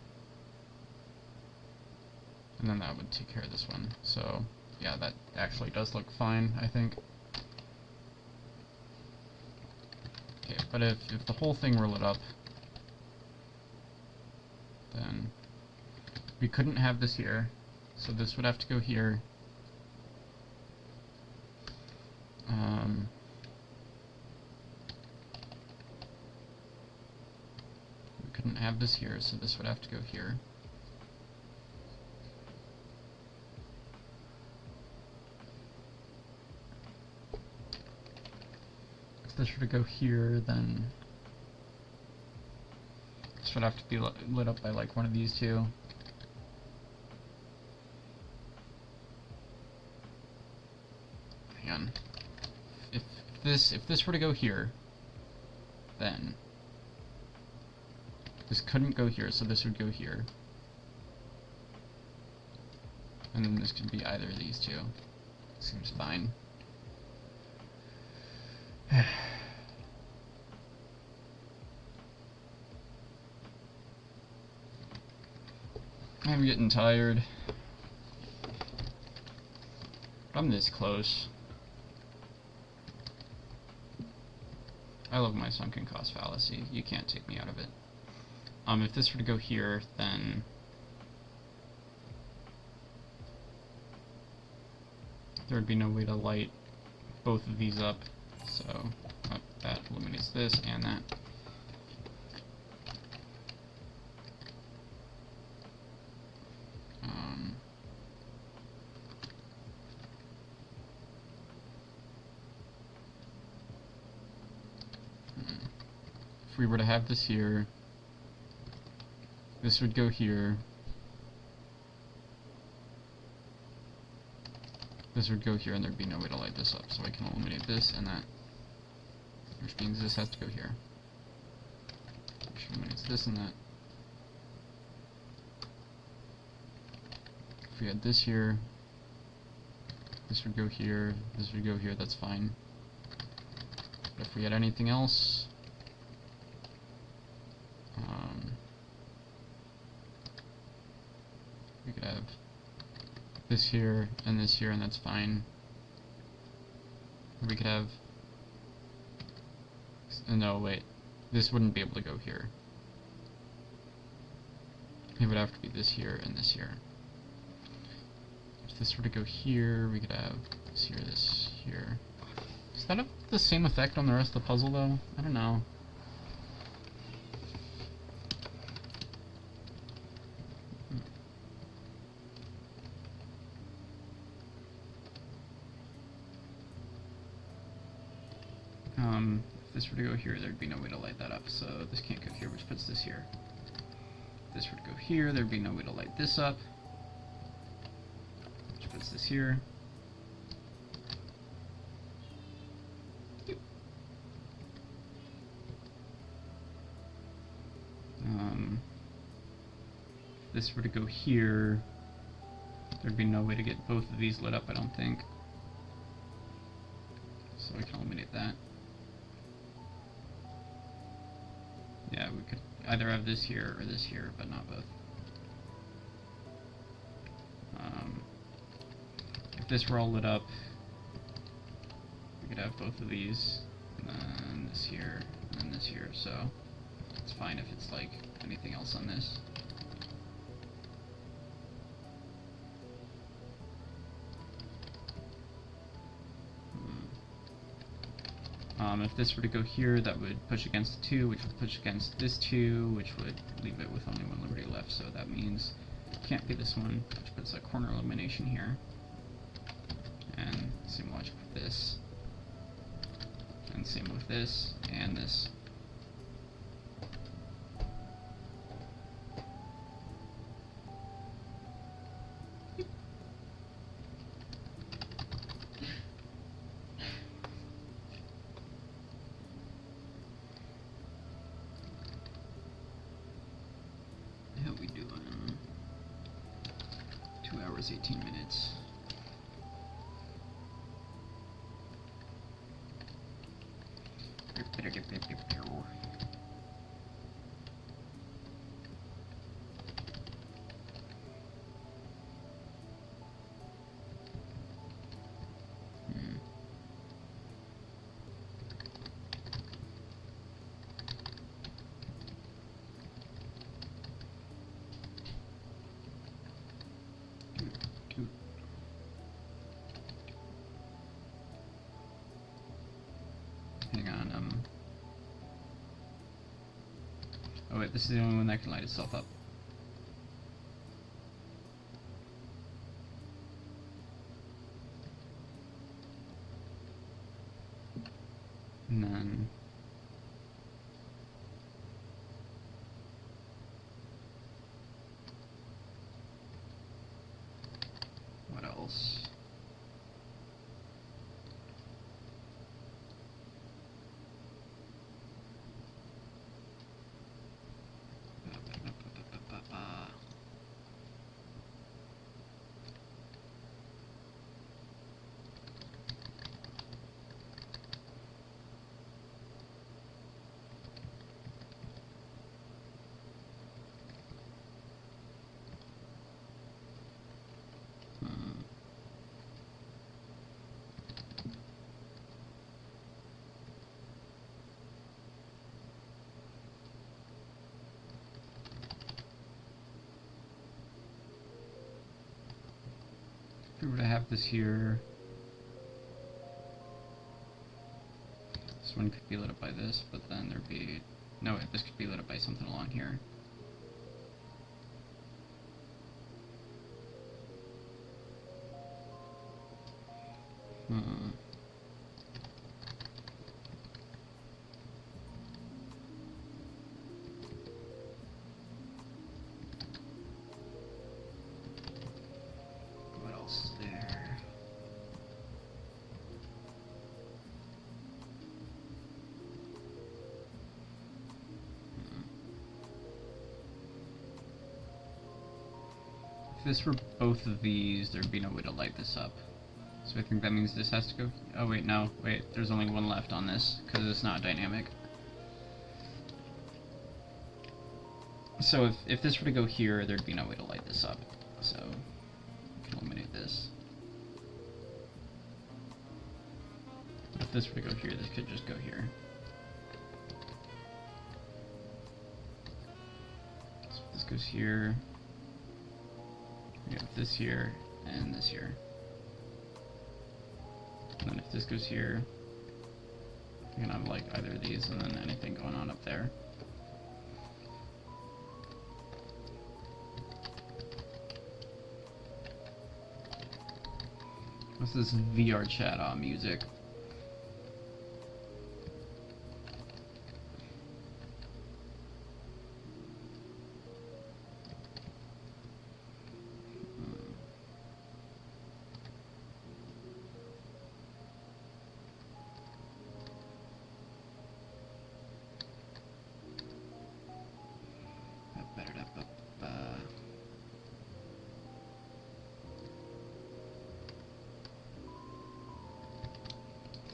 and then that would take care of this one. So yeah, that actually does look fine, I think. Okay, but if the whole thing were lit up, then we couldn't have this here, so this would have to go here. We couldn't have this here, so this would have to go here. If this were to go here, then this would have to be lit up by like one of these two. Hang on. If this were to go here, then this couldn't go here, so this would go here. And then this could be either of these two. Seems fine. I'm getting tired. I'm this close. I love my sunken cost fallacy. You can't take me out of it. If this were to go here, then there would be no way to light both of these up. So that eliminates this and that. If we were to have this here, this would go here. This would go here, and there'd be no way to light this up, so I can eliminate this and that. Which means this has to go here. Which eliminates this and that. If we had this here, this would go here, this would go here, that's fine. But if we had anything else, we could have this here, and that's fine. Or we could have... no, wait. This wouldn't be able to go here. It would have to be this here and this here. If this were to go here, we could have this here, this here. Does that have the same effect on the rest of the puzzle, though? I don't know. If this were to go here, there'd be no way to light that up, so this can't go here, which puts this here. If this were to go here, there'd be no way to light this up, which puts this here. If this were to go here, there'd be no way to get both of these lit up, I don't think. So we can eliminate that. Yeah, we could either have this here or this here, but not both. If this were all lit up, we could have both of these, and then this here, and then this here, so it's fine if it's like anything else on this. If this were to go here, that would push against 2, which would push against this 2, which would leave it with only 1 liberty left, so that means it can't be this one, which puts a corner elimination here. And same logic with this. And same with this, and this. How we doing? 2 hours, 18 minutes. Hang on, oh wait, this is the only one that can light itself up. And then... what else? we were to have this here, this one could be lit up by this, but then there'd be, no wait, this could be lit up by something along here. What else is there? If this were both of these, there'd be no way to light this up. So I think that means this has to go... Oh wait, no. Wait, there's only one left on this, because it's not dynamic. So if this were to go here, there'd be no way to light this up. So, we can eliminate this. If this were to go here, this could just go here. So if this goes here, we have this here, and this here. And then if this goes here, you can have like either of these and then anything going on up there. What's this VR chat music?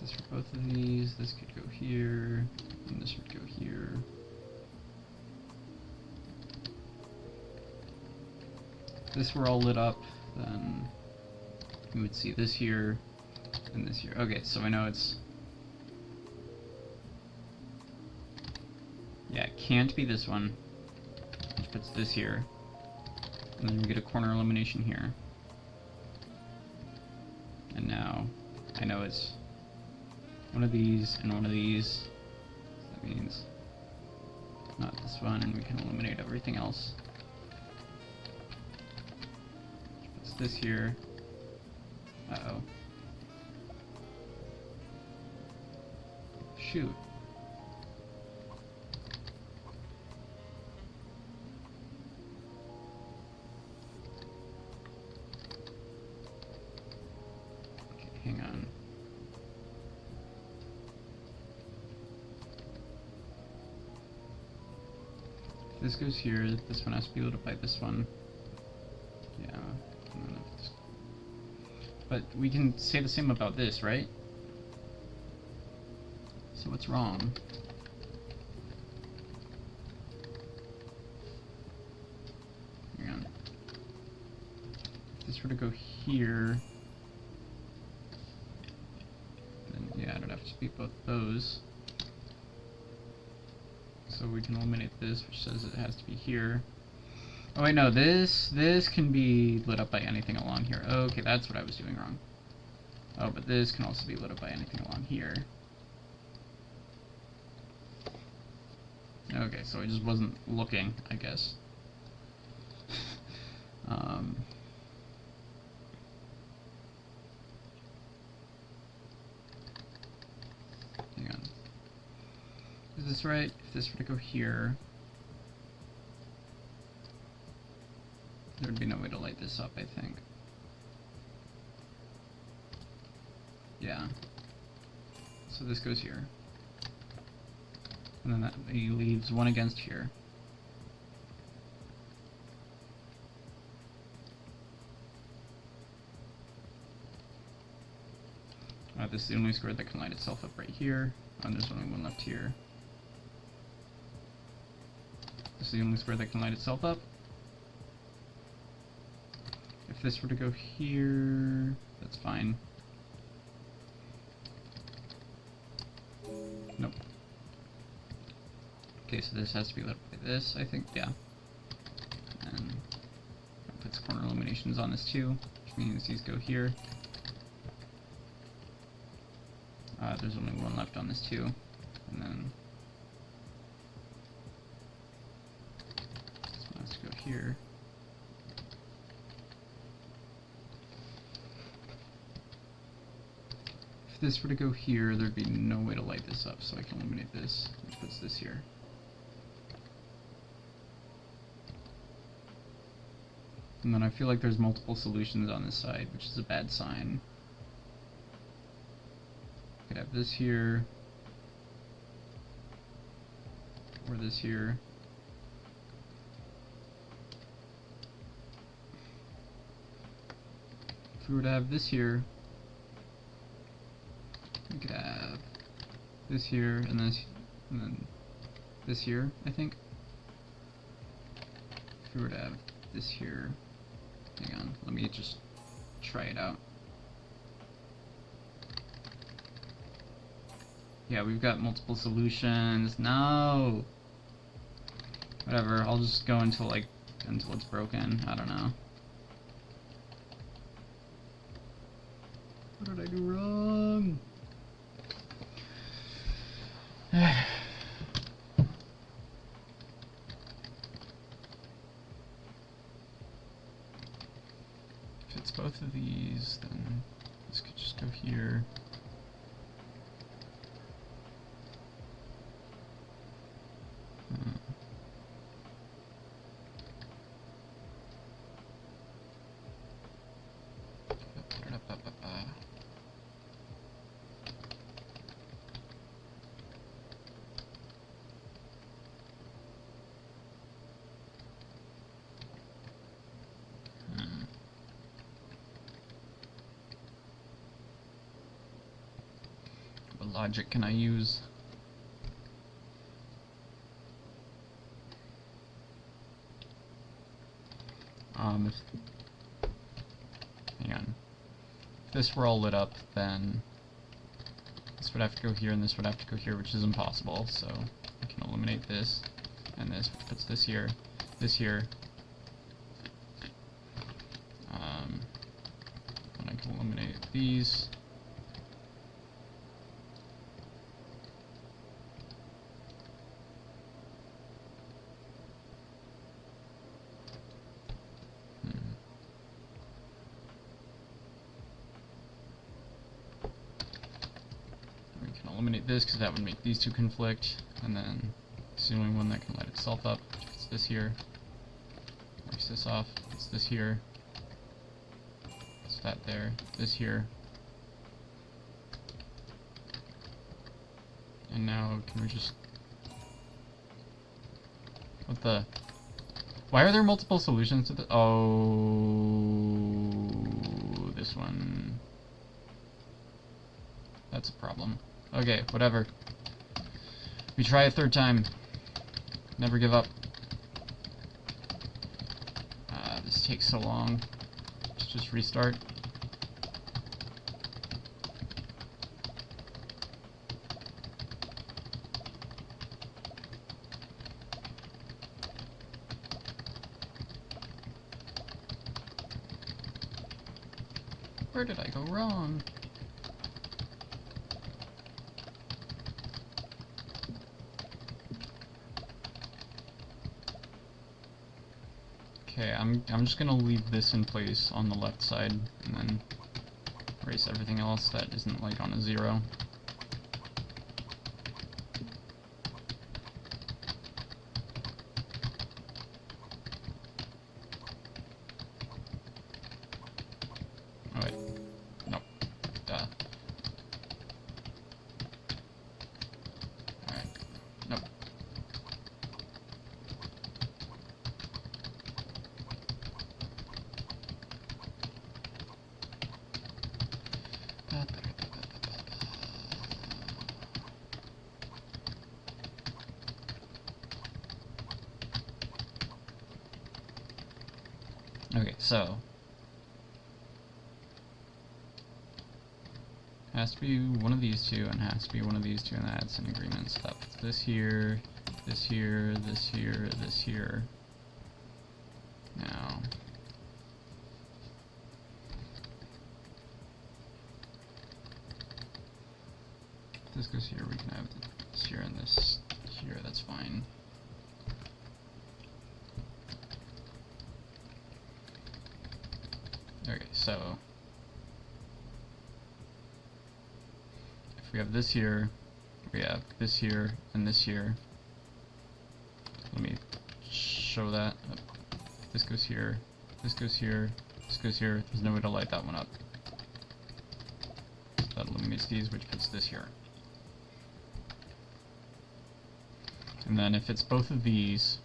This for both of these, this could go here, and this would go here. If this were all lit up, then you would see this here, and this here. Okay, so I know it's... Yeah, it can't be this one, which puts this here. And then we get a corner illumination here. And now, I know it's one of these and one of these. That means not this one, and we can eliminate everything else. Puts this here. Uh-oh. Shoot. Okay, hang on. If this goes here, this one has to be lit up by this one. Yeah. And then if this... But we can say the same about this, right? So what's wrong? Hang on. If this were to go here, then yeah, I'd have to speak both those. So we can eliminate this, which says it has to be here. Oh wait, no, this can be lit up by anything along here. Okay, that's what I was doing wrong. Oh, but this can also be lit up by anything along here. Okay, so I just wasn't looking, I guess. Hang on. Is this right? If this were to go here, there'd be no way to light this up, I think. Yeah. So this goes here. And then that leaves one against here. This is the only square that can light itself up right here. And there's only one left here. This is the only square that can light itself up. If this were to go here, that's fine. Nope. Okay, so this has to be lit up by this, I think, yeah. And it puts corner illuminations on this too, which means these go here. There's only one left on this too. And then this one has to go here. If this were to go here, there'd be no way to light this up, so I can eliminate this, which puts this here. And then I feel like there's multiple solutions on this side, which is a bad sign. I could have this here, or this here. If we were to have this here, we could have this here, and this, and then this here, I think. If we were to have this here, hang on, let me just try it out. Yeah, we've got multiple solutions. No! Whatever, I'll just go until it's broken. I don't know. What did I do wrong? If it's both of these, then this could just go here. What logic can I use? Hang on. If this were all lit up, then this would have to go here and this would have to go here, which is impossible, so I can eliminate this and this, which puts this here, this here. And I can eliminate these. Eliminate this because that would make these two conflict, and then it's the only one that can light itself up. It's this here. Works this off. It's this here. It's that there. This here. And now can we just... What the... Why are there multiple solutions to this? Oh, this one. That's a problem. Okay, whatever. We try a third time. Never give up. This takes so long. Let's just restart. Where did I go wrong? Okay, I'm just gonna leave this in place on the left side and then erase everything else that isn't like on a 0. Oh wait, nope, duh. Alright, nope. Okay, so has to be one of these two, and has to be one of these two, and that's an agreement. So that puts this here, this here, this here, this here. Now, this goes here, we can have this here and this here, that's fine. Okay, so if we have this here, we have this here and this here. Let me show that. This goes here, this goes here, this goes here. There's no way to light that one up. So that eliminates these, which puts this here. And then if it's both of these,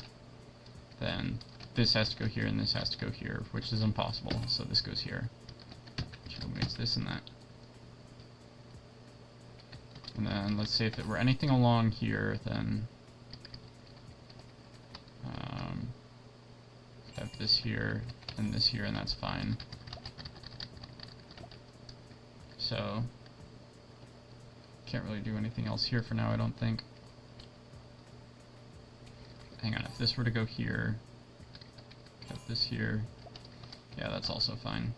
then this has to go here and this has to go here, which is impossible. So this goes here, which eliminates this and that. And then let's say if it were anything along here, then have this here, and that's fine. So can't really do anything else here for now, I don't think. Hang on, if this were to go here, have this here, yeah, that's also fine.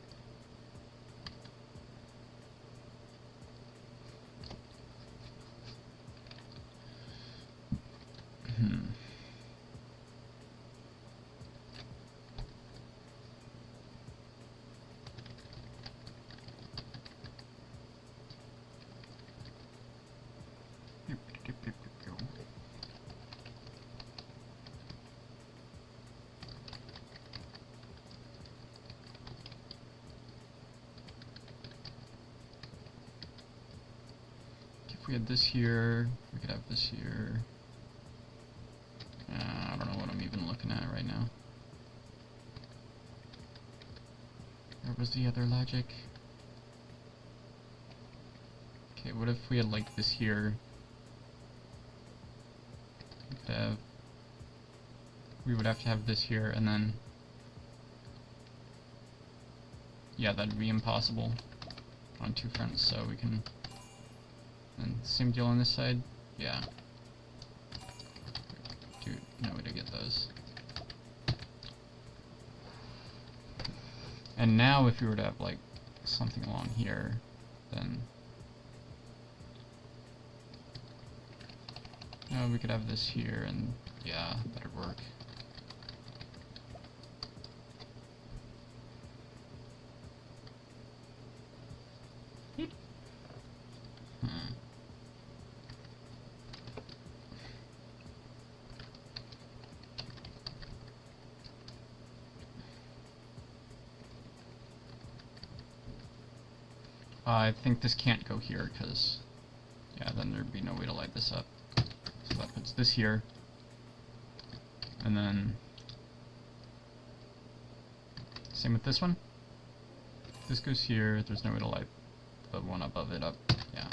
If we had this here, we could have this here. I don't know what I'm even looking at right now. Where was the other logic? Okay, what if we had like this here? We would have to have this here, and then yeah, that'd be impossible on two fronts. So we can, and same deal on this side. Yeah. Dude, no way to get those. And now if we were to have like something along here, then no, we could have this here, and yeah, that'd work. I think this can't go here, because, yeah, then there'd be no way to light this up. So that puts this here, and then same with this one. This goes here, there's no way to light the one above it up, yeah.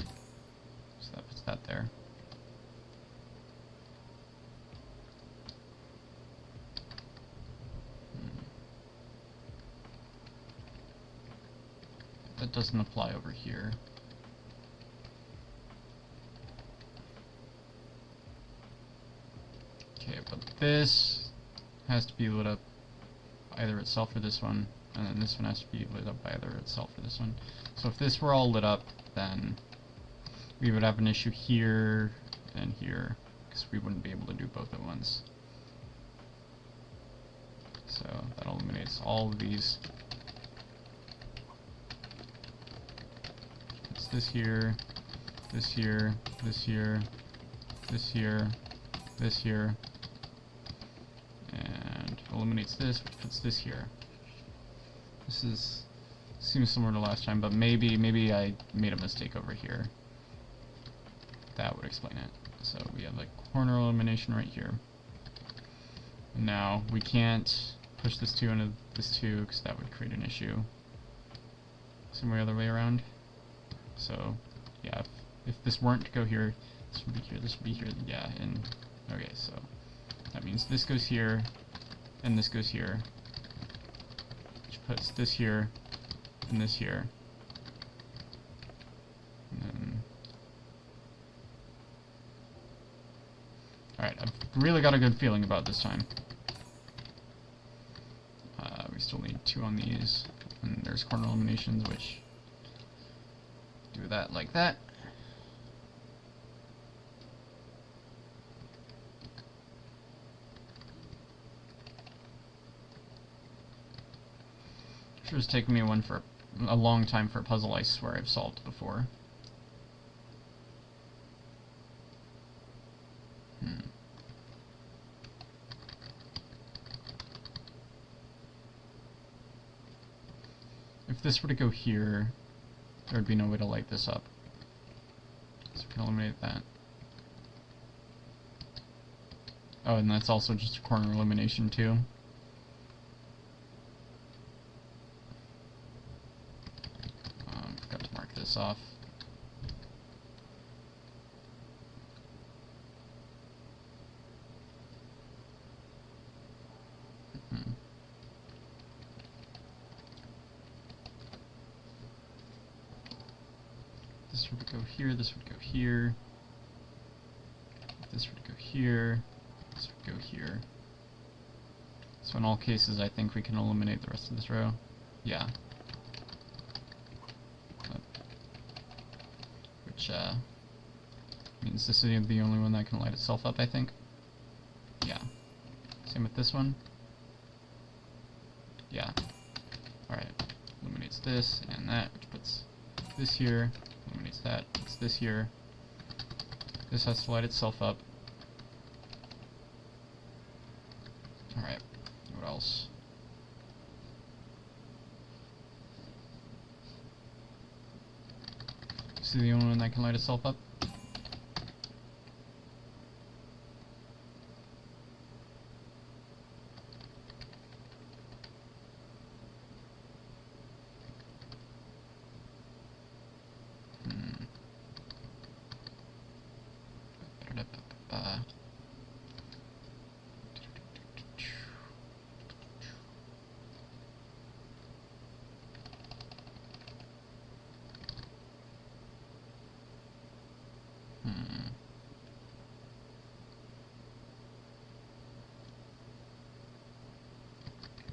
So that puts that there. That doesn't apply over here. Okay, but this has to be lit up either itself or this one, and then this one has to be lit up by either itself or this one. So if this were all lit up, then we would have an issue here and here, because we wouldn't be able to do both at once. So that eliminates all of these. It's this here, this here, this here, this here, this here, and eliminates this, which puts this here. This seems similar to last time, but maybe I made a mistake over here. That would explain it. So we have like corner elimination right here. And now we can't push this 2 into this 2 because that would create an issue. Somewhere other way around. So yeah, if this weren't to go here, this would be here, this would be here, yeah, and okay, so that means this goes here, and this goes here, which puts this here, and this here, and then, alright, I've really got a good feeling about this time. We still need 2 on these, and there's corner eliminations, which do that like that. sure it's taken me a long time for a puzzle I swear I've solved before. If this were to go here, there would be no way to light this up. So we can eliminate that. Oh, and that's also just a corner elimination too. Forgot to mark this off. This would go here, this would go here. This would go here, this would go here. So in all cases, I think we can eliminate the rest of this row. Yeah. Which means this is the only one that can light itself up, I think. Yeah. Same with this one. Yeah. Alright. Eliminates this and that, which puts this here. Eliminates that, puts this here. This has to light itself up. Alright. What else? This is the only one that can light itself up.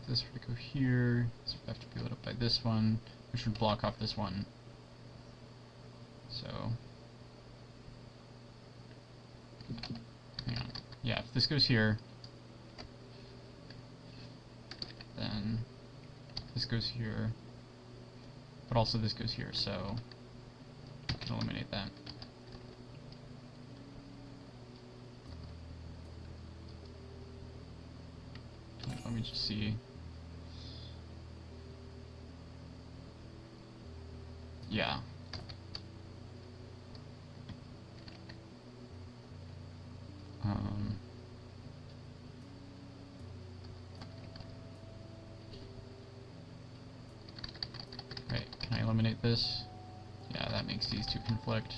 This would go here, this would have to be lit up by this one, which would block off this one. So, hang on. Yeah, if this goes here, then this goes here, but also this goes here, so I can eliminate that. Let me just see. Yeah. Wait, can I eliminate this? Yeah, that makes these two conflict.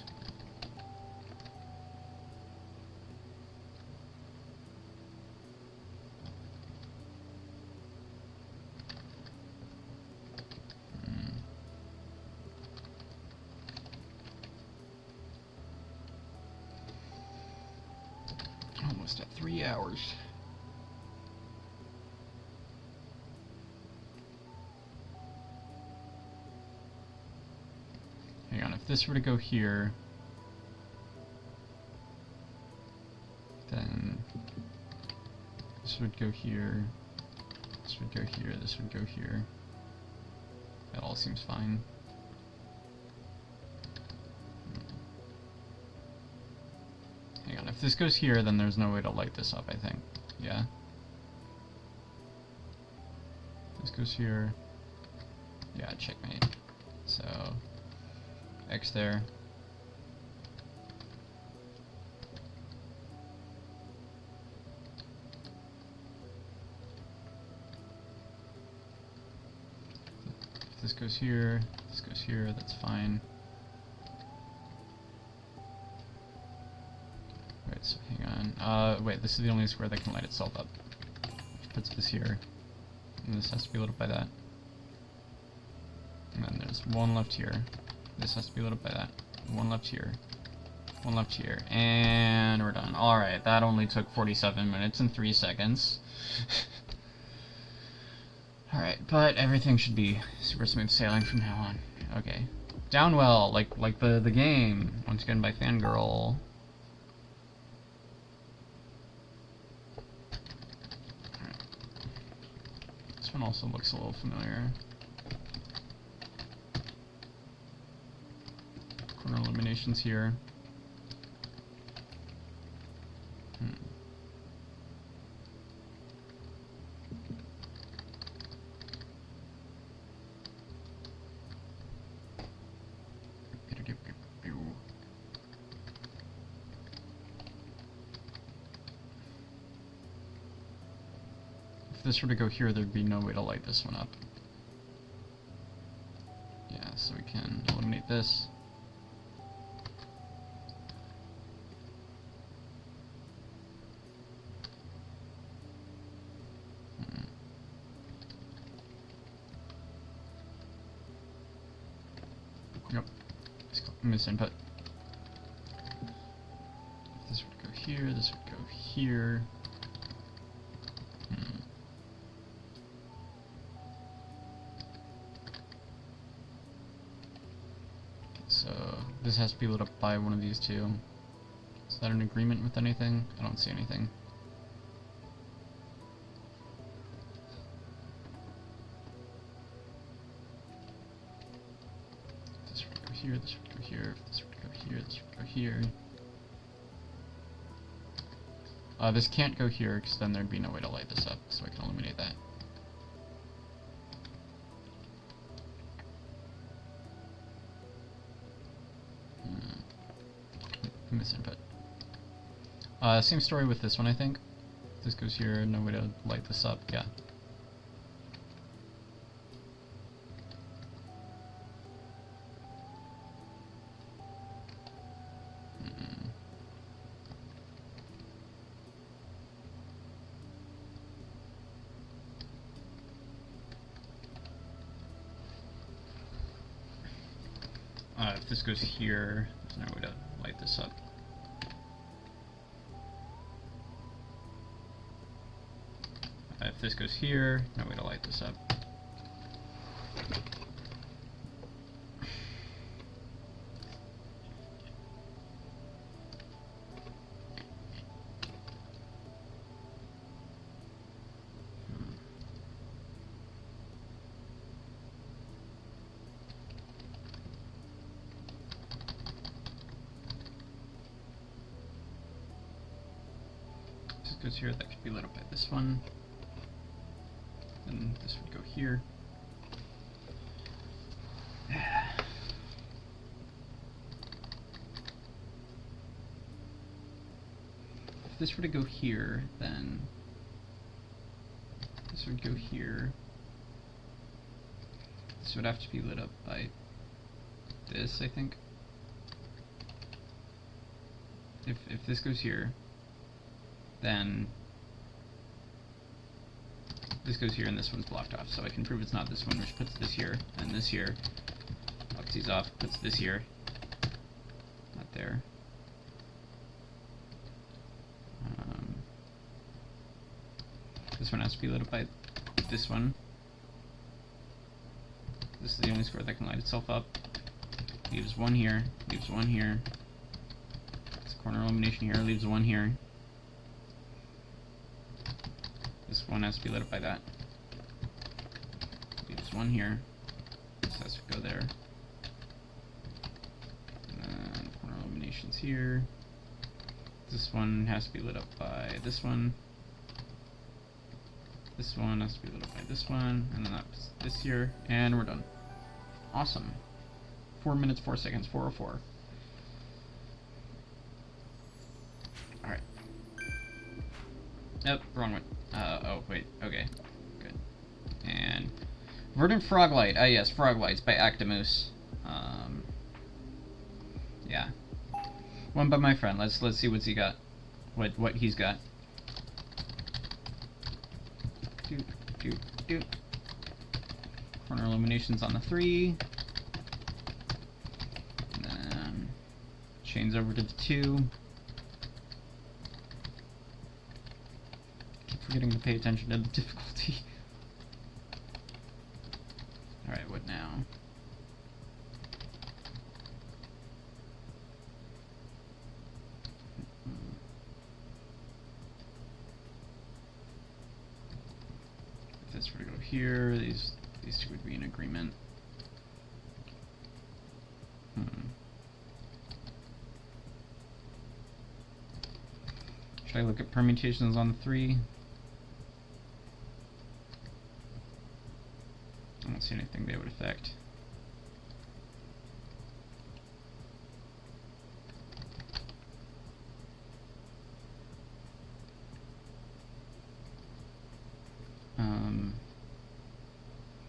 Almost at 3 hours. Hang on, if this were to go here, then this would go here, this would go here, this would go here. That all seems fine. Hang on, if this goes here, then there's no way to light this up, I think. Yeah? This goes here. Yeah, checkmate. So, X there. If this goes here, that's fine. Wait, so hang on. Wait, this is the only square that can light itself up. It puts this here. And this has to be lit up by that. And then there's one left here. This has to be lit up by that. One left here. One left here. And we're done. Alright, that only took 47 minutes and 3 seconds. Alright, but everything should be super smooth sailing from now on. Okay. Downwell, like the game. Once again by Fangirl. This one also looks a little familiar. corner illuminations here. If this were to go here, there'd be no way to light this one up. Yeah, so we can eliminate this. Yep. Misinput. If this would go here, this would go here. So this has to be lit up by one of these two. Is that an agreement with anything? I don't see anything. This would go here, this would go here, this would go here, this would go here. This can't go here because then there'd be no way to light this up, so I can eliminate that. Misinput. Same story with this one, I think. This goes here, no way to light this up, yeah. If this goes here, there's no way to light this up. If this goes here, no way to light this up. Goes here, that could be lit up by this one. And this would go here. If this were to go here, then this would go here. This would have to be lit up by this, I think. If this goes here, then this goes here and this one's blocked off, so I can prove it's not this one, which puts this here and this here. Locks these off, puts this here. Not there. This one has to be lit up by this one. This is the only square that can light itself up. Leaves one here, leaves one here. This corner illumination here leaves one here. This one has to be lit up by that. Leaves one here. This has to go there. And then corner illuminations here. This one has to be lit up by this one. This one has to be lit up by this one. And then that's this here. And we're done. Awesome. 4 minutes, 4 seconds, 4:04. Alright. Nope, wrong one. Oh, wait, okay. Good. And Verdant Froglight. Ah, yes, Froglights by Actimus. Yeah. One by my friend. Let's see what's he got. What he's got. Corner illuminations on the 3. And then chains over to the 2. Forgetting to pay attention to the difficulty. Alright, what now? If this were to go here, these two would be in agreement. Should I look at permutations on the 3? I don't see anything they would affect.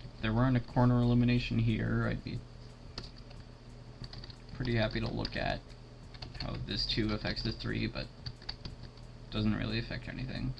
If there weren't a corner illumination here, I'd be pretty happy to look at how this 2 affects this 3, but doesn't really affect anything.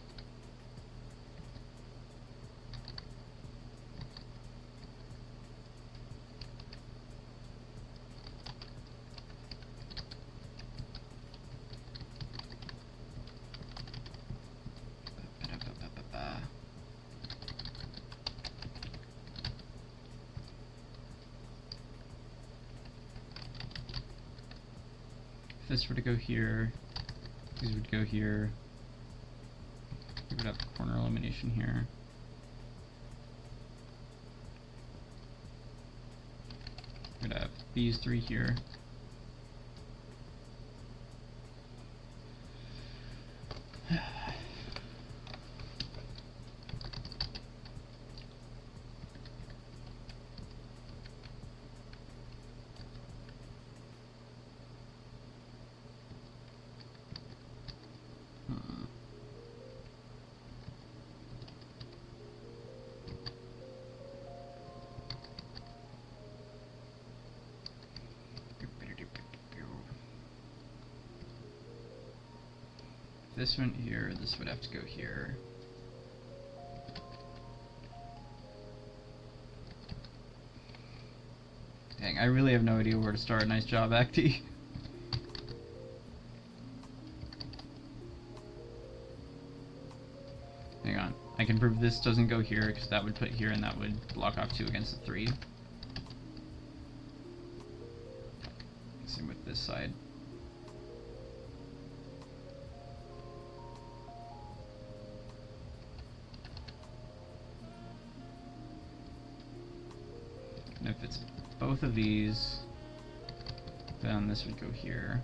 If this were to go here, these would go here. We would have the corner illumination here. We would have these 3 here. If this went here, this would have to go here. Dang, I really have no idea where to start. Nice job, Acti. Hang on. I can prove this doesn't go here, because that would put here and that would block off 2 against the 3. Same with this side. And if it's both of these, then this would go here.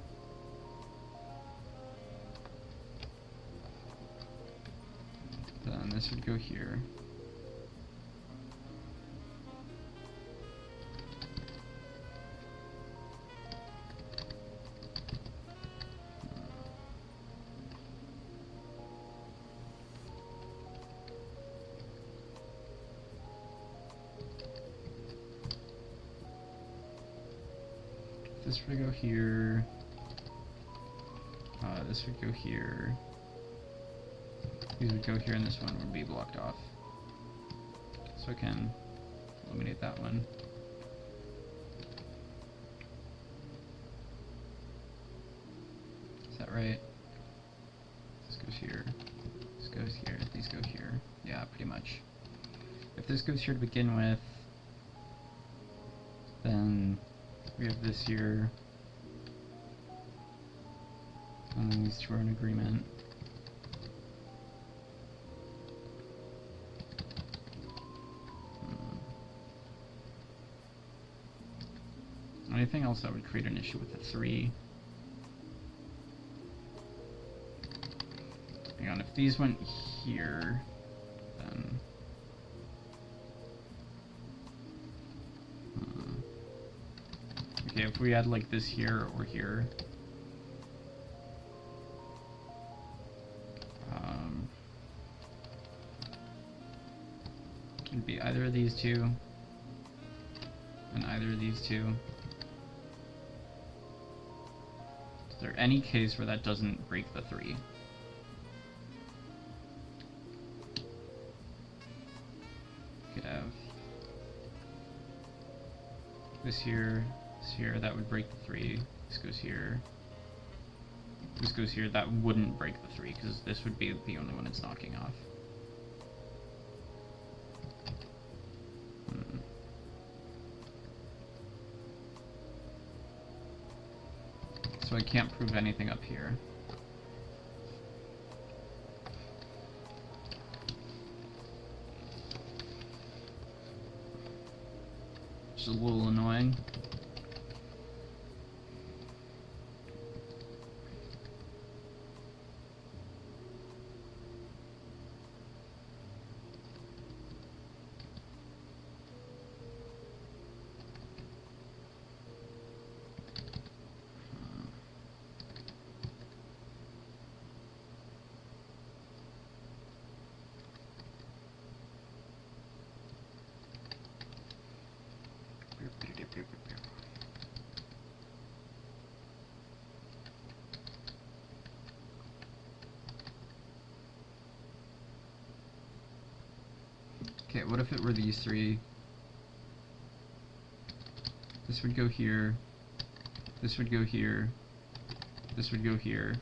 Then this would go here. This would go here. This would go here. These would go here, and this one would be blocked off. So I can eliminate that one. Is that right? This goes here. This goes here. These go here. Yeah, pretty much. If this goes here to begin with, then we have this here, and then these 2 are in agreement. Anything else that would create an issue with the 3? Hang on, if these went here, then okay, if we had like this here or here, it'd be either of these 2 and either of these 2. Is there any case where that doesn't break the 3? Could have this here, that would break the 3. This goes here. This goes here, that wouldn't break the 3, because this would be the only one it's knocking off. So I can't prove anything up here. Which is a little annoying. Okay, what if it were these three? This would go here. This would go here. This would go here.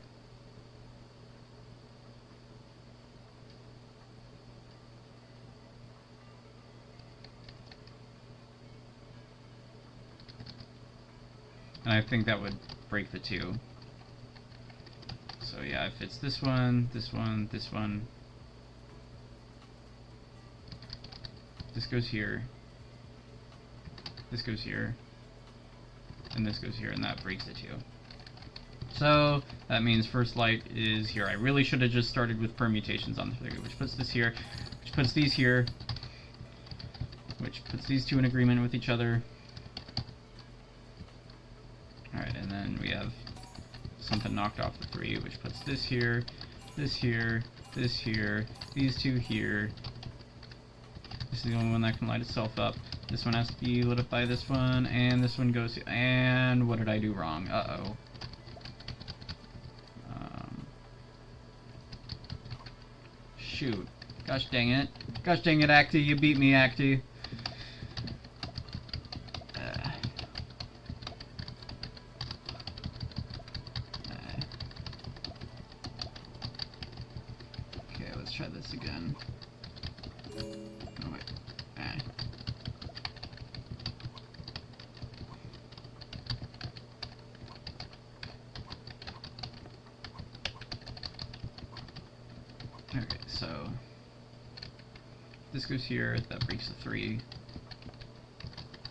And I think that would break the two. So yeah, if it's this one, this one, this one, this goes here, this goes here, and this goes here, and that breaks the two. So that means first light is here. I really should have just started with permutations on the figure, which puts this here, which puts these here, which puts these two in agreement with each other. Alright, and then we have something knocked off the 3, which puts this here, this here, this here, these two here. This is the only one that can light itself up. This one has to be lit up by this one, and this one goes... And what did I do wrong? Uh-oh. Shoot. Gosh dang it. Gosh dang it, Acti. You beat me, Acti. Okay, let's try this again. Oh, wait. Okay, so this goes here, that breaks the 3.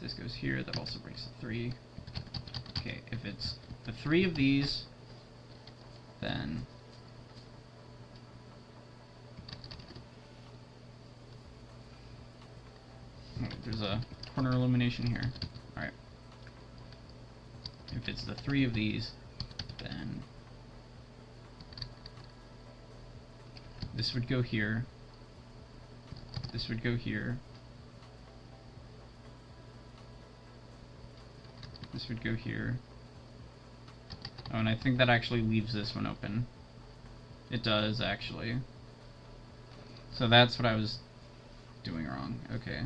This goes here, that also breaks the 3. Okay, if it's the 3 of these, then there's a corner illumination here. Alright. If it's the 3 of these, then this would go here. This would go here. This would go here. Oh, and I think that actually leaves this one open. It does, actually. So that's what I was doing wrong. Okay.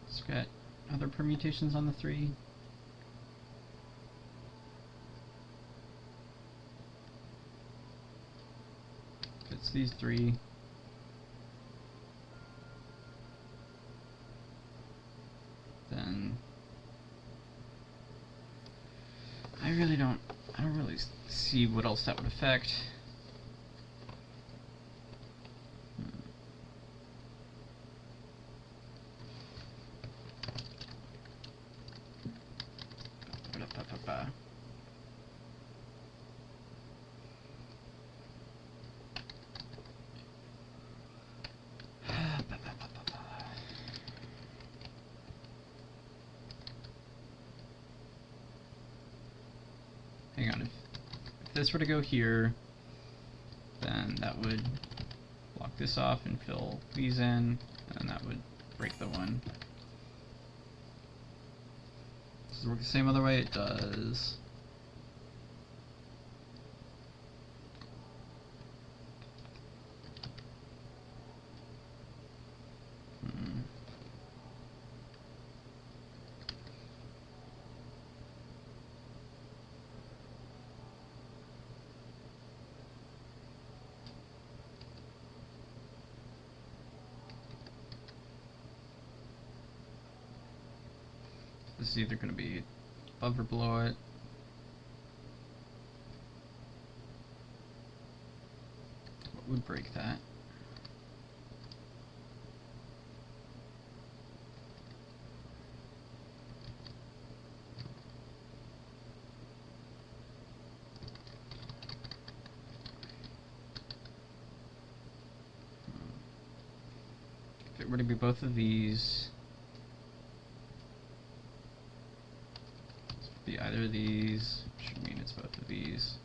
It's got other permutations on the 3. It's these 3. Then I don't really see what else that would affect. Hang on, if this were to go here, then that would block this off and fill these in, and that would break the 1. Does it work the same other way? It does. This is either going to be above or below it. What would break that? If it were to be both of these, be either of these, should mean it's both of these.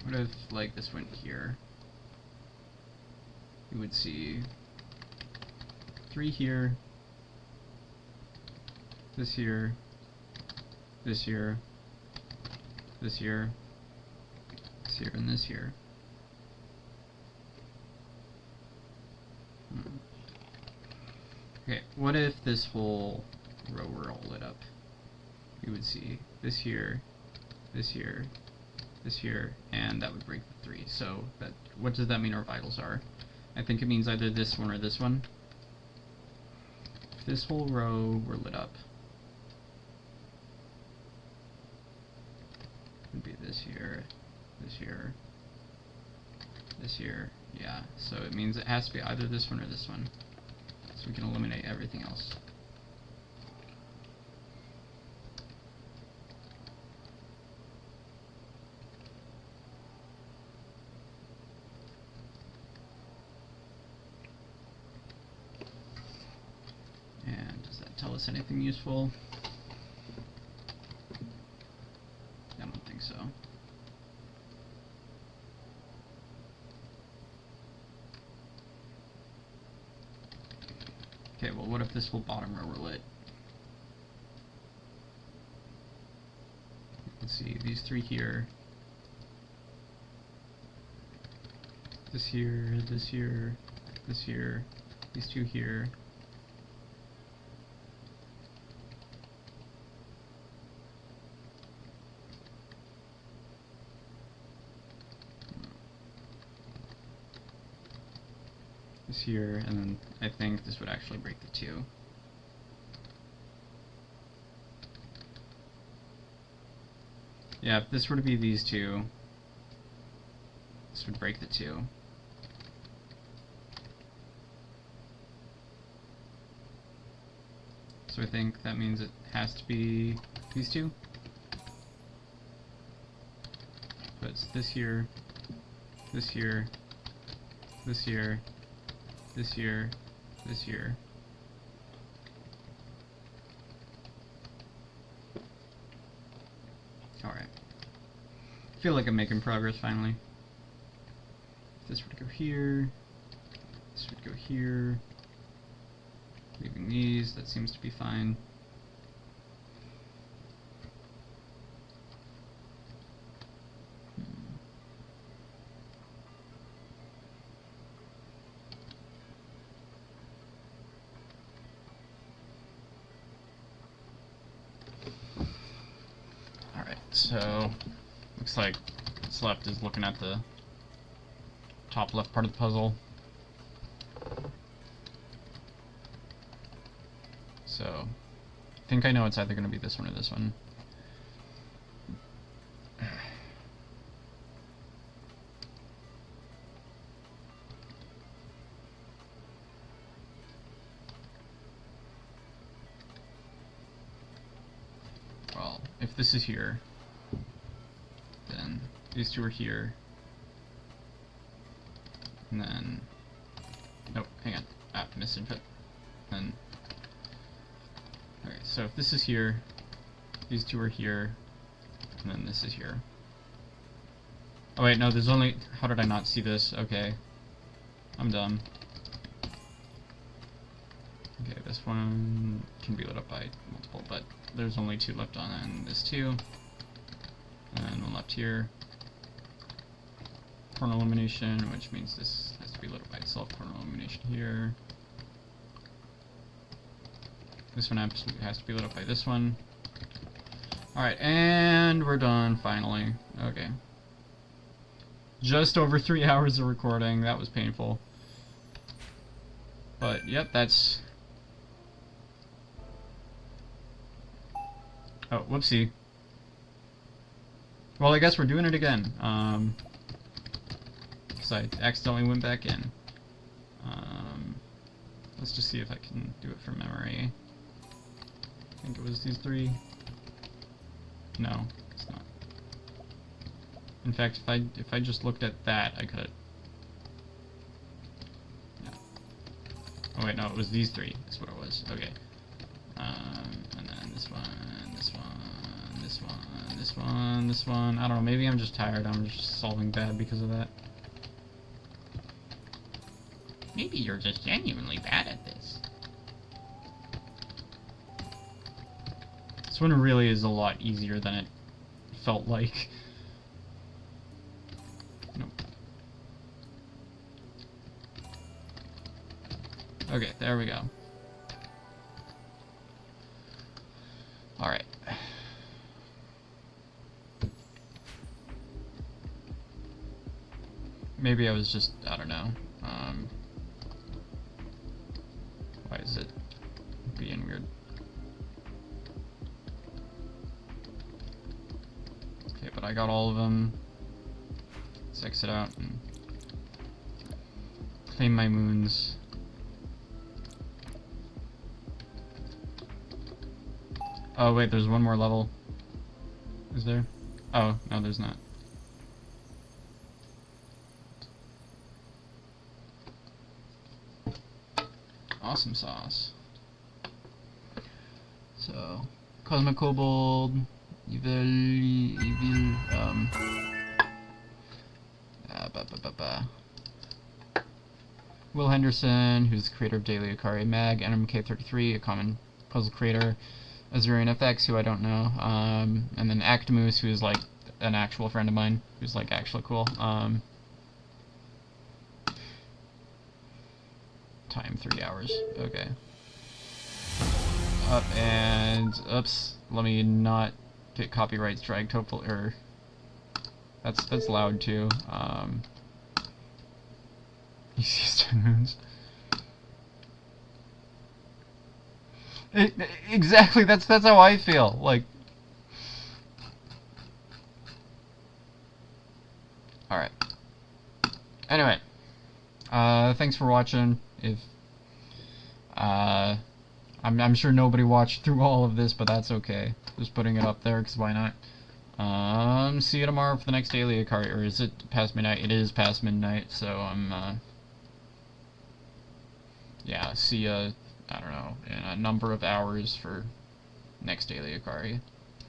What if, like, this went here? You would see 3 here, this here, this here, this here, this here, and this here. Okay, what if this whole row were all lit up? You would see this here, this here, this here, and that would break the 3. So that, what does that mean our vitals are? I think it means either this one or this one. If this whole row were lit up, it would be this here, this here, this here. Yeah, so it means it has to be either this one or this one. So we can eliminate everything else. And does that tell us anything useful? I don't think so. Okay, well, what if this whole bottom row were lit? Let's see, these 3 here. This here, this here, this here, these 2 here. This here, and then I think this would actually break the 2. Yeah, if this were to be these 2, this would break the 2. So I think that means it has to be these 2. So it's this here, this here, this here, this here, this here. Alright. I feel like I'm making progress finally. If this were to go here, this would go here. Leaving these, that seems to be fine. So, looks like what's left is looking at the top left part of the puzzle. So, I think I know it's either going to be this one or this one. Well, if this is here, then these 2 are here, and then, nope, hang on, missed input, then, okay, so if this is here, these 2 are here, and then this is here. Oh wait, no, there's only, how did I not see this? Okay, I'm dumb. Okay, this one can be lit up by multiple, but there's only 2 left on, and this 2. And one left here. Corner illumination, which means this has to be lit up by itself. Corner illumination here. This one absolutely has to be lit up by this one. Alright, and we're done, finally. Okay. Just over 3 hours of recording. That was painful. But, yep, that's... Oh, whoopsie. Well, I guess we're doing it again. Because I accidentally went back in. Let's just see if I can do it from memory. I think it was these 3. No, it's not. In fact, if I just looked at that, I could. Yeah. Oh wait, no, it was these three. That's what it was. Okay. And then this one, this one, this one, this one, this one. I don't know. Maybe I'm just tired. I'm just solving bad because of that. Maybe you're just genuinely bad at this. This one really is a lot easier than it felt like. Nope. Okay, there we go. Alright. Maybe I was just, I don't know. Why is it being weird? Okay, but I got all of them. Let's exit out and claim my moons. Oh wait, there's one more level. Is there? Oh, no, there's not. Awesome sauce. So, Cosmic Kobold, Will Henderson, who's the creator of Daily Akari Mag, NMK33, a common puzzle creator, Azurian FX, who I don't know, and then Actimus, who's like an actual friend of mine, who's like actually cool. Time 3 hours. Okay. Up and oops. Let me not get copyright striked. Hopefully, or that's loud too. Easiest 10 moons. Exactly. That's how I feel. Like. All right. Anyway. Thanks for watching. If I'm sure nobody watched through all of this, but that's okay. Just putting it up there, because why not? See you tomorrow for the next daily Akari, or is it past midnight? It is past midnight, so yeah, see ya, I don't know, in a number of hours for next daily Akari.